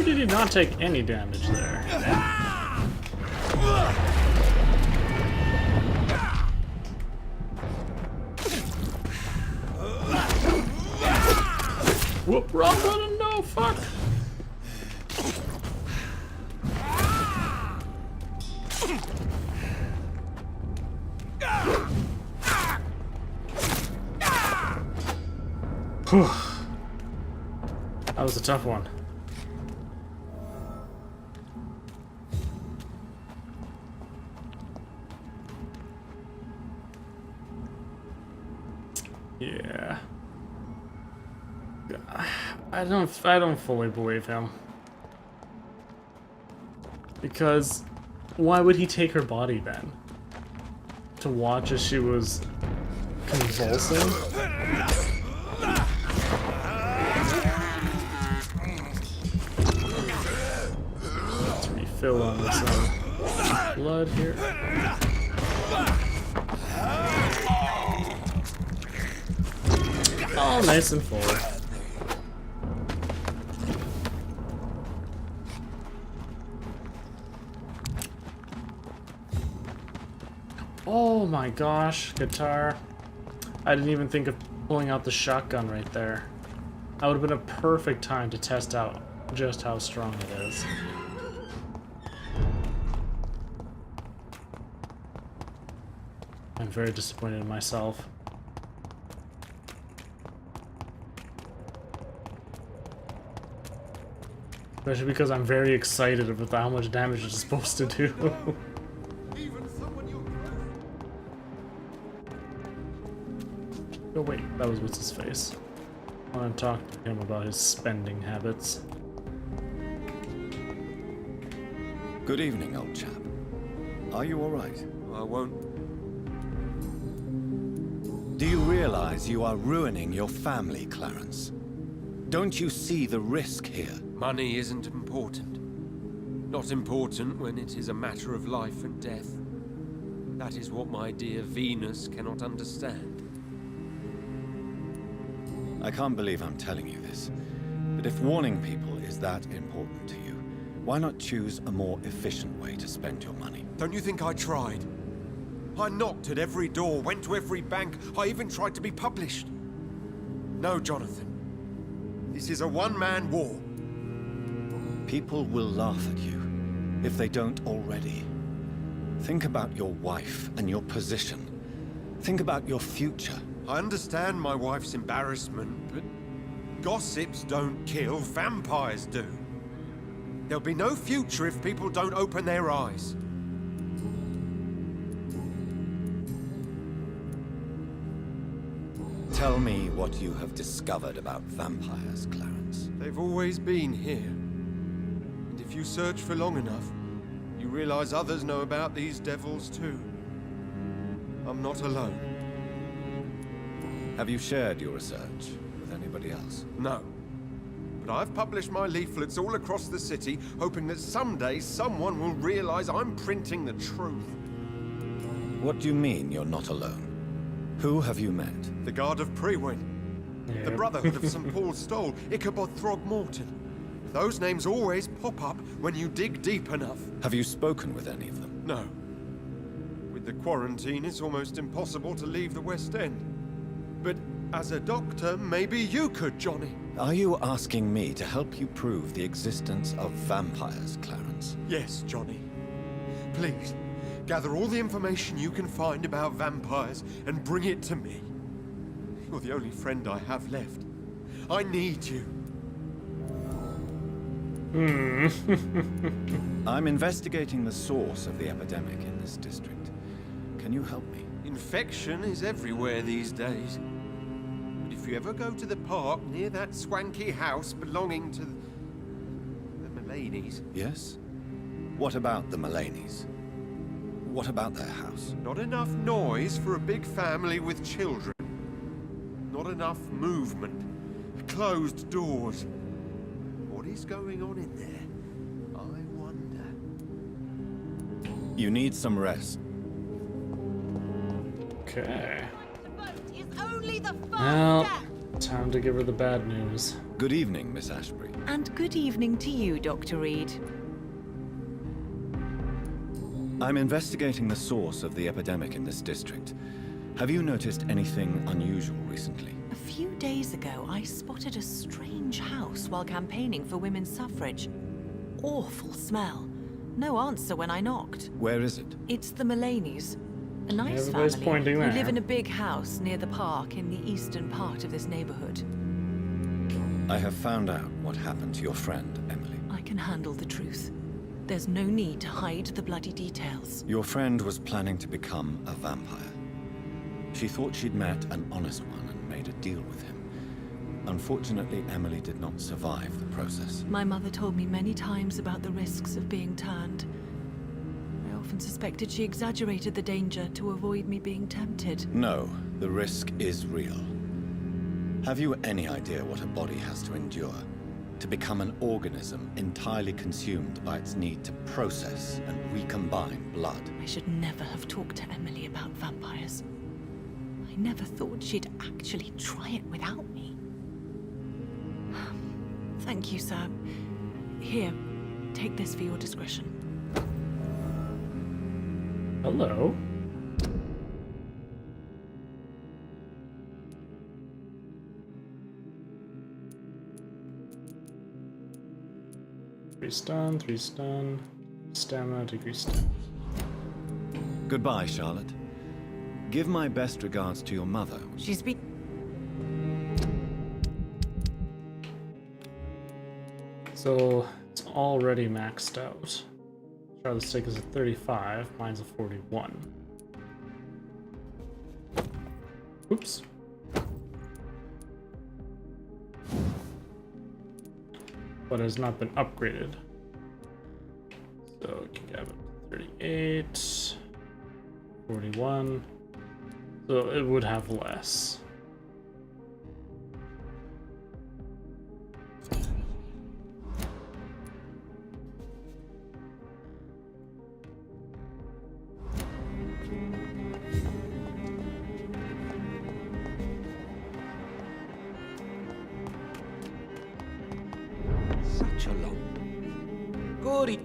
Did he not take any damage there? Whoop, wrong button, no, fuck! Whew. That was a tough one. Yeah. I don't fully believe him. Because why would he take her body then? To watch as she was convulsing? Let's refill on this blood here. Oh, nice and full. Oh my gosh, guitar. I didn't even think of pulling out the shotgun right there. That would have been a perfect time to test out just how strong it is. I'm very disappointed in myself. Especially because I'm very excited about how much damage it's supposed to do. Oh wait, that was what's his face. I want to talk to him about his spending habits. Good evening, old chap. Are you alright? I won't. Do you realize you are ruining your family, Clarence? Don't you see the risk here? Money isn't important. Not important when it is a matter of life and death. That is what my dear Venus cannot understand. I can't believe I'm telling you this, but if warning people is that important to you, why not choose a more efficient way to spend your money? Don't you think I tried? I knocked at every door, went to every bank, I even tried to be published. No, Jonathan. This is a one-man war. People will laugh at you, if they don't already. Think about your wife and your position. Think about your future. I understand my wife's embarrassment, but gossips don't kill, vampires do. There'll be no future if people don't open their eyes. Tell me what you have discovered about vampires, Clarence. They've always been here. And if you search for long enough, you realize others know about these devils too. I'm not alone. Have you shared your research with anybody else? No. But I've published my leaflets all across the city, hoping that someday someone will realize I'm printing the truth. What do you mean you're not alone? Who have you met? The Guard of Prewin. The Brotherhood of St. Paul's Stole, Ichabod Throgmorton. Those names always pop up when you dig deep enough. Have you spoken with any of them? No. With the quarantine, it's almost impossible to leave the West End. But as a doctor, maybe you could, Johnny. Are you asking me to help you prove the existence of vampires, Clarence? Yes, Johnny. Please, gather all the information you can find about vampires and bring it to me. You're the only friend I have left. I need you. I'm investigating the source of the epidemic in this district. Can you help me? Infection is everywhere these days. But if you ever go to the park near that swanky house belonging to the Mullaneys... Yes? What about the Mullaneys? What about their house? Not enough noise for a big family with children. Not enough movement. Closed doors. What is going on in there? I wonder. You need some rest. Okay. The boat is only the first Well, step. time to give her the bad news. Good evening, Miss Ashbury. And good evening to you, Dr. Reed. I'm investigating the source of the epidemic in this district. Have you noticed anything unusual recently? A few days ago, I spotted a strange house while campaigning for women's suffrage. Awful smell. No answer when I knocked. Where is it? It's the Mullaneys. A nice Everybody's family pointing who there. live in a big house near the park in the eastern part of this neighborhood. I have found out what happened to your friend, Emily. I can handle the truth. There's no need to hide the bloody details. Your friend was planning to become a vampire. She thought she'd met an honest one and made a deal with him. Unfortunately, Emily did not survive the process. My mother told me many times about the risks of being turned. I often suspected she exaggerated the danger to avoid me being tempted. No, the risk is real. Have you any idea what a body has to endure? To become an organism entirely consumed by its need to process and recombine blood. I should never have talked to Emily about vampires. I never thought she'd actually try it without me. Thank you, sir. Here, take this for your discretion. Hello. Three stun, stamina, degree stun. Goodbye, Charlotte. Give my best regards to your mother. She's been... So it's already maxed out. Charlotte's stake is a 35, mine's a 41. Oops. But has not been upgraded. So it can get up to 38, 41. So it would have less. Such a long. Goody.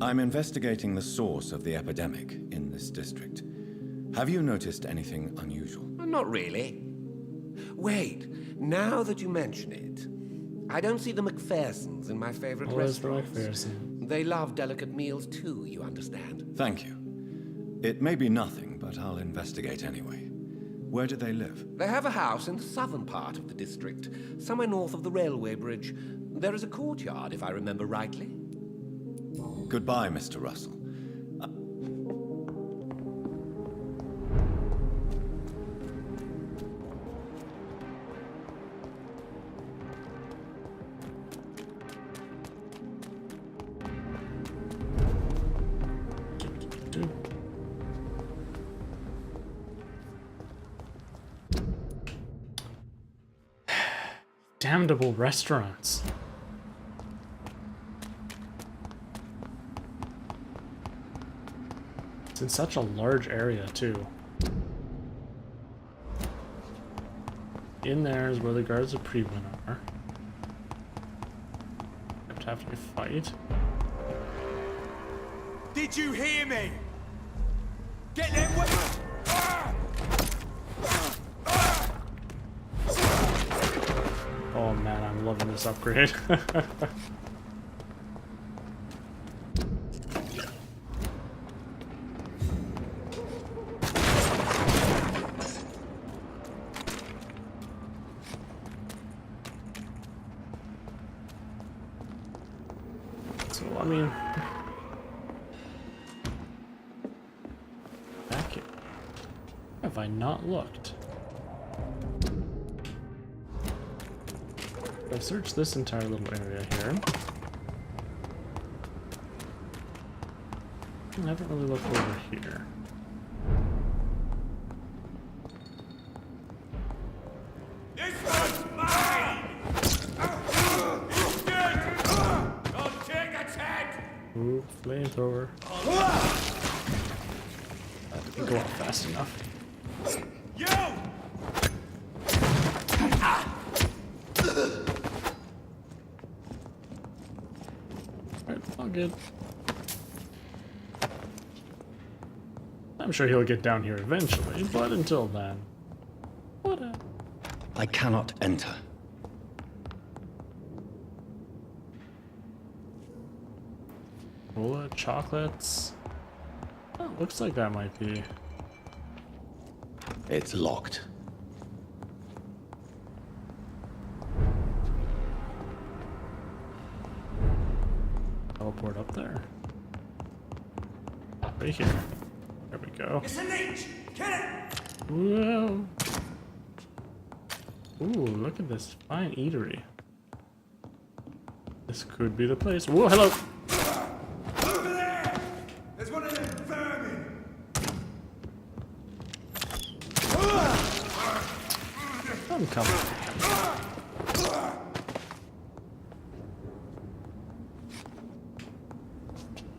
I'm investigating the source of the epidemic in this district. Have you noticed anything unusual? Not really. Wait, now that you mention it, I don't see the McPhersons in my favorite Where's the restaurants. McPherson? They love delicate meals too, you understand. Thank you. It may be nothing, but I'll investigate anyway. Where do they live? They have a house in the southern part of the district, somewhere north of the railway bridge. There is a courtyard, if I remember rightly. Goodbye, Mr. Russell. Damnable restaurants. It's in such a large area, too. In there is where the guards of Prewin are. Kept having to fight. Did you hear me? Get them weapons! Oh man, I'm loving this upgrade. So, I mean... back here. Have I not looked? I've searched this entire little area here. I haven't really looked over here. This one's mine! He's dead! Don't take attack! Ooh, flamethrower. That didn't go off fast enough. You! Alright, all good. I'm sure he'll get down here eventually, but until then, whatever. I cannot enter. Cola, chocolates. Oh, looks like that might be. It's locked. Teleport up there. Right here. There we go. It's a leech! Kill it! Whoa. Ooh, look at this fine eatery. This could be the place. Whoa, hello! Over there! There's one of them vermin! I'm coming.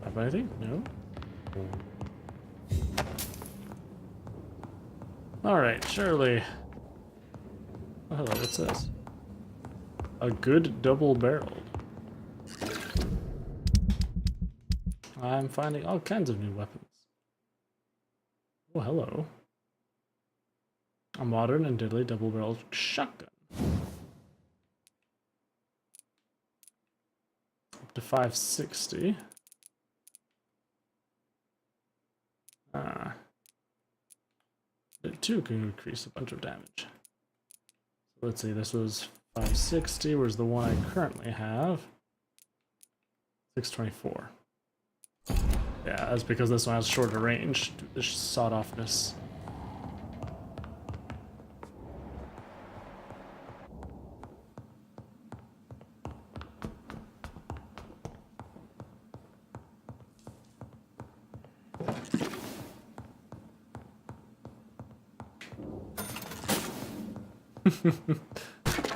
Have anything? No? Alright, surely. Oh, hello, what's this? A good double-barreled. I'm finding all kinds of new weapons. Oh, hello. A modern and deadly double-barreled shotgun. Up to 560. It too can increase a bunch of damage. So let's see, this was 560. Where's the one I currently have? 624. Yeah, that's because this one has shorter range due to the sawed-offness.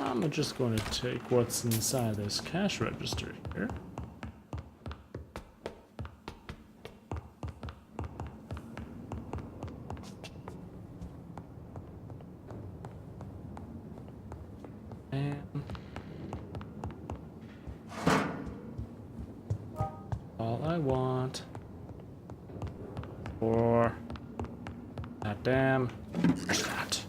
I'm just going to take what's inside this cash register here. And all I want for that damn shot.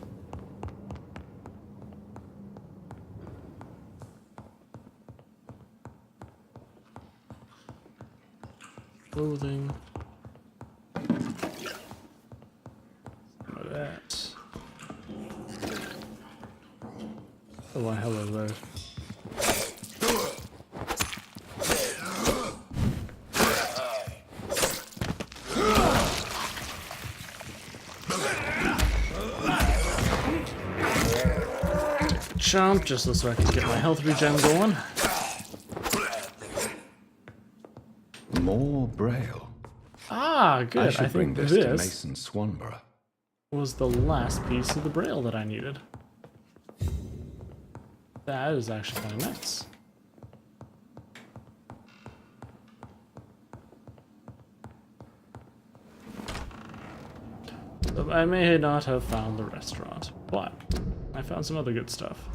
Clothing. Some of that. Oh, why hello there. Chomp just so I can get my health regen going. More Braille. Ah, good. I should bring this to Mason Swanborough. Was the last piece of the Braille that I needed. That is actually kind of nice. So I may not have found the restaurant, but I found some other good stuff.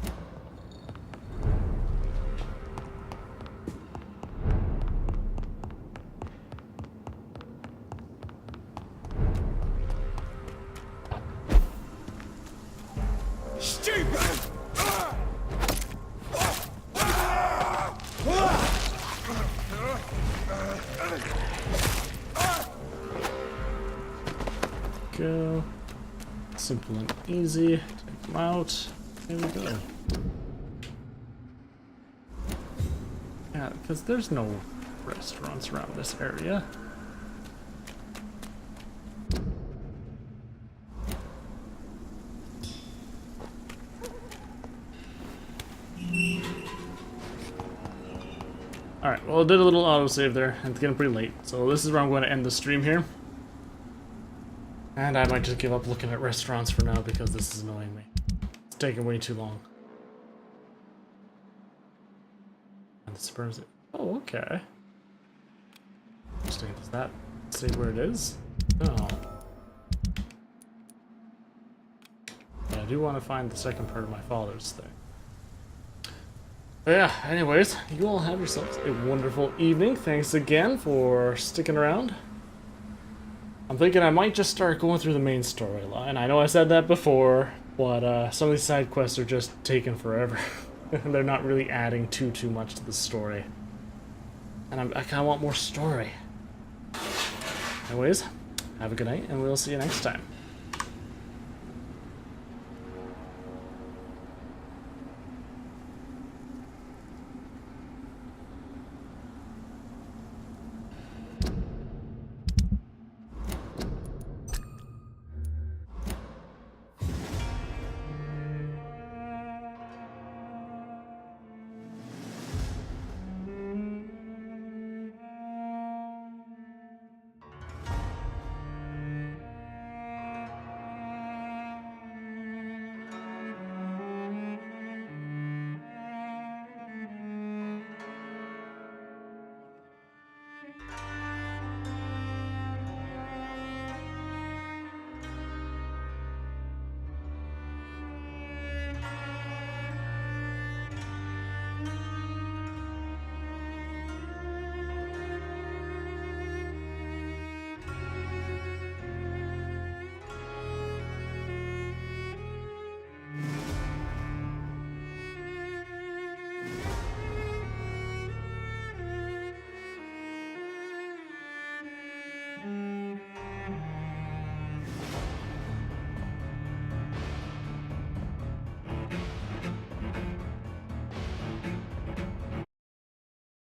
Go. Simple and easy. Take them out. There we go. Yeah, because there's no restaurants around this area. Alright, well, I did a little autosave there, and it's getting pretty late, so this is where I'm going to end the stream here. And I might just give up looking at restaurants for now because this is annoying me. It's taking way too long. And the Spurs. Oh, okay. Interesting. Does that say where it is? No. But I do want to find the second part of my father's thing. But yeah, anyways, you all have yourselves a wonderful evening. Thanks again for sticking around. I'm thinking I might just start going through the main storyline. I know I said that before, but some of these side quests are just taking forever. They're not really adding too much to the story. And I kind of want more story. Anyways, have a good night, and we'll see you next time.